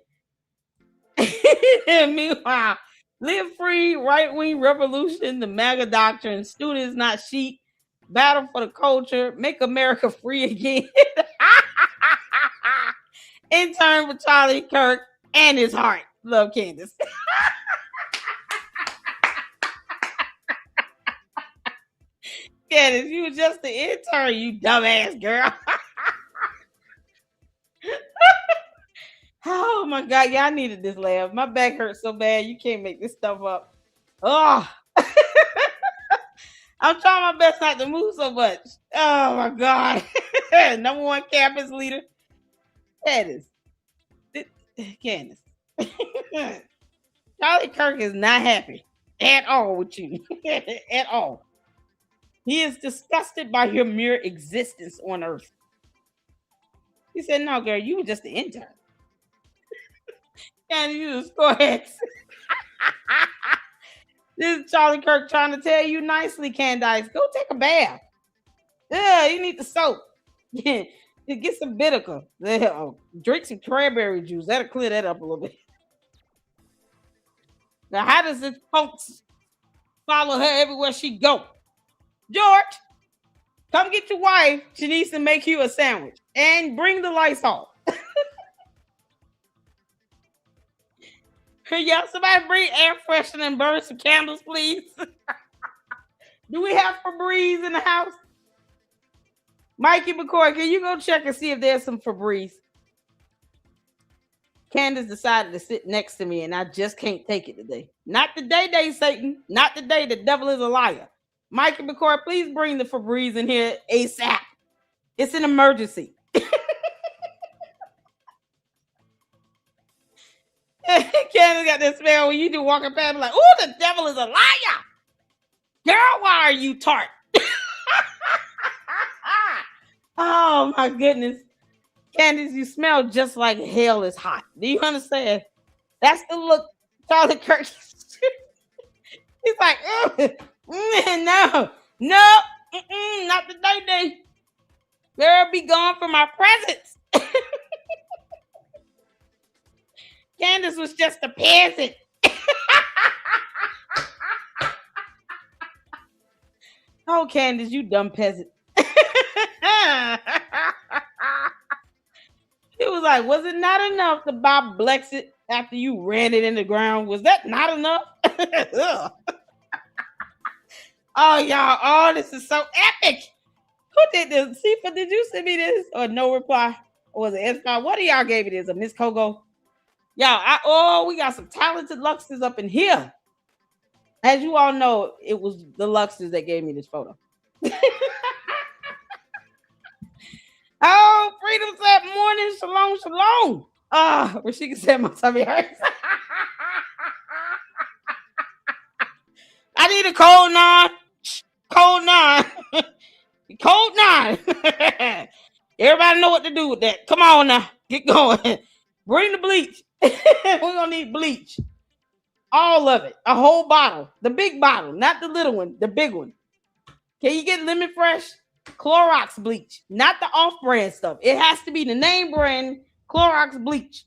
Meanwhile, live free, right-wing revolution, the MAGA doctrine, students not sheep, battle for the culture, make America free again. Intern for Charlie Kirk and his heart. Love, Candace. Candace, you were just the intern, you dumbass girl. Oh my God, y'all needed this laugh. My back hurts so bad, you can't make this stuff up. Oh, I'm trying my best not to move so much. Oh my God. Number one campus leader. Candace. Charlie Kirk is not happy at all with you. At all. He is disgusted by your mere existence on earth. He said, no, girl, you were just the intern. Candace, you just go ahead. This is Charlie Kirk trying to tell you nicely, Candace. Go take a bath. Yeah, you need the soap. Yeah, get some Bitica. Drink some cranberry juice. That'll clear that up a little bit. Now, how does this folks follow her everywhere she go? George, come get your wife. She needs to make you a sandwich. And bring the lights off. Yeah, somebody bring air freshener and burn some candles, please. Do we have Febreze in the house? Mikey McCoy, can you go check and see if there's some Febreze? Candace decided to sit next to me, and I just can't take it today. Not today, Satan. Not today. The devil is a liar. Mikey McCoy, please bring the Febreze in here ASAP. It's an emergency. Candace got that smell when you do walking past, like, oh, the devil is a liar. Girl, why are you tart? Oh my goodness. Candace, you smell just like hell is hot. Do you understand? That's the look Charlie Kirk. He's like, no, not today. Girl, be gone from my presence. Candace was just a peasant. Oh, Candace, you dumb peasant. It was like, was it not enough to buy Blexit after you ran it in the ground? Was that not enough? Oh, y'all. Oh, this is so epic. Who did this? Sifa, did you send me this? Or no reply? Or was it S5? What of y'all gave me this? A Miss Kogo? Y'all, we got some talented Luxers up in here. As you all know, it was the Luxers that gave me this photo. Oh, Freedom said morning, shalom, shalom. Rashika said my tummy hurts. I need a cold 9. Cold 9. Cold 9. Everybody know what to do with that. Come on now. Get going. Bring the bleach. We're going to need bleach. All of it. A whole bottle. The big bottle. Not the little one. The big one. Can you get Lemon Fresh? Clorox bleach. Not the off-brand stuff. It has to be the name brand Clorox bleach.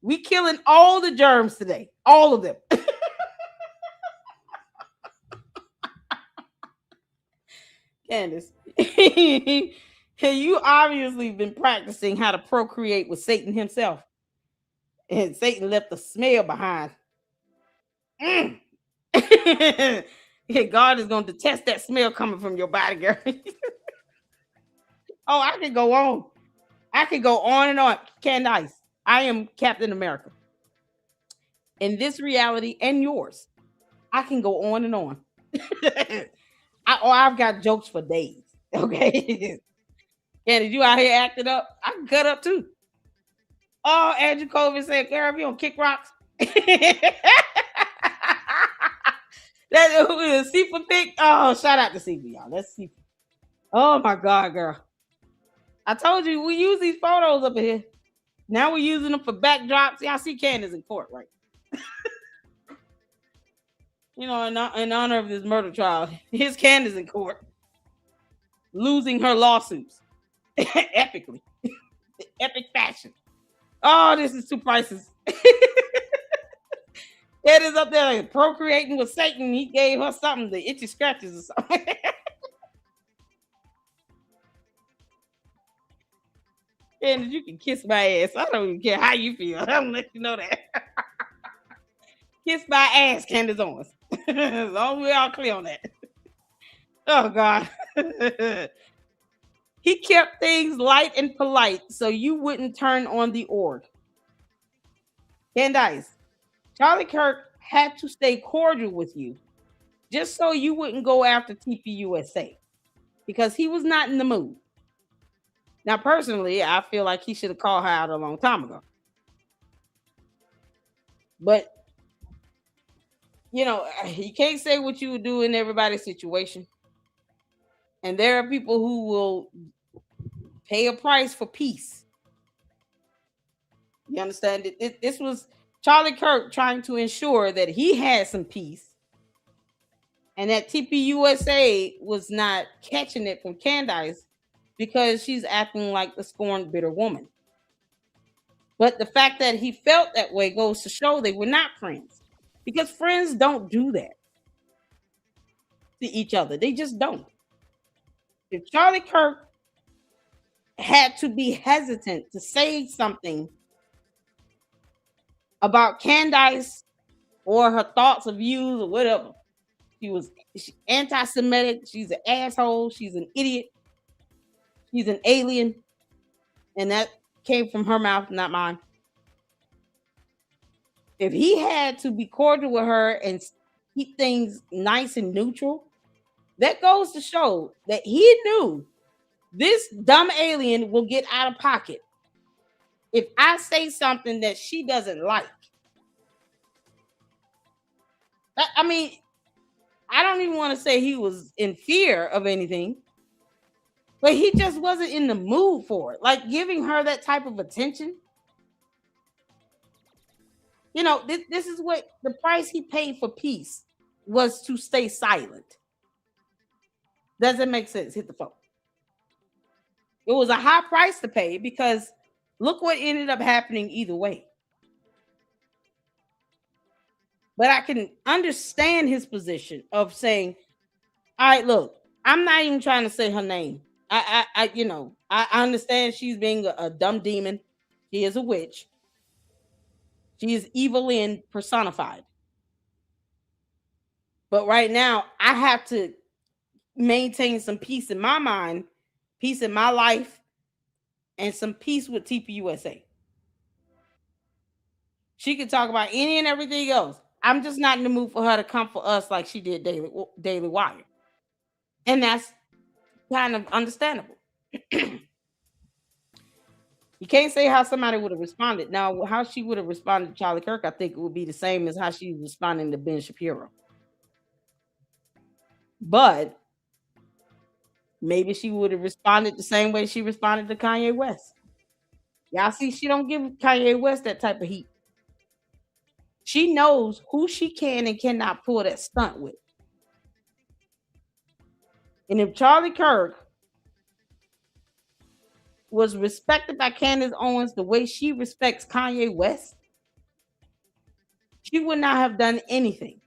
We killing all the germs today. All of them. Candace, you obviously been practicing how to procreate with Satan himself. And Satan left the smell behind. Yeah, God is going to detest that smell coming from your body, girl. Oh, I could go on. I could go on and on. Candace, I am Captain America. In this reality and yours, I can go on and on. I've got jokes for days. Okay. Candace, you out here acting up? I can cut up too. Oh, Andrew Colvin said, Carol, you don't kick rocks. That was Sifa pick. Oh, shout out to Sifa, y'all. That's Sifa. Oh my God, girl. I told you we use these photos up here. Now we're using them for backdrops. Y'all see Candace in court, right? You know, in honor of this murder trial. Here's Candace in court. Losing her lawsuits. Epically. Epic fashion. Oh, this is too priceless. It is up there like, procreating with Satan. He gave her something, the itchy scratches or something. And you can kiss my ass. I don't even care how you feel. I'm gonna let you know that. Kiss my ass, Candace Owens. As long as we're all clear on that. Oh God. He kept things light and polite so you wouldn't turn on the org. Candace, Charlie Kirk had to stay cordial with you just so you wouldn't go after TPUSA because he was not in the mood. Now, personally, I feel like he should have called her out a long time ago. But, you know, you can't say what you would do in everybody's situation. And there are people who will pay a price for peace. You understand? This was Charlie Kirk trying to ensure that he had some peace and that TPUSA was not catching it from Candace because she's acting like the scorned, bitter woman. But the fact that he felt that way goes to show they were not friends because friends don't do that to each other. They just don't. If Charlie Kirk had to be hesitant to say something about Candace or her thoughts or views or whatever, she's anti-Semitic, she's an asshole, she's an idiot, she's an alien, and that came from her mouth, not mine. If he had to be cordial with her and keep things nice and neutral, that goes to show that he knew this dumb alien will get out of pocket if I say something that she doesn't like. I mean, I don't even want to say he was in fear of anything, but he just wasn't in the mood for it. Like giving her that type of attention. You know, this is what the price he paid for peace was, to stay silent. Does it make sense? Hit the phone. It was a high price to pay because look what ended up happening either way. But I can understand his position of saying, all right, look, I'm not even trying to say her name. I understand she's being a dumb demon. She is a witch. She is evil in personified. But right now, I have to maintain some peace in my mind, peace in my life, and some peace with TPUSA. She could talk about any and everything else. I'm just not in the mood for her to come for us like she did Daily Wire. And that's kind of understandable. You can't say how somebody would have responded. Now, how she would have responded to Charlie Kirk, I think it would be the same as how she's responding to Ben Shapiro. But maybe she would have responded the same way she responded to Kanye West. Y'all see, she don't give Kanye West that type of heat. She knows who she can and cannot pull that stunt with. And if Charlie Kirk was respected by Candace Owens the way she respects Kanye West, she would not have done anything.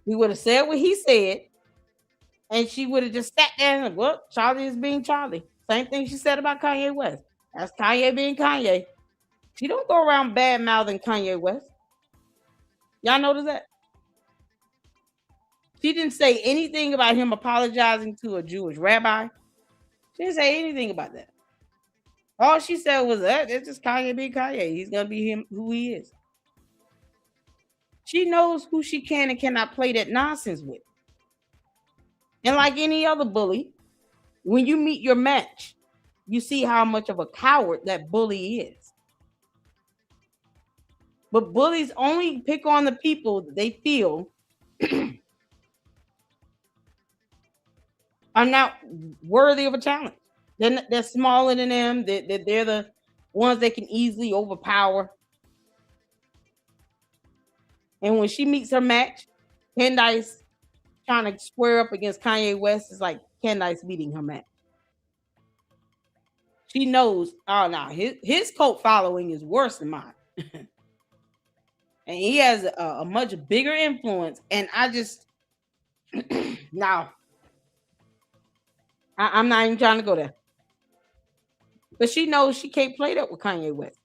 He would have said what he said, and she would have just sat there and, well, Charlie is being Charlie. Same thing she said about Kanye West. That's Kanye being Kanye. She don't go around bad-mouthing Kanye West. Y'all notice that? She didn't say anything about him apologizing to a Jewish rabbi. She didn't say anything about that. All she said was that it's just Kanye being Kanye. He's going to be him who he is. She knows who she can and cannot play that nonsense with. And like any other bully, when you meet your match, you see how much of a coward that bully is. But bullies only pick on the people that they feel are not worthy of a challenge. They're smaller than them. They're the ones they can easily overpower. And when she meets her match, Candace trying to square up against Kanye West is like Candace beating her match. She knows, oh no, his cult following is worse than mine. And he has a much bigger influence. And I just, now, I'm not even trying to go there. But she knows she can't play that with Kanye West.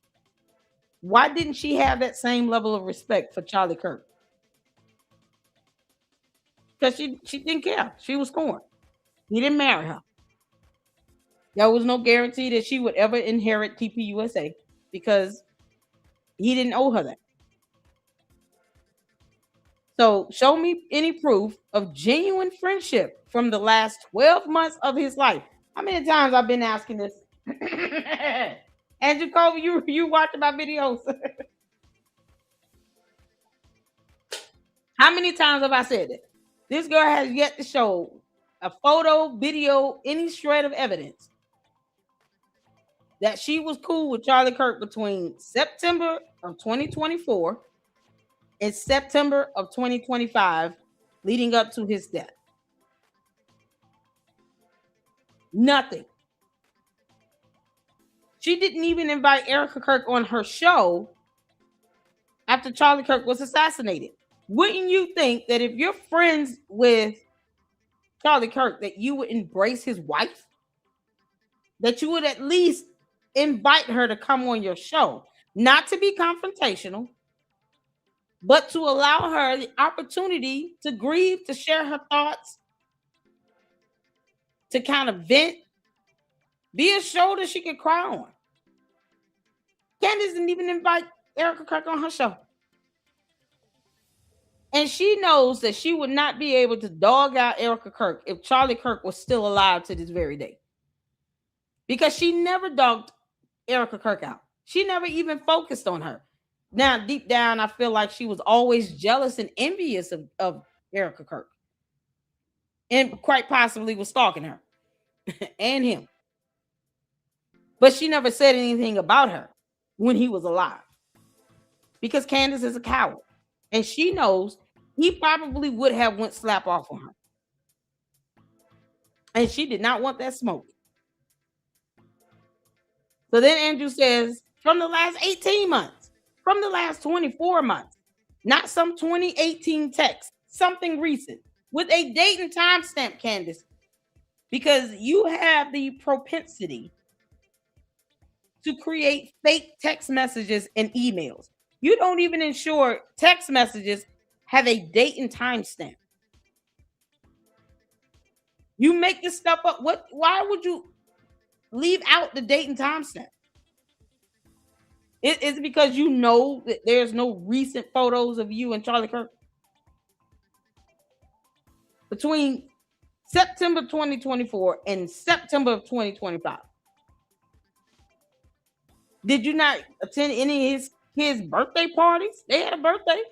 Why didn't she have that same level of respect for Charlie Kirk? Because she didn't care. She was scorned. He didn't marry her. There was no guarantee that she would ever inherit TPUSA because he didn't owe her that. So show me any proof of genuine friendship from the last 12 months of his life. How many times I've been asking this? Andrew Cole, you watching my videos? How many times have I said it? This girl has yet to show a photo, video, any shred of evidence that she was cool with Charlie Kirk between September of 2024 and September of 2025, leading up to his death. Nothing. She didn't even invite Erica Kirk on her show after Charlie Kirk was assassinated. Wouldn't you think that if you're friends with Charlie Kirk, that you would embrace his wife? That you would at least invite her to come on your show, not to be confrontational, but to allow her the opportunity to grieve, to share her thoughts, to kind of vent, be a shoulder she could cry on. Candace didn't even invite Erica Kirk on her show. And she knows that she would not be able to dog out Erica Kirk if Charlie Kirk was still alive to this very day. Because she never dogged Erica Kirk out. She never even focused on her. Now, deep down, I feel like she was always jealous and envious of Erica Kirk. And quite possibly was stalking her and him. But she never said anything about her when he was alive. Because Candace is a coward. And she knows he probably would have went slap off on her. And she did not want that smoke. So then Andrew says, from the last 18 months, from the last 24 months, not some 2018 text, something recent with a date and timestamp, Candace, because you have the propensity to create fake text messages and emails. You don't even ensure text messages have a date and timestamp. You make this stuff up. Why would you leave out the date and timestamp? Is it because you know that there's no recent photos of you and Charlie Kirk? Between September 2024 and September of 2025. Did you not attend any of his kids' birthday parties? They had a birthday.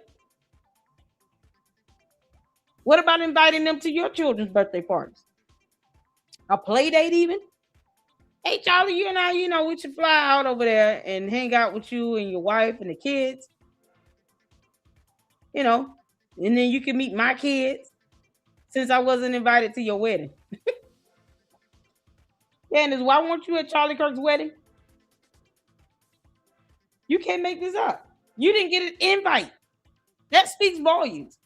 What about inviting them to your children's birthday parties? A play date even? Hey, Charlie, you and I, we should fly out over there and hang out with you and your wife and the kids. And then you can meet my kids since I wasn't invited to your wedding. Candace, why weren't you at Charlie Kirk's wedding? You can't make this up. You didn't get an invite. That speaks volumes.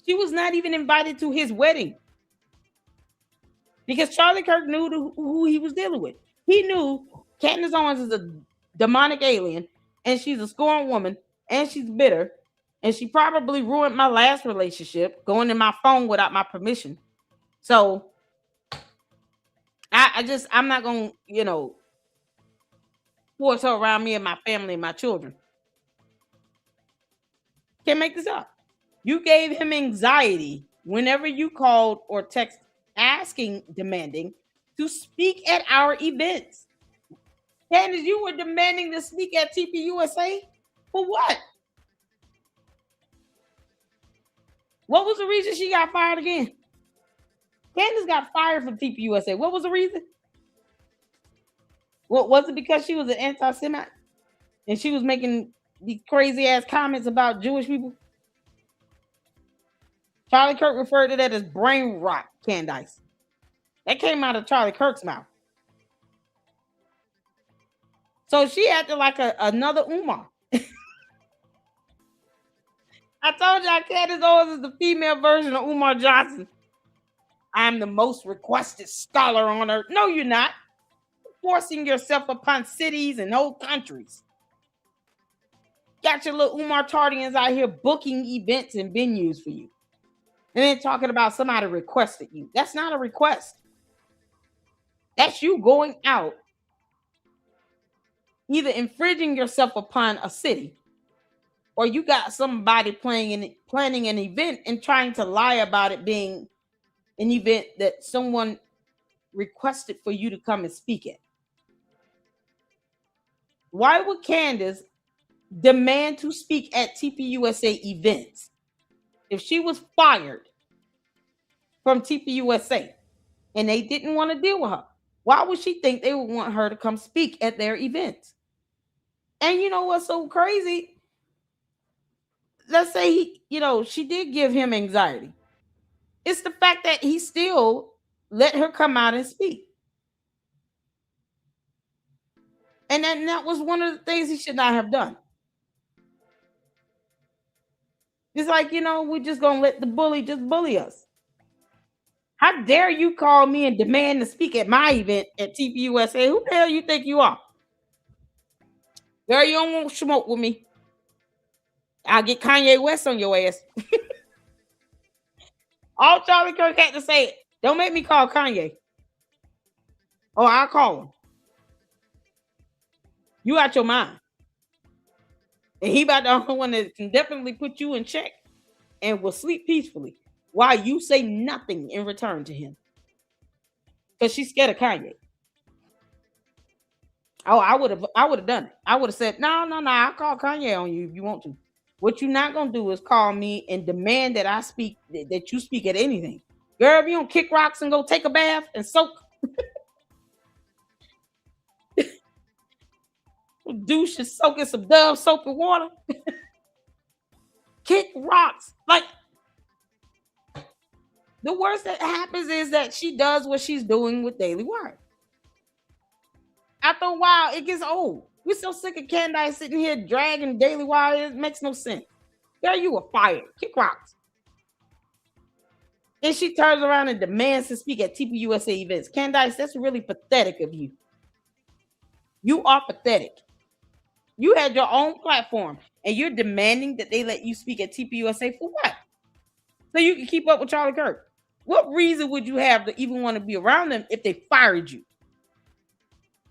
She was not even invited to his wedding because Charlie Kirk knew who he was dealing with. He knew Candace Owens is a demonic alien, and she's a scorned woman, and she's bitter, and she probably ruined my last relationship going in my phone without my permission. So I'm not going to, force her around me and my family and my children. Can't make this up. You gave him anxiety whenever you called or text demanding to speak at our events. Candace, you were demanding to speak at TPUSA? For what? What was the reason she got fired again? Candace got fired from TPUSA. What was the reason? What was it? Because she was an anti-Semite and she was making these crazy ass comments about Jewish people? Charlie Kirk referred to that as brain rot, Candace. That came out of Charlie Kirk's mouth. So she acted like another Umar. I told y'all Candace Owens is the female version of Umar Johnson. I'm the most requested scholar on earth. No, you're not. Forcing yourself upon cities and whole countries. Got your little Umar Tardians out here booking events and venues for you. And then talking about somebody requested you. That's not a request. That's you going out, either infringing yourself upon a city, or you got somebody planning an event and trying to lie about it being an event that someone requested for you to come and speak at. Why would Candace demand to speak at TPUSA events if she was fired from TPUSA and they didn't want to deal with her? Why would she think they would want her to come speak at their events? And you know what's so crazy? Let's say she did give him anxiety. It's the fact that he still let her come out and speak. And that was one of the things he should not have done. It's like, we're just going to let the bully just bully us. How dare you call me and demand to speak at my event at TPUSA? Who the hell you think you are? Girl, you don't want to smoke with me. I'll get Kanye West on your ass. All Charlie Kirk had to say, don't make me call Kanye. Oh, I'll call him. You out your mind. And he about the only one that can definitely put you in check and will sleep peacefully while you say nothing in return to him. Because she's scared of Kanye. Oh, I would have done it. I would have said, no, I'll call Kanye on you if you want to. What you're not going to do is call me and demand that I speak, that you speak at anything. Girl, if you don't kick rocks and go take a bath and soak. Douche is soaking some Dove soap and water. Kick rocks. Like, the worst that happens is that she does what she's doing with Daily Wire. After a while, it gets old. We're so sick of Candace sitting here dragging Daily Wire. It makes no sense. Girl, you were fired. Kick rocks. And she turns around and demands to speak at TPUSA events. Candace, that's really pathetic of you. You are pathetic. You had your own platform, and you're demanding that they let you speak at TPUSA for what? So you can keep up with Charlie Kirk. What reason would you have to even want to be around them if they fired you?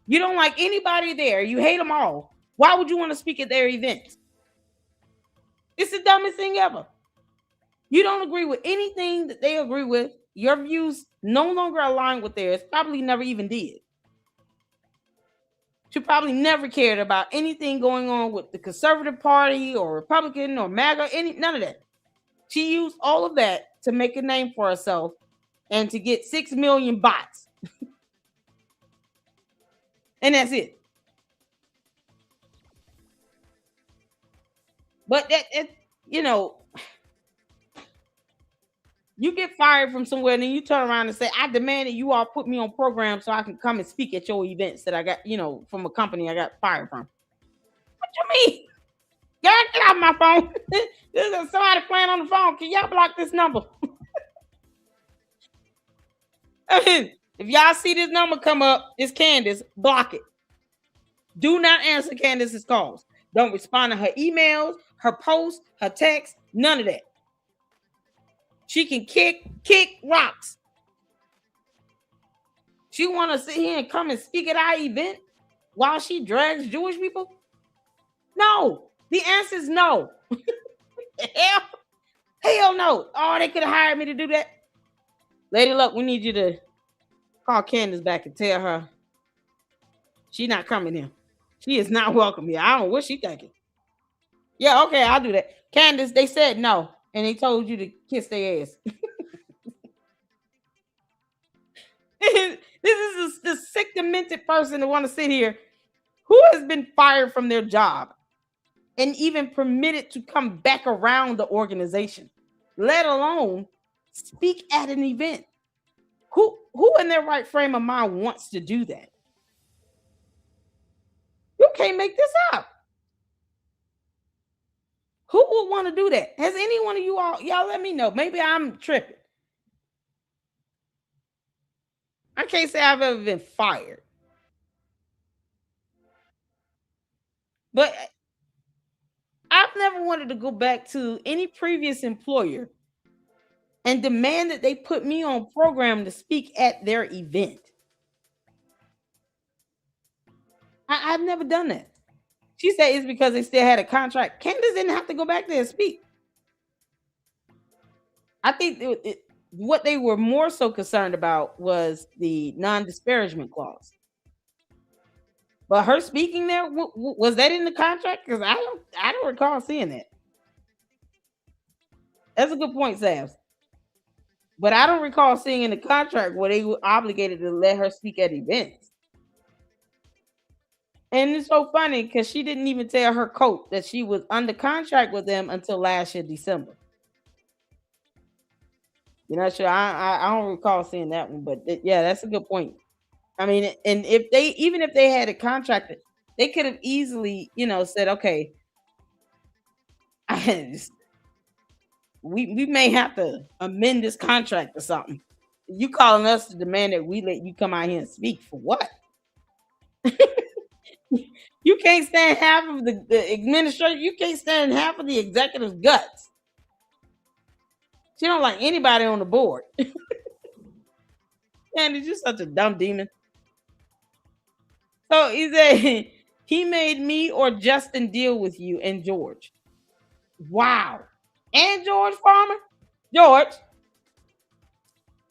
You don't like anybody there. You hate them all. Why would you want to speak at their events? It's the dumbest thing ever. You don't agree with anything that they agree with. Your views no longer align with theirs. Probably never even did. She probably never cared about anything going on with the Conservative Party or Republican or MAGA, none of that. She used all of that to make a name for herself and to get 6 million bots. And that's it. But you get fired from somewhere and then you turn around and say, I demand that you all put me on program so I can come and speak at your events that I got, from a company I got fired from. What you mean? Y'all get off my phone. There's somebody playing on the phone. Can y'all block this number? I mean, if y'all see this number come up, it's Candace, block it. Do not answer Candace's calls. Don't respond to her emails, her posts, her texts, none of that. She can kick rocks. She want to sit here and come and speak at our event while she drags Jewish people? No. The answer is no. Hell no. Oh, they could have hired me to do that. Lady Luck, we need you to call Candace back and tell her she's not coming here. She is not welcome here. I don't know what she's thinking. Yeah, okay, I'll do that. Candace, they said no, and they told you to kiss their ass. This is the sick, demented person that want to sit here who has been fired from their job and even permitted to come back around the organization, let alone speak at an event. Who in their right frame of mind wants to do that? You can't make this up. Who would want to do that? Has any one of y'all let me know? Maybe I'm tripping. I can't say I've ever been fired. But I've never wanted to go back to any previous employer and demand that they put me on program to speak at their event. I've never done that. She said it's because they still had a contract. Candace didn't have to go back there and speak. I think what they were more so concerned about was the non-disparagement clause. But her speaking there, was that in the contract? Because I don't recall seeing that. That's a good point, Savs. But I don't recall seeing in the contract where they were obligated to let her speak at events. And it's so funny because she didn't even tell her coach that she was under contract with them until last year, December. You're not sure? I don't recall seeing that one, but yeah, that's a good point. I mean, and if they had a contract, they could have easily, said, okay, we may have to amend this contract or something. You calling us to demand that we let you come out here and speak for what? You can't stand half of the administration. You can't stand half of the executive's guts. She don't like anybody on the board. Man, you're just such a dumb demon. So he said, he made me or Justin deal with you and George. Wow. And George Farmer? George,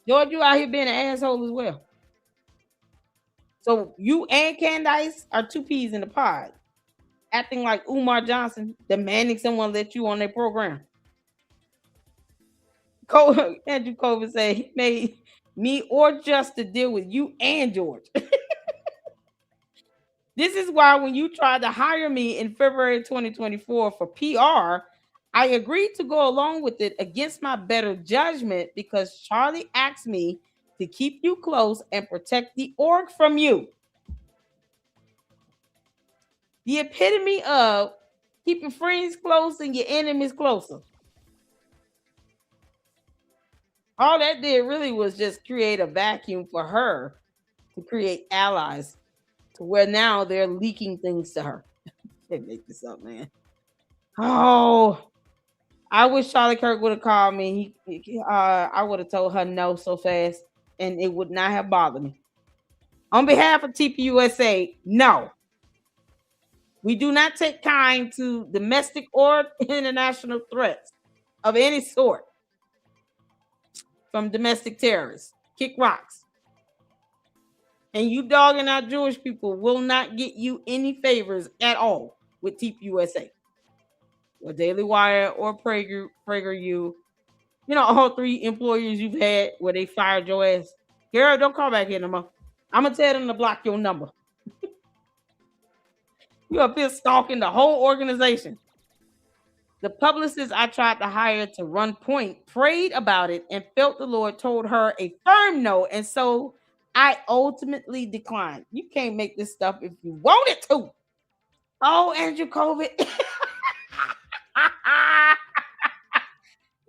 you out here being an asshole as well. So you and Candace are two peas in the pod, acting like Umar Johnson, demanding someone let you on their program. Andrew Colvin said he made me or Justin deal with you and George. This is why when you tried to hire me in February 2024 for PR, I agreed to go along with it against my better judgment because Charlie asked me to keep you close and protect the org from you. The epitome of keep your friends close and your enemies closer. All that did really was just create a vacuum for her to create allies to where now they're leaking things to her. Can't make this up, man. Oh, I wish Charlie Kirk would have called me. I would have told her no so fast, and it would not have bothered me. On behalf of TPUSA, no. We do not take kind to domestic or international threats of any sort from domestic terrorists. Kick rocks. And you dogging out Jewish people will not get you any favors at all with TPUSA. Or Daily Wire or PragerU. You know, all three employers you've had where they fired your ass. Girl, don't call back here no more. I'm going to tell them to block your number. You up here stalking the whole organization. The publicist I tried to hire to run point prayed about it and felt the Lord told her a firm no. And so I ultimately declined. You can't make this stuff if you wanted to. Oh, Andrew COVID.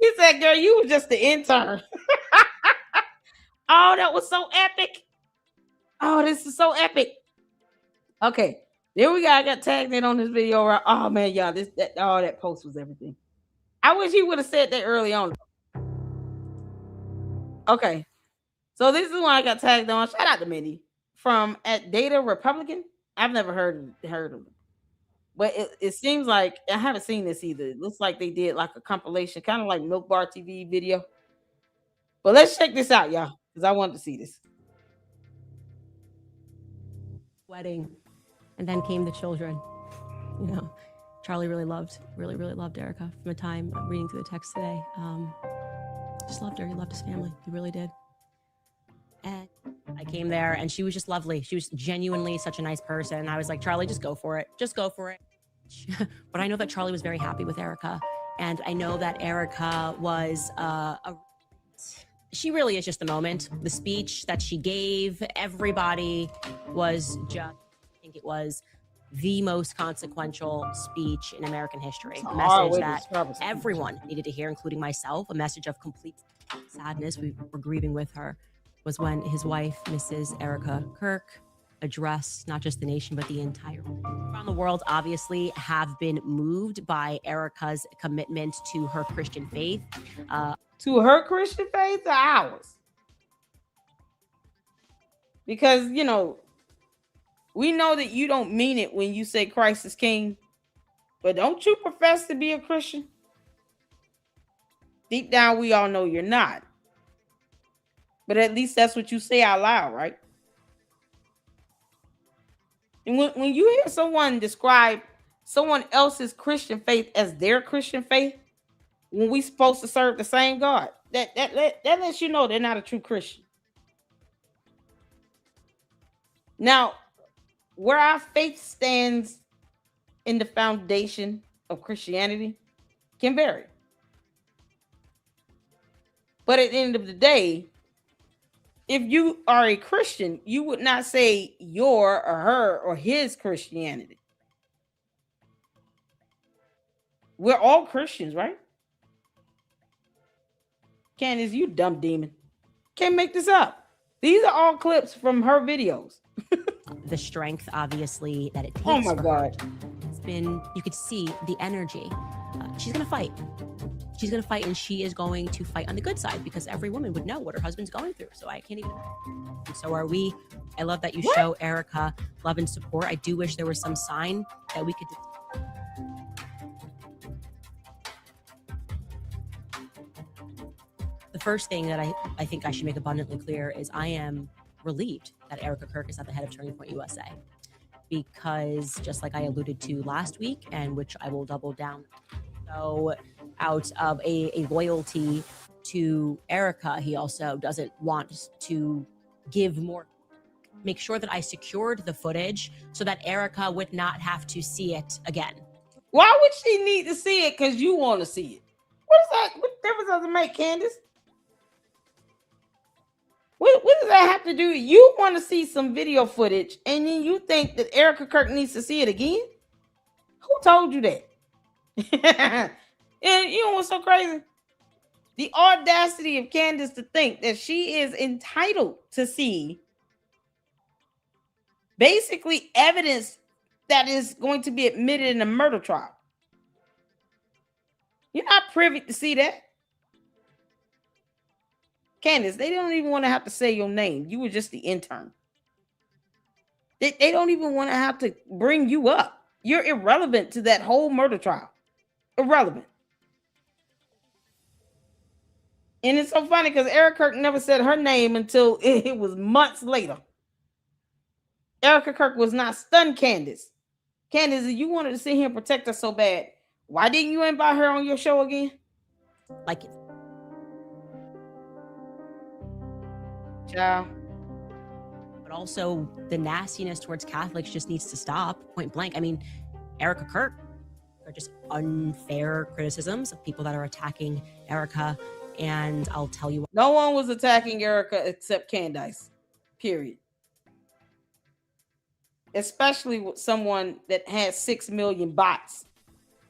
He said, girl, you were just the intern. Oh, that was so epic. Oh, this is so epic. Okay. There we go. I got tagged in on this video. Right? Oh man, y'all, that post was everything. I wish he would have said that early on. Okay. So this is when I got tagged on. Shout out to Minnie from at Data Republican. I've never heard of them. But it seems like I haven't seen this either. It looks like they did like a compilation, kind of like Milk Bar TV video. But let's check this out, y'all, because I wanted to see this.
Wedding, and then came the children. You know, Charlie really loved Erica from the time I'm reading through the text today. Just loved her. He loved his family. He really did. And I came there, and she was just lovely. She was genuinely such a nice person. I was like, Charlie, just go for it. Just go for it. But I know that Charlie was very happy with Erica, and I know that Erica was she really is just the moment. The speech that she gave, everybody was just, I think it was the most consequential speech in American history. A message that everyone needed to hear, including myself, a message of complete sadness. We were grieving with her, was when his wife, Mrs. Erica Kirk, addressed not just the nation, but the entire world. Around the world, obviously, have been moved by Erica's commitment to her Christian faith.
To her Christian faith or ours? Because, you know, we know that you don't mean it when you say Christ is king, but don't you profess to be a Christian? Deep down, we all know you're not. But at least that's what you say out loud, right? And when you hear someone describe someone else's Christian faith as their Christian faith, when we supposed to serve the same God, that lets you know they're not a true Christian. Now, where our faith stands in the foundation of Christianity can vary. But at the end of the day, if you are a Christian, you would not say your or her or his Christianity. We're all Christians, right? Candace, you dumb demon. Can't make this up. These are all clips from her videos.
The strength, obviously, that it takes.
Oh my God.
It's been, you could see the energy. She's going to fight. She's going to fight, and she is going to fight on the good side, because every woman would know what her husband's going through. So I can't even. And so are we. I love that you show Erica love and support. I do wish there was some sign that we could. The first thing that I think I should make abundantly clear is I am relieved that Erica Kirk is at the head of Turning Point USA, because just like I alluded to last week, and which I will double down. So out of a loyalty to Erica, he also doesn't want to give more, make sure that I secured the footage so that Erica would not have to see it again.
Why would she need to see it? Because you want to see it. What is that? What difference does it make, Candace? What does that have to do? You want to see some video footage, and then you think that Erica Kirk needs to see it again? Who told you that? And you know what's so crazy? The audacity of Candace to think that she is entitled to see basically evidence that is going to be admitted in a murder trial. You're not privy to see that. Candace, they don't even want to have to say your name. You were just the intern. They don't even want to have to bring you up. You're irrelevant to that whole murder trial. Irrelevant. And it's so funny because Erica Kirk never said her name until it was months later. Erica Kirk was not stunned Candace. Candace, if you wanted to sit here and protect her so bad, why didn't you invite her on your show again?
Like it.
Child.
But also the nastiness towards Catholics just needs to stop, point blank. I mean, Erica Kirk are just unfair criticisms of people that are attacking Erica. And I'll tell you,
no one was attacking Erica except Candace, period. Especially with someone that has 6 million bots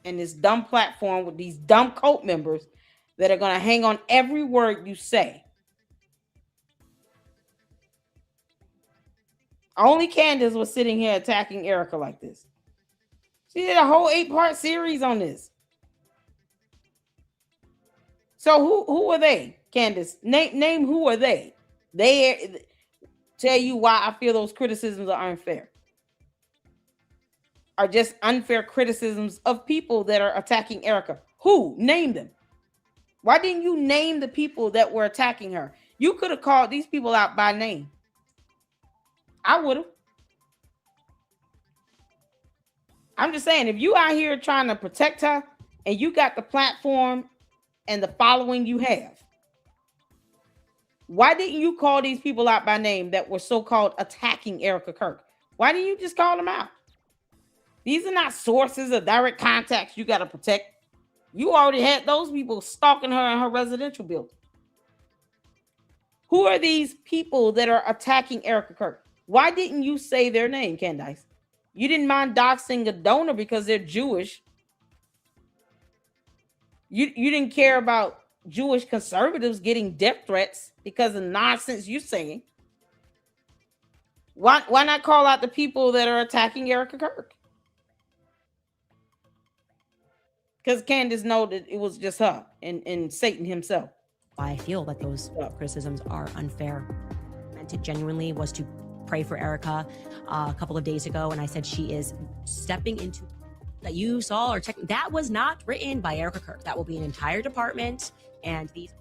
and this dumb platform with these dumb cult members that are going to hang on every word you say. Only Candace was sitting here attacking Erica like this. She did a whole 8-part series on this. So who are they, Candace? Name who are they? They tell you why I feel those criticisms are unfair. Are just unfair criticisms of people that are attacking Erica. Who? Name them. Why didn't you name the people that were attacking her? You could have called these people out by name. I would have. I'm just saying, if you out here trying to protect her and you got the platform and the following you have, why didn't you call these people out by name that were so-called attacking Erica Kirk? Why didn't you just call them out? These are not sources or direct contacts you got to protect. You already had those people stalking her in her residential building. Who are these people that are attacking Erica Kirk? Why didn't you say their name, Candace? You didn't mind doxing a donor because they're Jewish. You didn't care about Jewish conservatives getting death threats because of nonsense you're saying. Why not call out the people that are attacking Erica Kirk? Because Candace know that it was just her and Satan himself.
I feel that those criticisms are unfair. Meant it genuinely was to pray for Erica a couple of days ago, and I said she is stepping into that you saw or checked. That was not written by Erica Kirk. That will be an entire department, and these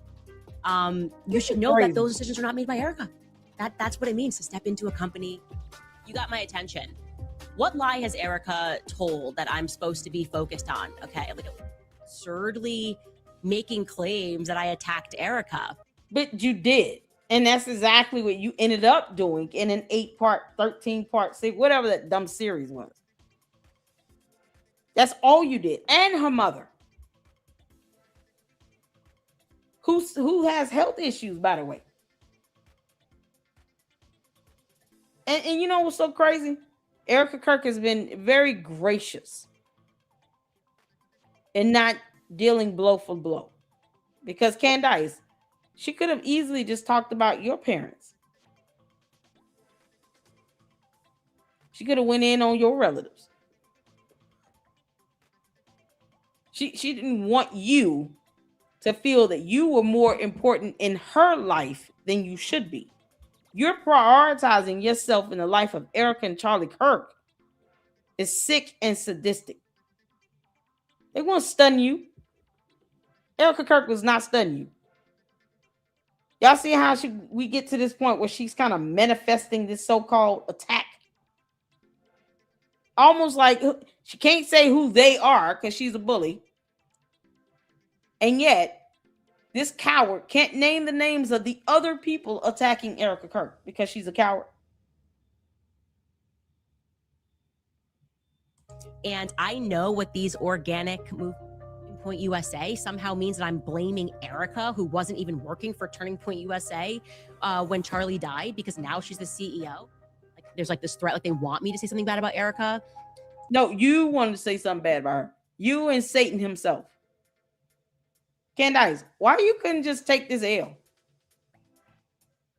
you should know that those decisions are not made by Erica. That's what it means to step into a company. You got my attention. What lie has Erica told that I'm supposed to be focused on? Okay, like absurdly making claims that I attacked Erica.
But you did. And that's exactly what you ended up doing in an 8-part, 13-part, whatever that dumb series was. That's all you did. And her mother. Who has health issues, by the way. And you know what's so crazy? Erica Kirk has been very gracious in not dealing blow for blow. Because Candace, she could have easily just talked about your parents. She could have went in on your relatives. She didn't want you to feel that you were more important in her life than you should be. You're prioritizing yourself in the life of Erica and Charlie Kirk is sick and sadistic. They won't stun you. Erica Kirk was not stunning you. Y'all see how we get to this point where she's kind of manifesting this so-called attack? Almost like she can't say who they are because she's a bully. And yet, this coward can't name the names of the other people attacking Erica Kirk because she's a coward.
And I know what these organic movements Point USA somehow means that I'm blaming Erica, who wasn't even working for Turning Point USA when Charlie died, because now she's the CEO. Like, there's like this threat, like they want me to say something bad about Erica.
No, you wanted to say something bad about her. You and Satan himself. Candace, why you couldn't just take this L?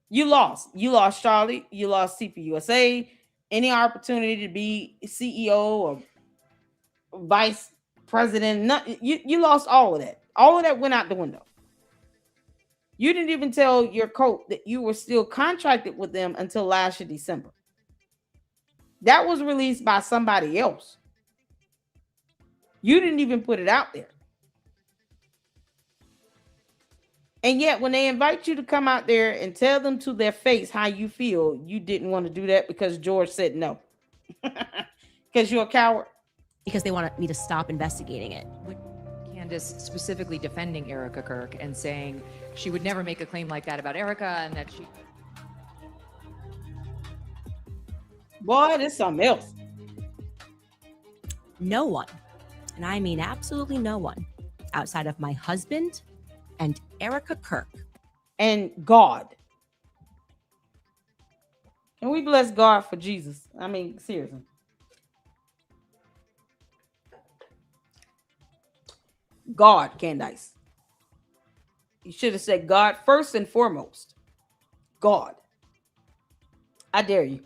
You lost. You lost Charlie. You lost CPUSA. Any opportunity to be CEO or vice president. You lost all of that. All of that went out the window. You didn't even tell your coach that you were still contracted with them until last year, December. That was released by somebody else. You didn't even put it out there. And yet, when they invite you to come out there and tell them to their face how you feel, you didn't want to do that because George said no. Because you're a coward.
Because they wanted me to stop investigating it.
Candace specifically defending Erica Kirk and saying she would never make a claim like that about Erica and that she...
Boy, this is something else.
No one, and I mean absolutely no one, outside of my husband and Erica Kirk.
And God. Can we bless God for Jesus? I mean, seriously. God, Candace. You should have said God first and foremost. God. I dare you.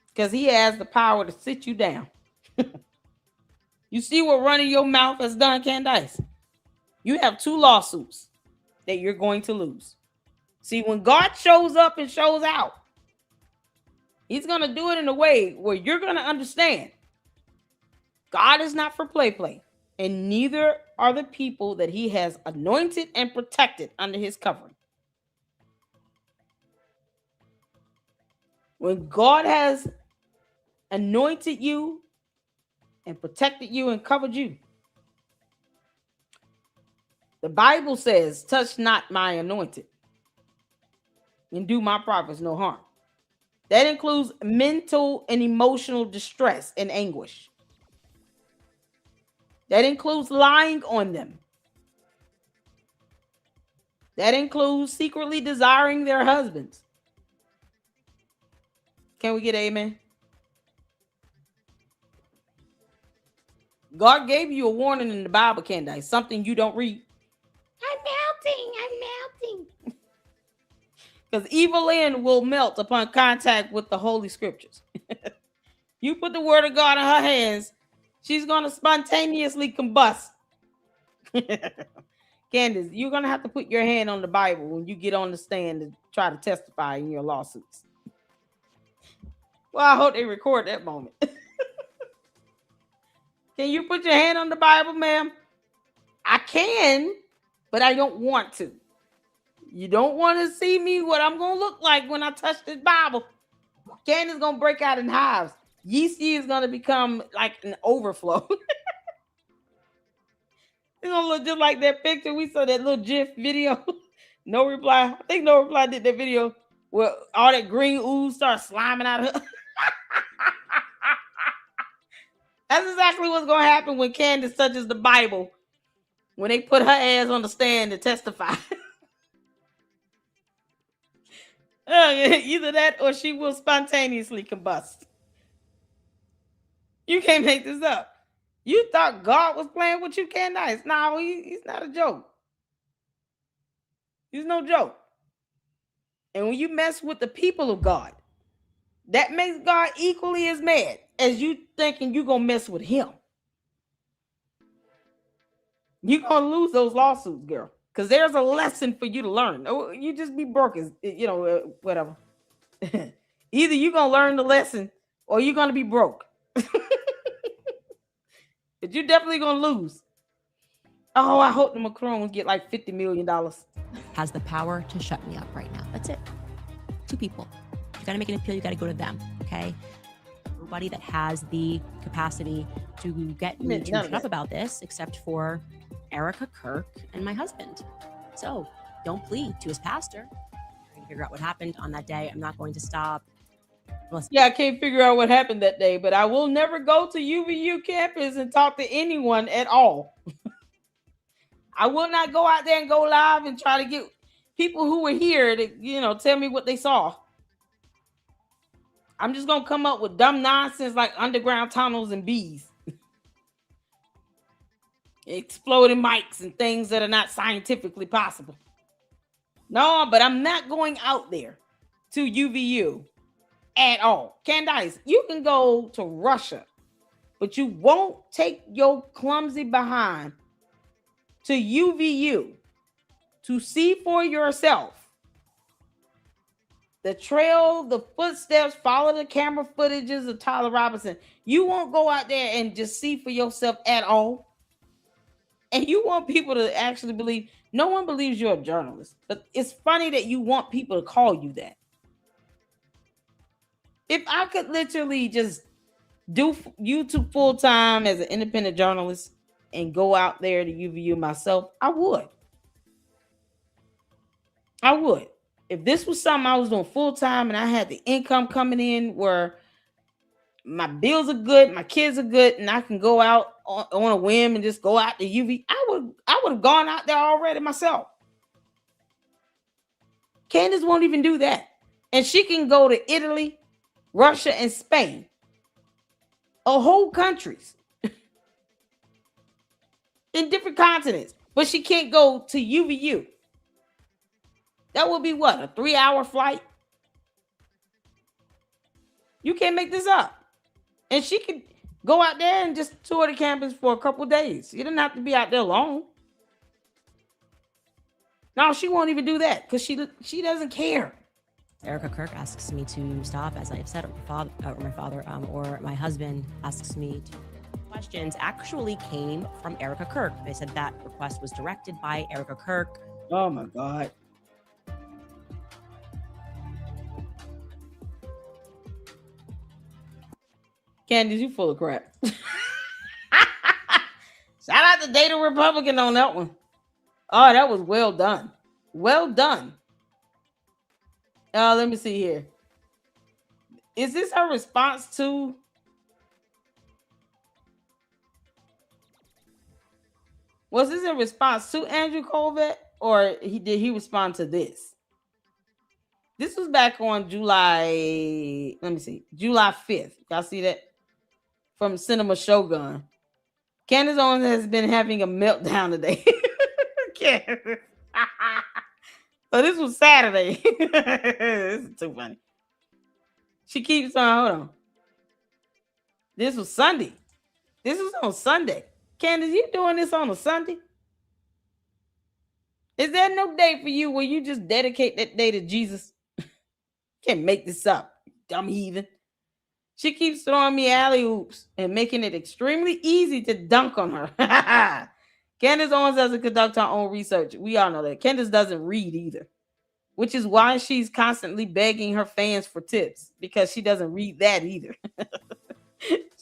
Because he has the power to sit you down. You see what running your mouth has done, Candace? You have 2 lawsuits that you're going to lose. See, when God shows up and shows out, he's going to do it in a way where you're going to understand God is not for play, and neither are the people that he has anointed and protected under his covering. When God has anointed you and protected you and covered you, the Bible says, touch not my anointed and do my prophets no harm. That includes mental and emotional distress and anguish. That includes lying on them. That includes secretly desiring their husbands. Can we get amen? God gave you a warning in the Bible, Candace, something you don't read. I'm melting. Because Evelyn will melt upon contact with the Holy Scriptures. You put the word of God in her hands, she's going to spontaneously combust. Candace, you're going to have to put your hand on the Bible when you get on the stand to try to testify in your lawsuits. Well, I hope they record that moment. Can you put your hand on the Bible, ma'am? I can, but I don't want to. You don't want to see me what I'm going to look like when I touch this Bible. Candace is going to break out in hives. Yeasty is going to become like an overflow. It's going to look just like that picture. We saw that little GIF video. No Reply. I think No Reply did that video where all that green ooze starts sliming out of her. That's exactly what's going to happen when Candace touches the Bible. When they put her ass on the stand to testify. Either that or she will spontaneously combust. You can't make this up. You thought God was playing with you, Candace? No, he's not a joke. He's no joke. And when you mess with the people of God, that makes God equally as mad as you thinking you're going to mess with him. You're going to lose those lawsuits, girl. Because there's a lesson for you to learn. You just be broke, whatever. Either you're going to learn the lesson or you're going to be broke. But you're definitely going to lose. Oh, I hope the Macron get like $50 million.
Has the power to shut me up right now. That's it. 2 people. You got to make an appeal. You got to go to them. Okay. Nobody that has the capacity to get me to shut up about this, except for Erica Kirk and my husband. So don't plead to his pastor. Trying to figure out what happened on that day. I'm not going to stop.
Yeah, I can't figure out what happened that day, but I will never go to UVU campus and talk to anyone at all. I will not go out there and go live and try to get people who were here to, tell me what they saw. I'm just gonna come up with dumb nonsense like underground tunnels and bees, exploding mics, and things that are not scientifically possible. No, but I'm not going out there to UVU at all. Candace, you can go to Russia, but you won't take your clumsy behind to UVU to see for yourself the trail, the footsteps, follow the camera footages of Tyler Robinson. You won't go out there and just see for yourself at all. And you want people to actually believe. No one believes you're a journalist, but it's funny that you want people to call you that. If I could literally just do YouTube full time as an independent journalist and go out there to UVU myself, I would. I would. If this was something I was doing full time and I had the income coming in where my bills are good, my kids are good, and I can go out on a whim and just go out to UV, I would have gone out there already myself. Candace won't even do that. And she can go to Italy, Russia, and Spain. Whole countries. In different continents. But she can't go to UVU. That would be what? A 3-hour flight? You can't make this up. And she could go out there and just tour the campus for a couple days. You didn't have to be out there long. No, she won't even do that because she doesn't care.
Erica Kirk asks me to stop, as I have said, or my husband asks me to. Questions actually came from Erica Kirk. They said that request was directed by Erica Kirk.
Oh my God. Candace, you full of crap. Shout out to Data Republican on that one. Oh, that was well done. Well done. Let me see here. Is this her response to? Was this a response to Andrew Colvett, or did he respond to this? This was back on July. Let me see, July 5th. Y'all see that from Cinema Shogun? Candace Owens has been having a meltdown today. Candace. So this was Saturday. This is too funny. She keeps on, hold on. This was Sunday. This was on Sunday. Candace, you doing this on a Sunday? Is there no day for you where you just dedicate that day to Jesus? Can't make this up, dumb heathen. She keeps throwing me alley-oops and making it extremely easy to dunk on her. Candace Owens doesn't conduct her own research. We all know that. Candace doesn't read either, which is why she's constantly begging her fans for tips, because she doesn't read that either.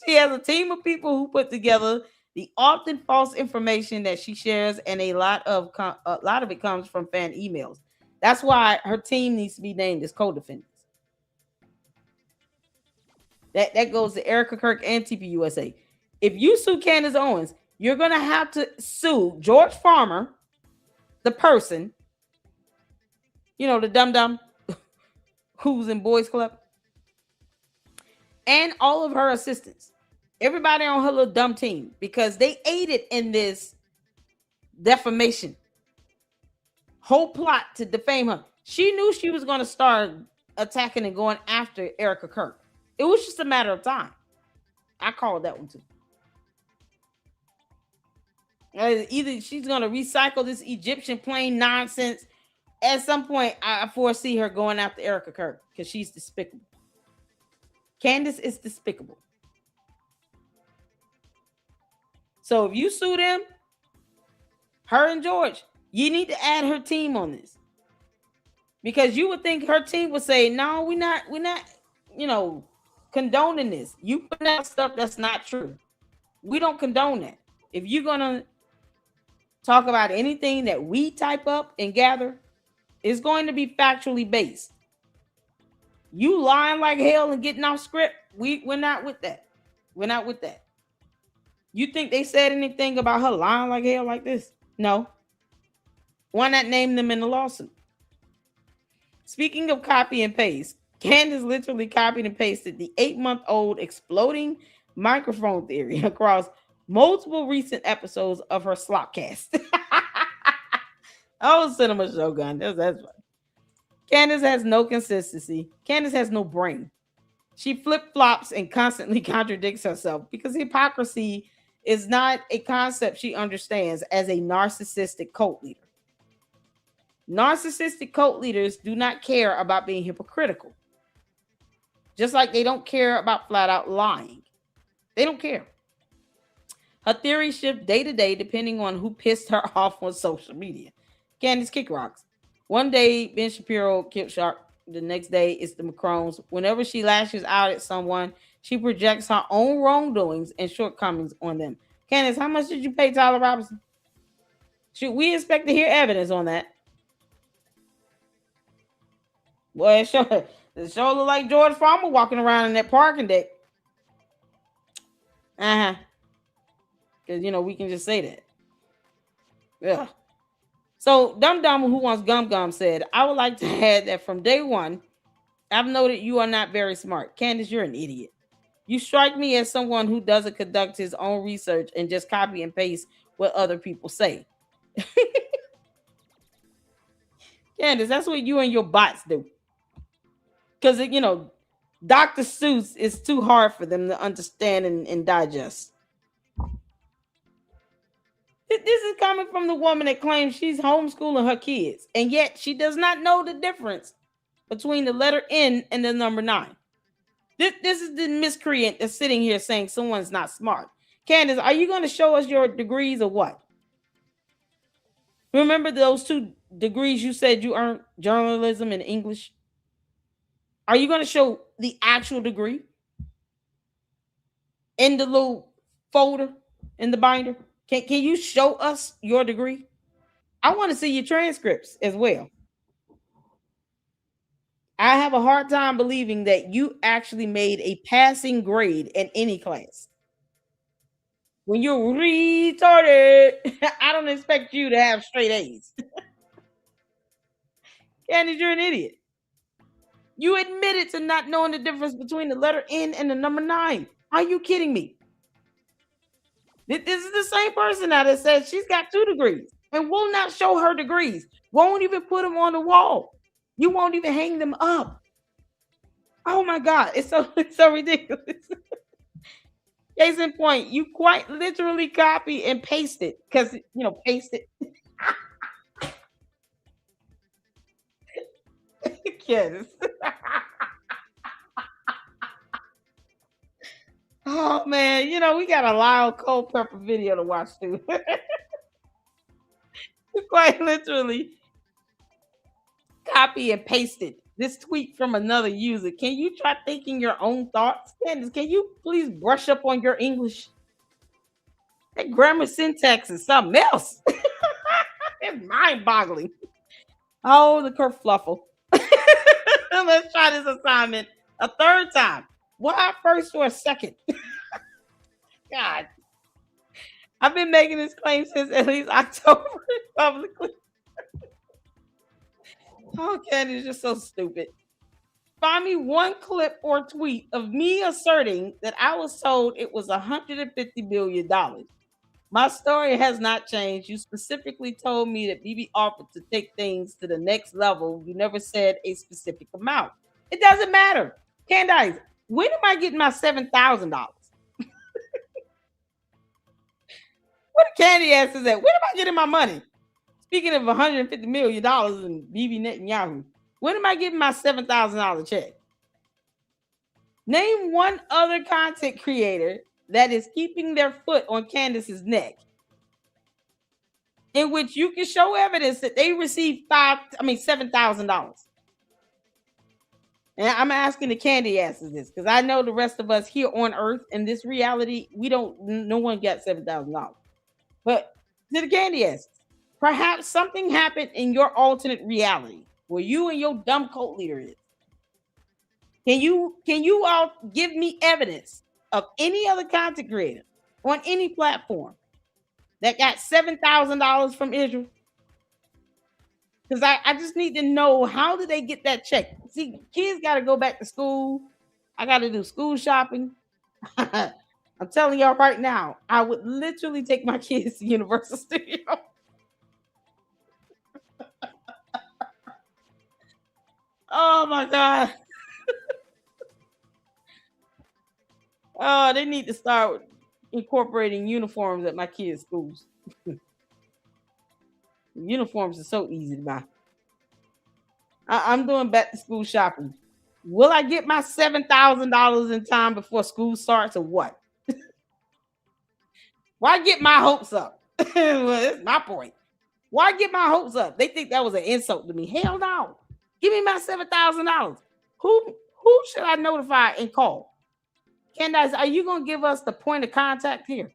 She has a team of people who put together the often false information that she shares, and a lot of it comes from fan emails. That's why her team needs to be named as co-defendants. That goes to Erica Kirk and TPUSA. If you sue Candace Owens, you're going to have to sue George Farmer, the person, the dum-dum who's in Boys Club, and all of her assistants. Everybody on her little dumb team, because they aided in this defamation. Whole plot to defame her. She knew she was going to start attacking and going after Erica Kirk. It was just a matter of time. I called that one too. Either she's going to recycle this Egyptian plane nonsense. At some point, I foresee her going after Erica Kirk because she's despicable. Candace is despicable. So if you sue them, her and George, you need to add her team on this. Because you would think her team would say, no, we're not, condoning this. You put out stuff that's not true. We don't condone that. If you're going to talk about anything that we type up and gather, it's going to be factually based. You lying like hell and getting off script, we're not with that. We're not with that. You think they said anything about her lying like hell like this? No. Why not name them in the lawsuit? Speaking of copy and paste, Candace literally copied and pasted the 8-month-old exploding microphone theory across multiple recent episodes of her Slopcast. Oh, Cinema Shogun. That's funny. Candace has no consistency. Candace has no brain. She flip-flops and constantly contradicts herself because hypocrisy is not a concept she understands as a narcissistic cult leader. Narcissistic cult leaders do not care about being hypocritical. Just like they don't care about flat out lying. They don't care. Her theories shift day to day depending on who pissed her off on social media. Candace kick rocks. One day, Ben Shapiro killed Shark. The next day, it's the Macrones. Whenever she lashes out at someone, she projects her own wrongdoings and shortcomings on them. Candace, how much did you pay Tyler Robinson? Should we expect to hear evidence on that? Well, it sure look like George Farmer walking around in that parking deck. Because, we can just say that. Yeah. So, Dum Dum Who Wants Gum Gum said, I would like to add that from day one, I've noted you are not very smart. Candace, you're an idiot. You strike me as someone who doesn't conduct his own research and just copy and paste what other people say. Candace, that's what you and your bots do. Because, Dr. Seuss is too hard for them to understand and digest. This is coming from the woman that claims she's homeschooling her kids, and yet she does not know the difference between the letter N and the number 9. This is the miscreant that's sitting here saying someone's not smart. Candace, are you going to show us your degrees or what? Remember those 2 degrees you said you earned, journalism and English? Are you going to show the actual degree in the little folder in the binder? Can you show us your degree? I want to see your transcripts as well. I have a hard time believing that you actually made a passing grade in any class. When you're retarded, I don't expect you to have straight A's. Candace, you're an idiot. You admitted to not knowing the difference between the letter N and the number 9. Are you kidding me? This is the same person now that says she's got 2 degrees and will not show her degrees. Won't even put them on the wall. You won't even hang them up. Oh my God, it's so ridiculous. Case in point, you quite literally copy and paste it because paste it. Yes. Oh man, we got a loud cold pepper video to watch too. Quite literally copy and pasted this tweet from another user. Can you try thinking your own thoughts? Candace, can you please brush up on your English? That grammar syntax is something else. It's mind-boggling. Oh, the kerfluffle. Let's try this assignment a third time. Why first or second? God. I've been making this claim since at least October publicly. Oh, Candace, you're so stupid. Find me one clip or tweet of me asserting that I was told it was $150 billion. My story has not changed. You specifically told me that BB offered to take things to the next level. You never said a specific amount. It doesn't matter. Candace, when am I getting my $7,000? What a candy ass is that? When am I getting my money? Speaking of $150 million in BB Netanyahu, when am I getting my $7,000 check? Name one other content creator that is keeping their foot on Candace's neck, in which you can show evidence that they received $7,000. And I'm asking the candy asses this because I know the rest of us here on Earth in this reality, no one got $7,000. But to the candy asses, perhaps something happened in your alternate reality where you and your dumb cult leader is. Can you all give me evidence of any other content creator on any platform that got $7,000 from Israel? Because I just need to know, how did they get that check? See, kids got to go back to school. I got to do school shopping. I'm telling y'all right now, I would literally take my kids to Universal Studios. Oh my God. Oh, they need to start incorporating uniforms at my kids' schools. Uniforms are so easy to buy. I'm doing back to school shopping. Will I get my $7,000 in time before school starts, or what? Why get my hopes up? Well, that's my point. Why get my hopes up? They think that was an insult to me. Hell no. Give me my $7,000. Who should I notify and call? Candace, are you going to give us the point of contact here?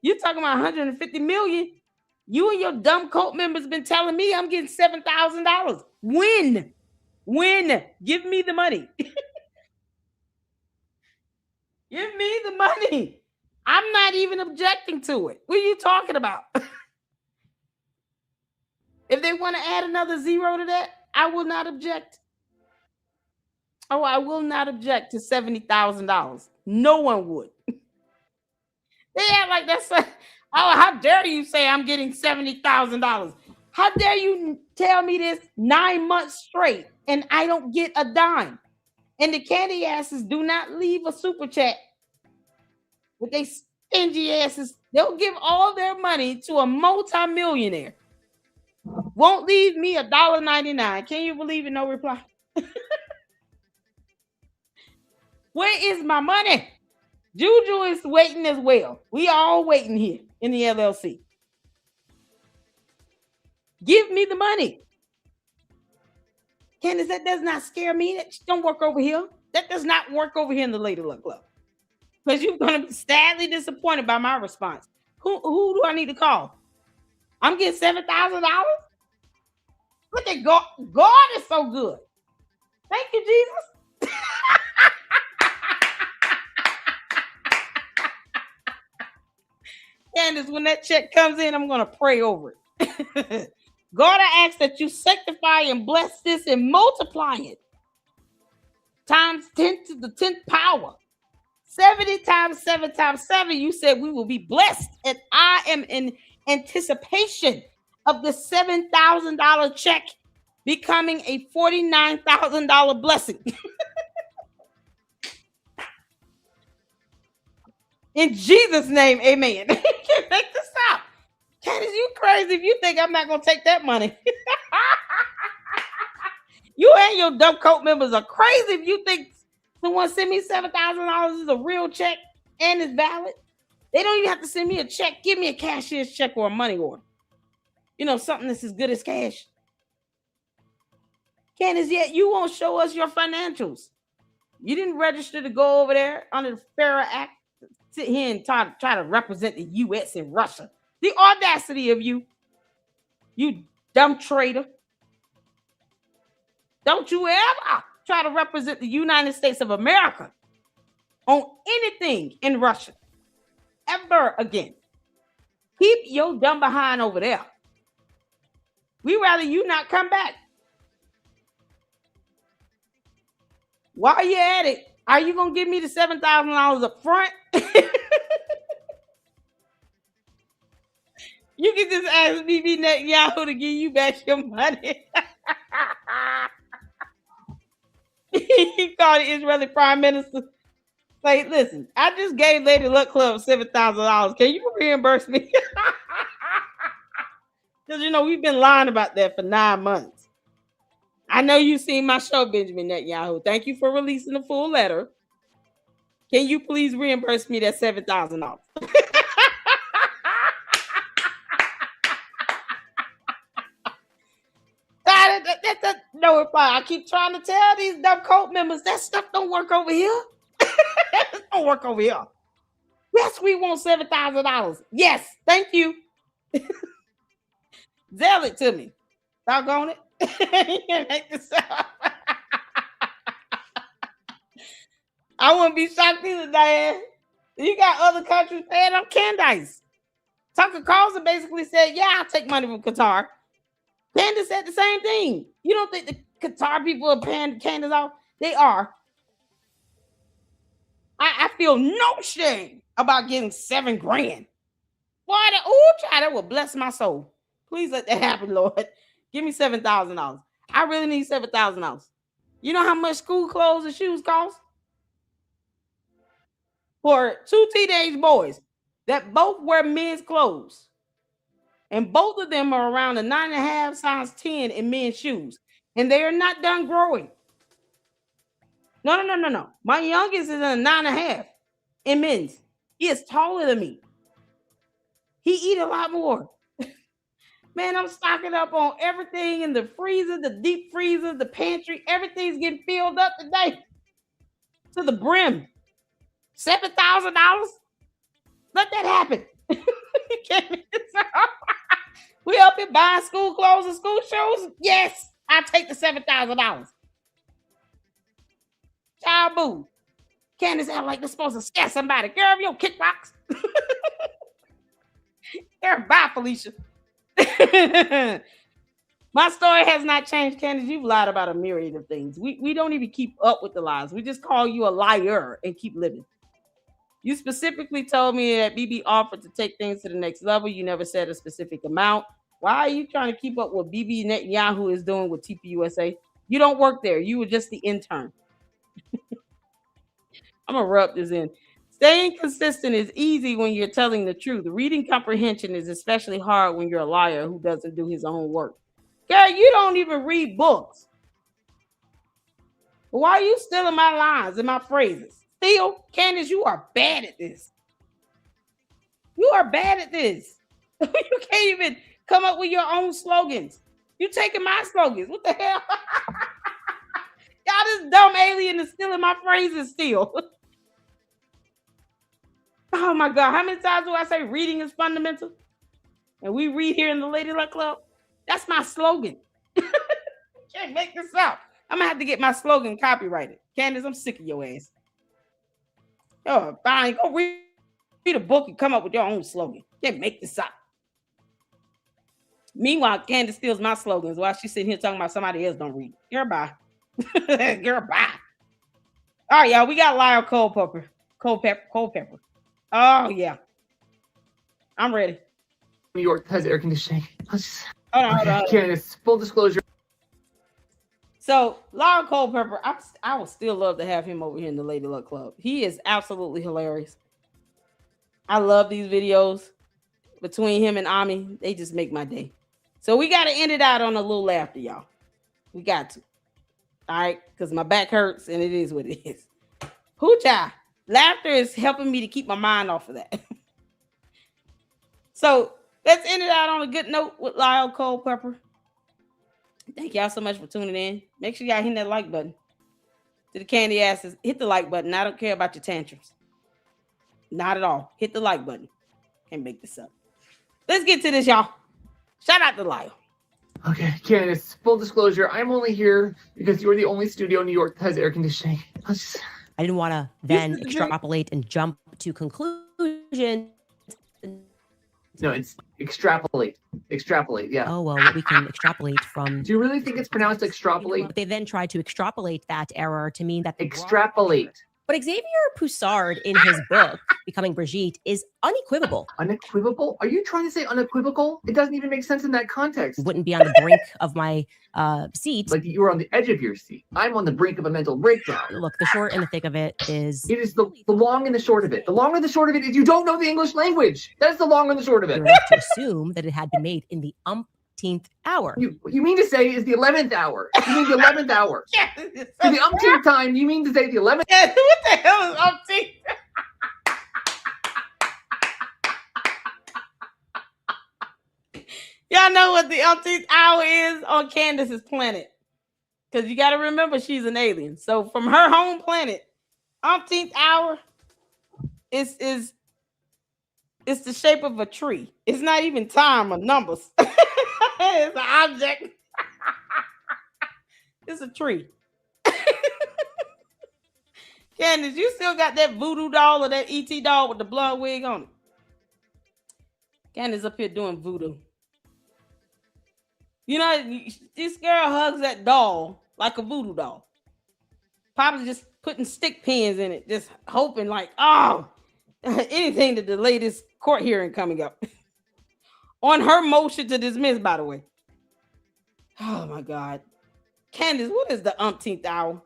You're talking about 150 million. You and your dumb cult members been telling me I'm getting $7,000. When? Give me the money. Give me the money. I'm not even objecting to it. What are you talking about? If they want to add another zero to that, I will not object. Oh, I will not object to $70,000. No one would. They act like that's oh, how dare you say I'm getting $70,000? How dare you tell me this 9 months straight and I don't get a dime? And the candy asses do not leave a super chat. But they stingy asses, they'll give all their money to a multimillionaire. Won't leave me $1.99. Can you believe it? No reply. Where is my money? Juju is waiting as well. We all waiting here in the LLC. Give me the money. Candace, that does not scare me. That don't work over here. That does not work over here in the Lady Luck Club. Because you're going to be sadly disappointed by my response. Who do I need to call? I'm getting $7,000? Look at God. God is so good. Thank you, Jesus. Candace, when that check comes in, I'm going to pray over it. God, I ask that you sanctify and bless this and multiply it. Times 10 to the 10th power. 70 times 7 times 7. You said we will be blessed. And I am in anticipation of the $7,000 check becoming a $49,000 blessing. In Jesus' name, amen. You can't make this up. Candace, you crazy if you think I'm not going to take that money. You and your dumb cult members are crazy if you think someone send me $7,000 is a real check and it's valid. They don't even have to send me a check. Give me a cashier's check or a money order. You know, something that's as good as cash. Candace, yet you won't show us your financials. You didn't register to go over there under the FARA Act. Sit here and try to represent the U.S. and Russia. The audacity of you, you dumb traitor. Don't you ever try to represent the United States of America on anything in Russia. Ever again. Keep your dumb behind over there. We rather you not come back. While you're at it, are you going to give me the $7,000 up front? You can just ask BB Netanyahu to give you back your money. He called the Israeli prime minister. Say, listen, I just gave Lady Luck Club $7,000. Can you reimburse me? Because, you know, we've been lying about that for 9 months. I know you've seen my show, Benjamin Netanyahu. Thank you for releasing the full letter. Can you please reimburse me that $7,000? That's no reply. I keep trying to tell these dumb cult members that stuff don't work over here. It don't work over here. Yes, we want $7,000. Yes, thank you. Zell it to me. Doggone it. You can't make this up. I wouldn't be shocked either, Diane. You got other countries paying up Candace. Tucker Carlson basically said, yeah, I'll take money from Qatar. Candace said the same thing. You don't think the Qatar people are paying Candace off? They are. I feel no shame about getting $7 grand. Boy, that will bless my soul. Please let that happen, Lord. Give me $7,000. I really need $7,000. You know how much school clothes and shoes cost? For 2 teenage boys that both wear men's clothes. And both of them are around a 9.5 size 10 in men's shoes. And they are not done growing. No. My youngest is a 9.5 in men's. He is taller than me. He eat a lot more. Man, I'm stocking up on everything in the freezer, the deep freezer, the pantry. Everything's getting filled up today to the brim. $7,000? Let that happen. We up here buying school clothes and school shoes? Yes, I'll take the $7,000. Child boo. Candace act like they're supposed to scare somebody. Girl, you don't kickbox. Girl, bye, Felicia. My story has not changed, Candace. You've lied about a myriad of things. We don't even keep up with the lies. We just call you a liar and keep living. You specifically told me that BB offered to take things to the next level. You never said a specific amount. Why are you trying to keep up what BB Netanyahu is doing with TPUSA? You don't work there. You were just the intern. I'm going to rub this in. Staying consistent is easy when you're telling the truth. Reading comprehension is especially hard when you're a liar who doesn't do his own work. Girl, you don't even read books. Why are you stealing my lines and my phrases? Steal? Candace, you are bad at this. You are bad at this. You can't even come up with your own slogans. You taking my slogans. What the hell? Y'all, this dumb alien is stealing my phrases still. Oh my God. How many times do I say reading is fundamental? And we read here in the Lady Luck Club. That's my slogan. Can't make this up. I'm going to have to get my slogan copyrighted. Candace, I'm sick of your ass. Oh, fine. Go read a book and come up with your own slogan. Can't make this up. Meanwhile, Candace steals my slogans while she's sitting here talking about somebody else don't read. Girl, bye. Girl, bye. All right, y'all. We got Lyle Culpepper. Culpepper. Oh, yeah. I'm ready.
New York has air conditioning.
Hold on.
Candace, full disclosure.
So, Lyle Culpepper, I would still love to have him over here in the Lady Luck Club. He is absolutely hilarious. I love these videos between him and Ami. They just make my day. So, we got to end it out on a little laughter, y'all. We got to. All right? Because my back hurts and it is what it is. Hoocha. Laughter is helping me to keep my mind off of that. So, let's end it out on a good note with Lyle Culpepper. Thank y'all so much for tuning in. Make sure y'all hit that like button. To the candy asses, hit the like button. I don't care about your tantrums. Not at all. Hit the like button. Can't make this up. Let's get to this, y'all. Shout out to Lyle.
Okay, Candace, full disclosure, I'm only here because you're the only studio in New York that has air conditioning.
I didn't want to then extrapolate and jump to conclusions.
No, it's extrapolate. Extrapolate, yeah.
Oh, well, we can extrapolate from...
Do you really think it's pronounced extrapolate?
They then tried to extrapolate that error to mean that...
Extrapolate.
But Xavier Poussard, in his book, Becoming Brigitte, is unequivocal.
Unequivocal? Are you trying to say unequivocal? It doesn't even make sense in that context.
Wouldn't be on the brink of my seat.
Like you were on the edge of your seat. I'm on the brink of a mental breakdown.
Look, the short and the thick of it is...
It is the long and the short of it. The long and the short of it is you don't know the English language. That's the long and the short of it.
You're enough to assume that it had been made in the umpteenth hour.
You mean to say is the 11th hour. You mean the 11th hour. For the umpteenth time, you mean to say the 11th?
Yeah, what the hell is umpteenth? Y'all know what the umpteenth hour is on Candace's planet. Because you got to remember she's an alien. So from her home planet, umpteenth hour is the shape of a tree. It's not even time or numbers. It's an object. It's a tree. Candace, you still got that voodoo doll or that ET doll with the blonde wig on it? Candace up here doing voodoo. You know, this girl hugs that doll like a voodoo doll. Probably just putting stick pins in it, just hoping like, oh, anything to delay this court hearing coming up. On her motion to dismiss, by the way. Oh my God. Candace, what is the umpteenth hour?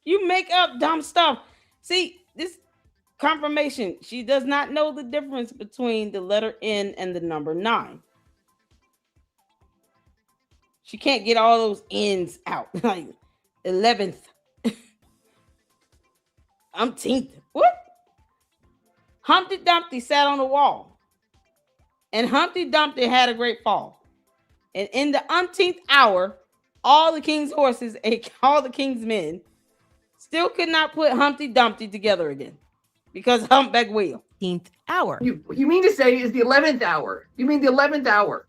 You make up dumb stuff. See, this confirmation, she does not know the difference between the letter N and the number 9. She can't get all those N's out. Like 11th. Umpteenth. What? Humpty Dumpty sat on the wall. And Humpty Dumpty had a great fall. And in the umpteenth hour, all the king's horses and all the king's men still could not put Humpty Dumpty together again. Because humpback wheel.
10th hour.
You mean to say is the 11th hour? You mean the 11th hour?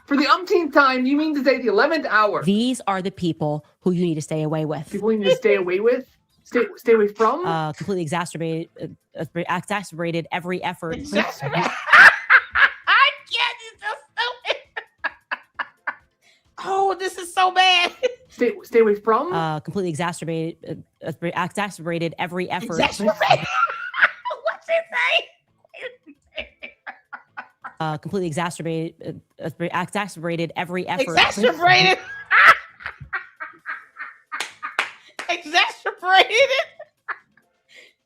For the umpteenth time, you mean to say the 11th hour?
These are the people who you need to stay away with.
People you need to stay away with? Stay away from?
Completely exacerbated every effort.
I can't. It's so stupid. Oh, this is so bad.
Stay away from?
Completely exacerbated every effort.
What's it say?
Completely exacerbated every effort.
Exacerbated. Exacerbated it.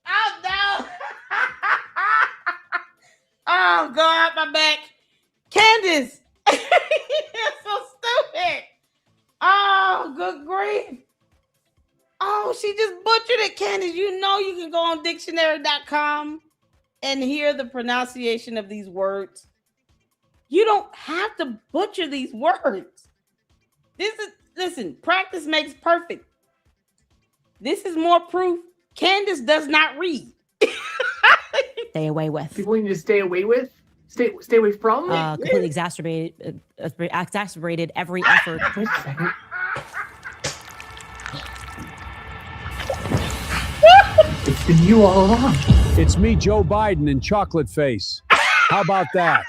Oh no. Oh God, my back. Candace. You're so stupid. Oh, good grief. Oh, she just butchered it, Candace. You know you can go on dictionary.com and hear the pronunciation of these words. You don't have to butcher these words. Listen, practice makes perfect. This is more proof Candace does not read.
Stay away with.
People you need to stay away with? Stay away from?
Completely exacerbated every effort.
It's been you all along.
It's me, Joe Biden, and Chocolate Face. How about that?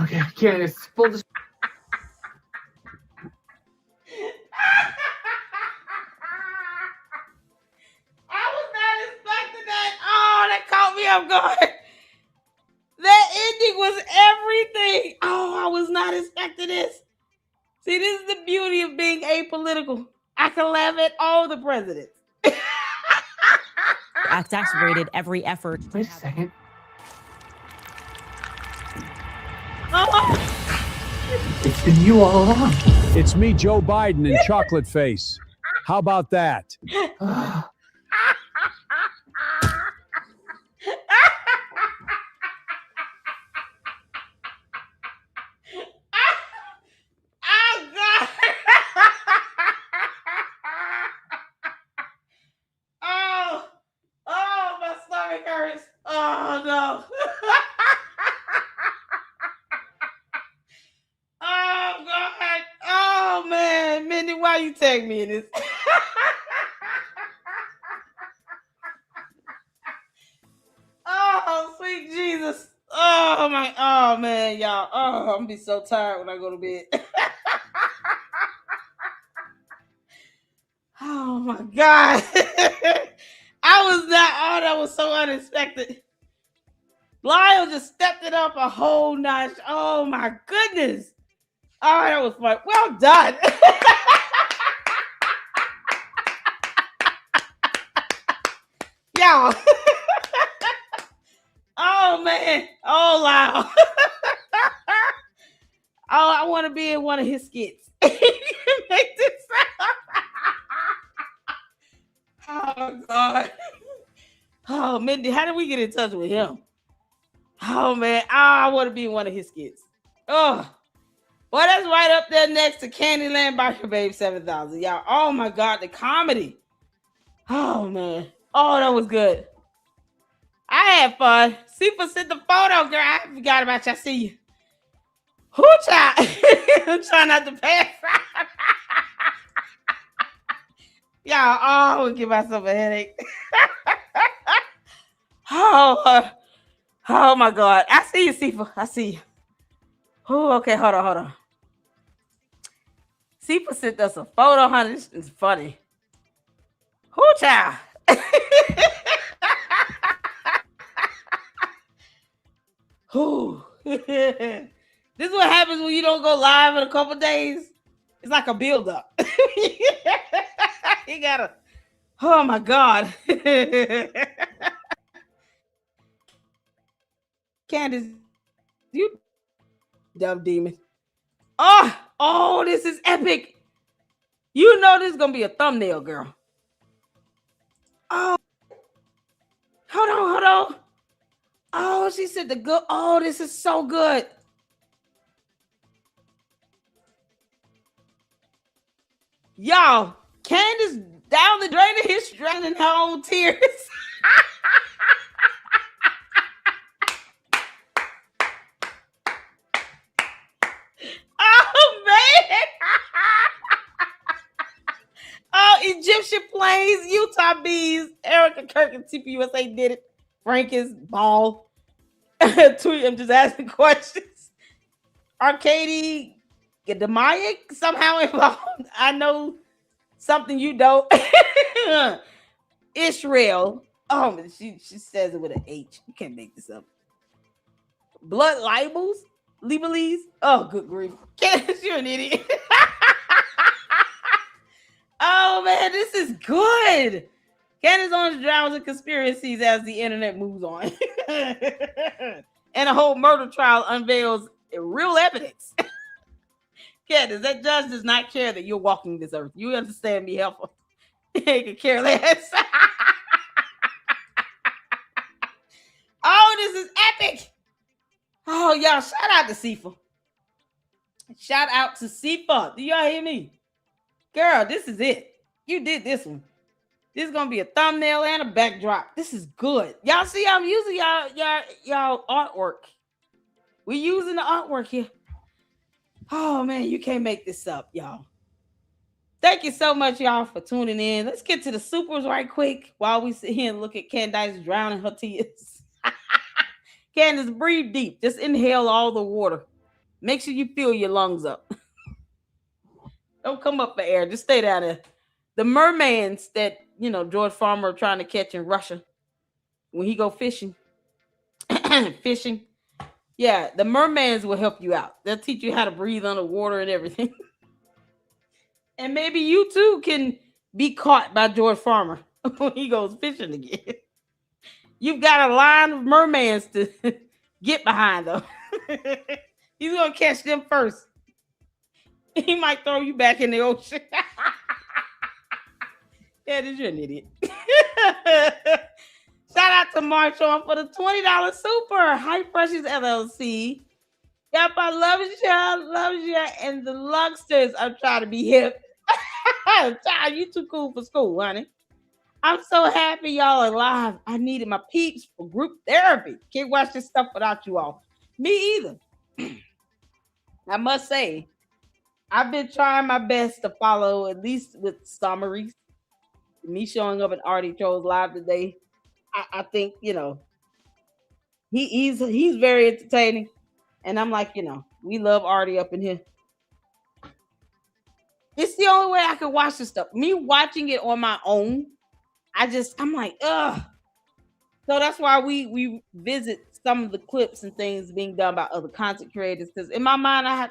Okay, Candace, full dis-
I was not expecting that. Oh, that caught me off guard. That ending was everything. Oh, I was not expecting this. See, this is the beauty of being apolitical. I can laugh at all the presidents.
Exacerbated every effort.
Wait a second.
Oh.
It's been you all along.
It's me, Joe Biden, and Chocolate Face. How about that?
Oh, my stomach hurts. Oh, no. Oh, God. Oh, man. Mindy, why you tag me in this? Oh, sweet Jesus. Oh, man, y'all. Oh, I'm going to be so tired when I go to bed. Oh, my God. That was so unexpected. Lyle just stepped it up a whole notch. Oh my goodness. Oh, that was fun. Well done. Y'all. Oh man. Oh Lyle. Oh, I want to be in one of his skits. Make this Oh God. Oh, Mindy, how did we get in touch with him? Oh man, I want to be in one of his skits. Oh, well, that's right up there next to Candyland by Your Babe 7000, y'all. Oh my God, the comedy. Oh man, oh that was good. I had fun. Super sent the photo, girl. I forgot about you. I see you. Whoo, child. I'm trying not to pass out. Y'all, I would give myself a headache. Oh my God. I see you, Sifa. I see you. Oh, okay, hold on. Sifa sent us a photo, honey. This is funny. Who child? Who? This is what happens when you don't go live in a couple days. It's like a build-up. You gotta. Oh my God. Candace, you dumb demon. Oh, this is epic. You know this is gonna be a thumbnail, girl. Oh, hold on. Oh, she said the good. Oh, this is so good. Y'all, Candace down the drain of his drowning her own tears. Oh, man. Oh, Egyptian plays, Utah Bees, Erica Kirk and TPUSA did it. Frank is ball. Tweet, I'm just asking questions. Arcady Gedemayak somehow involved. I know something you don't. Israel. Oh, she says it with an H. You can't make this up. Blood libels? Libelese? Oh, good grief. Candace, you're an idiot. Oh, man, this is good. Candace Owens drowns in conspiracies as the internet moves on. And a whole murder trial unveils real evidence. Candace, that judge does not care that you're walking this earth. You understand me, helpful. He could care less. Oh, this is epic. Oh, y'all, shout out to Sifa. Shout out to Sifa. Do y'all hear me? Girl, this is it. You did this one. This is gonna be a thumbnail and a backdrop. This is good. Y'all see I'm using y'all artwork. We're using the artwork here. Oh man, you can't make this up, y'all. Thank you so much, y'all, for tuning in. Let's get to the supers right quick while we sit here and look at Candace drowning her tears. Candace, breathe deep. Just inhale all the water. Make sure you fill your lungs up. Don't come up for air. Just stay down there. The mermans that, George Farmer trying to catch in Russia when he go fishing. Fishing. Yeah, the mermans will help you out. They'll teach you how to breathe underwater and everything. And maybe you too can be caught by George Farmer when he goes fishing again. You've got a line of mermans to get behind, though. He's going to catch them first. He might throw you back in the ocean. Yeah, this you're an idiot. Shout out to Marshawn for the $20 super. High Precious LLC. Yep, I love you. And the Luxters, I'm trying to be hip. You too cool for school, honey. I'm so happy y'all are live. I needed my peeps for group therapy. Can't watch this stuff without you all. Me either. I must say, I've been trying my best to follow, at least with summaries. Me showing up at Artie Troll's live today. I think, he's very entertaining. And I'm like, we love Artie up in here. It's the only way I can watch this stuff. Me watching it on my own, I'm like, ugh. So that's why we visit some of the clips and things being done by other content creators. Because in my mind, I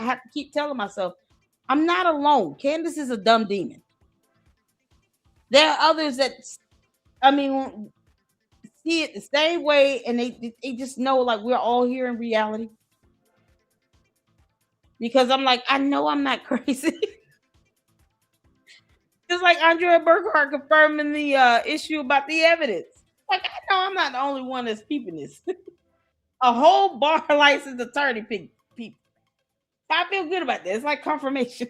have to keep telling myself, I'm not alone. Candace is a dumb demon. There are others that, see it the same way, and they just know like we're all here in reality. Because I'm like, I know I'm not crazy. Just like Andrea Burkhart confirming the issue about the evidence. Like, I know I'm not the only one that's peeping this. A whole bar licensed attorney peep. I feel good about that. It's like confirmation.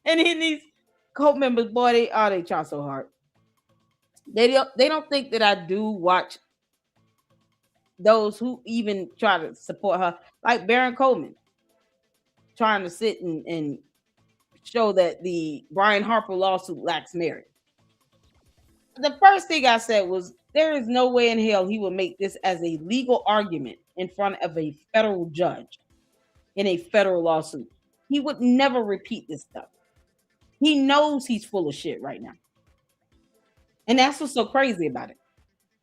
And then these cult members, boy, they try so hard. They don't think that I do watch those who even try to support her, like Baron Coleman, trying to sit and show that the Brian Harper lawsuit lacks merit. The first thing I said was, there is no way in hell he would make this as a legal argument in front of a federal judge in a federal lawsuit, he would never repeat this stuff. He knows he's full of shit right now. And that's what's so crazy about it.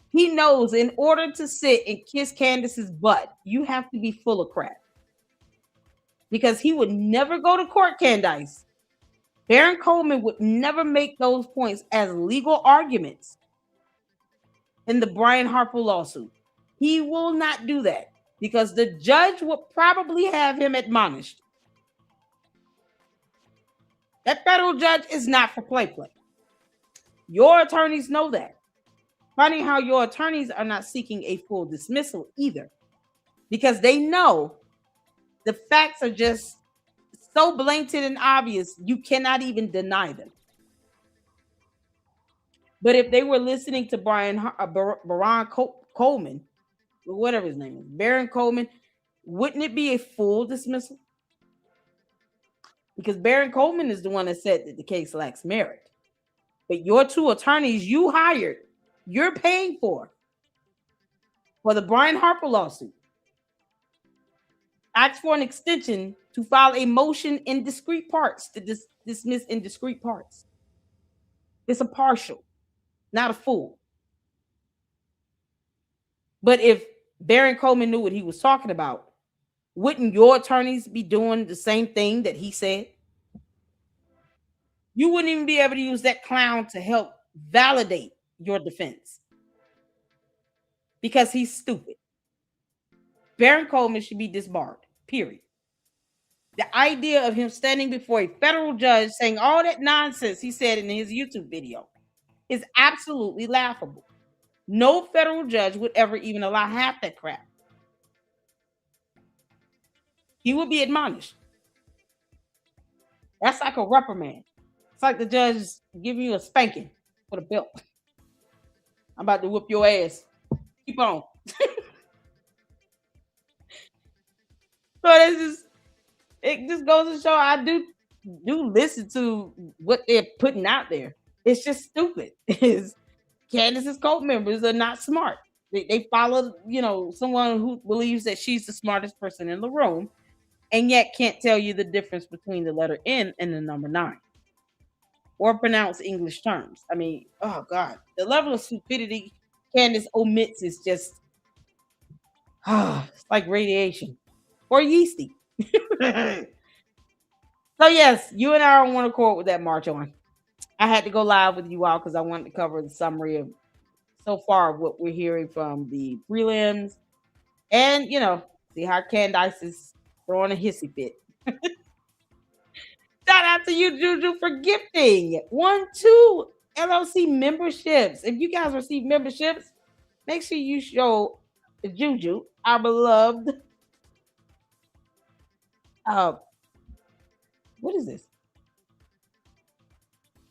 He knows in order to sit and kiss Candace's butt, you have to be full of crap. Because he would never go to court, Candace. Baron Coleman would never make those points as legal arguments in the Brian Harper lawsuit. He will not do that because the judge would probably have him admonished. That federal judge is not for play. Your attorneys know that. Funny how your attorneys are not seeking a full dismissal either, because they know the facts are just so blatant and obvious, you cannot even deny them. But if they were listening to Baron Coleman, whatever his name is, Baron Coleman, wouldn't it be a full dismissal? Because Baron Coleman is the one that said that the case lacks merit. But your two attorneys you hired, you're paying for the Brian Harper lawsuit, asked for an extension to file a motion in discrete parts to dismiss in discrete parts. It's a partial, not a full. But if Baron Coleman knew what he was talking about, wouldn't your attorneys be doing the same thing that he said? You wouldn't even be able to use that clown to help validate your defense because he's stupid. Baron Coleman should be disbarred, period. The idea of him standing before a federal judge saying all that nonsense he said in his YouTube video is absolutely laughable. No federal judge would ever even allow half that crap. He would be admonished. That's like a reprimand. It's like the judge giving you a spanking with a belt. I'm about to whoop your ass. Keep on. So it just goes to show I do listen to what they're putting out there. It's just stupid. Candace's cult members are not smart. They follow, someone who believes that she's the smartest person in the room, and yet can't tell you the difference between the letter N and the number 9, or pronounce English terms. I mean, oh God, the level of stupidity Candace omits is just, it's like radiation or yeasty. So yes, you and I are on one accord with that march on. I had to go live with you all because I wanted to cover the summary of so far what we're hearing from the prelims, and see how Candace is throwing a hissy fit. Shout out to you, Juju, for gifting 2 LLC memberships. If you guys receive memberships, make sure you show Juju, our beloved. What is this?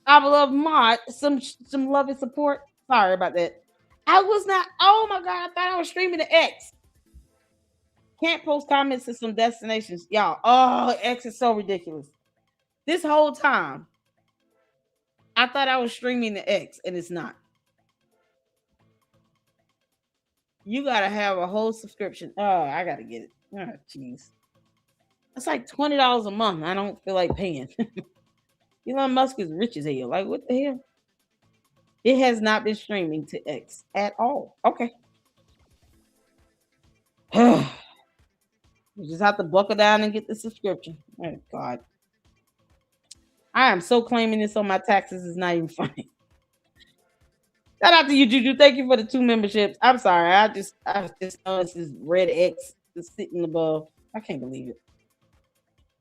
Our beloved mod, some love and support. Sorry about that. I was not. Oh my God! I thought I was streaming to X. Can't post comments to some destinations, y'all. Oh, X is so ridiculous. This whole time, I thought I was streaming to X, and it's not. You gotta have a whole subscription. Oh, I gotta get it. Oh, jeez. It's like $20 a month. I don't feel like paying. Elon Musk is rich as hell. Like, what the hell? It has not been streaming to X at all. Okay. You just have to buckle down and get the subscription. Oh, God. I am so claiming this on my taxes. It's not even funny. Shout out to you, Juju. Thank you for the 2 memberships. I'm sorry. I just noticed this red X just sitting above. I can't believe it.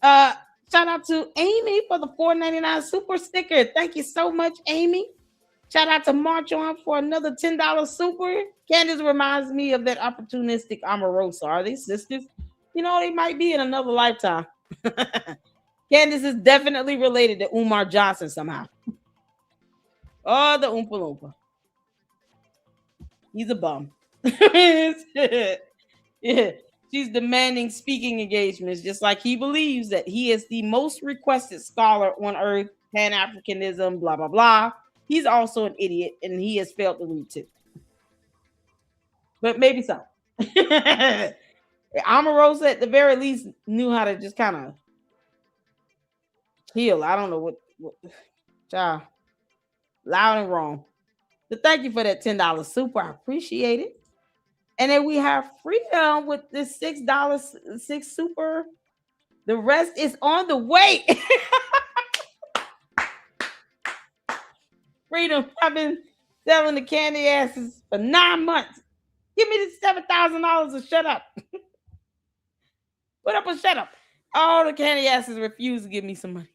Shout out to Amy for the $4.99 super sticker. Thank you so much, Amy. Shout out to March On for another $10 super. Candace reminds me of that opportunistic Omarosa. Are they sisters? They might be in another lifetime. Candace is definitely related to Umar Johnson somehow. Oh, the Oompa Loompa. He's a bum. Yeah. She's demanding speaking engagements, just like he believes that he is the most requested scholar on earth, Pan-Africanism, blah, blah, blah. He's also an idiot, and he has failed to read too. But maybe so. Omarosa at the very least knew how to just kind of heal. I don't know what child. Loud and wrong. But thank you for that $10 super. I appreciate it. And then we have Freedom with this $6 super. The rest is on the way. Freedom, I've been selling the candy asses for 9 months. Give me the $7,000 and shut up. Put up or shut up. All the candy asses refuse to give me some money.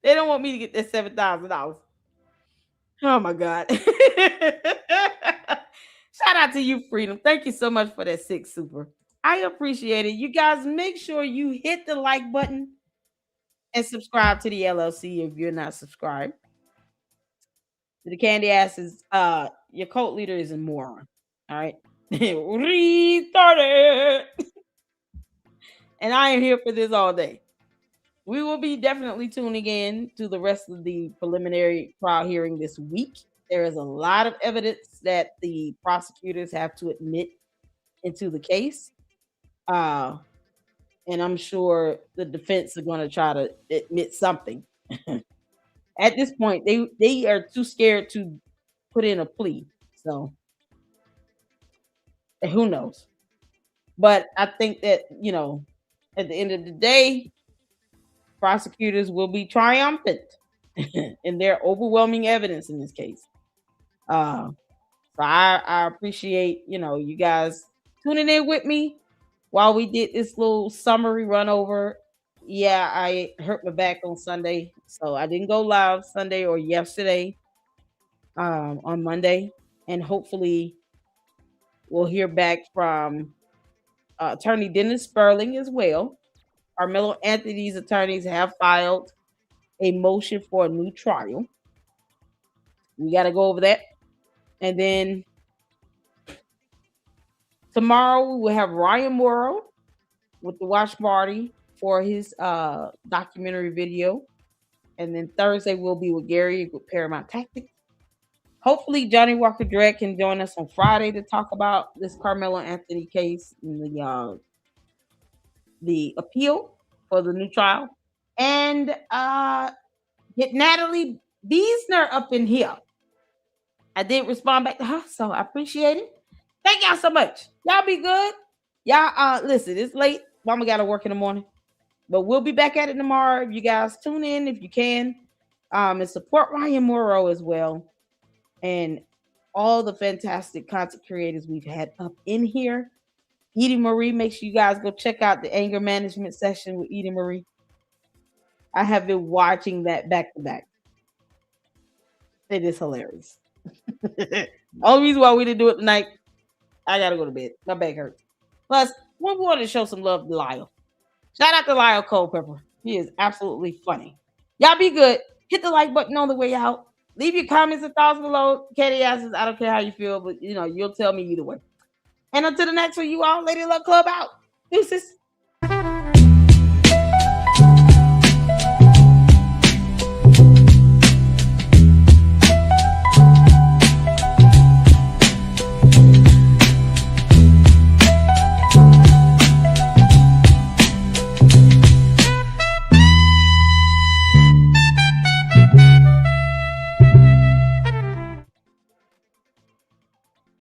They don't want me to get that $7,000. Oh my God. Shout out to you, Freedom. Thank you so much for that 6 super. I appreciate it. You guys, make sure you hit the like button and subscribe to the LLC if you're not subscribed. The candy asses, your cult leader is a moron. All right. Retarded. And I am here for this all day. We will be definitely tuning in to the rest of the preliminary trial hearing this week. There is a lot of evidence that the prosecutors have to admit into the case. And I'm sure the defense are going to try to admit something. At this point, they are too scared to put in a plea. So who knows? But I think that, at the end of the day, prosecutors will be triumphant in their overwhelming evidence in this case. So I appreciate, you guys tuning in with me while we did this little summary run over. Yeah, I hurt my back on Sunday, so I didn't go live Sunday or yesterday on Monday. And hopefully we'll hear back from attorney Dennis Sperling as well. Carmelo Anthony's attorneys have filed a motion for a new trial. We got to go over that. And then tomorrow we will have Ryan Morrow with the watch party for his documentary video. And then Thursday we'll be with Gary with Paramount Tactics. Hopefully Johnny Walker Dredd can join us on Friday to talk about this Carmelo Anthony case and the appeal for the new trial. And get Natalie Beesner up in here. I did respond back to her, so I appreciate it. Thank y'all so much. Y'all be good. Y'all, listen, it's late. Mama got to work in the morning. But we'll be back at it tomorrow. If you guys tune in, if you can. And support Ryan Morrow as well. And all the fantastic content creators we've had up in here. Edie Marie, make sure you guys go check out the anger management session with Edie Marie. I have been watching that back to back. It is hilarious. Only reason why we didn't do it tonight, I gotta go to bed. My back hurts. Plus, we wanted to show some love to Lyle. Shout out to Lyle Culpepper. He is absolutely funny. Y'all be good. Hit the like button on the way out. Leave your comments and thoughts below. Katie asks, I don't care how you feel, but you'll tell me either way. And until the next one, you all, Lady Luck Club out. Deuces.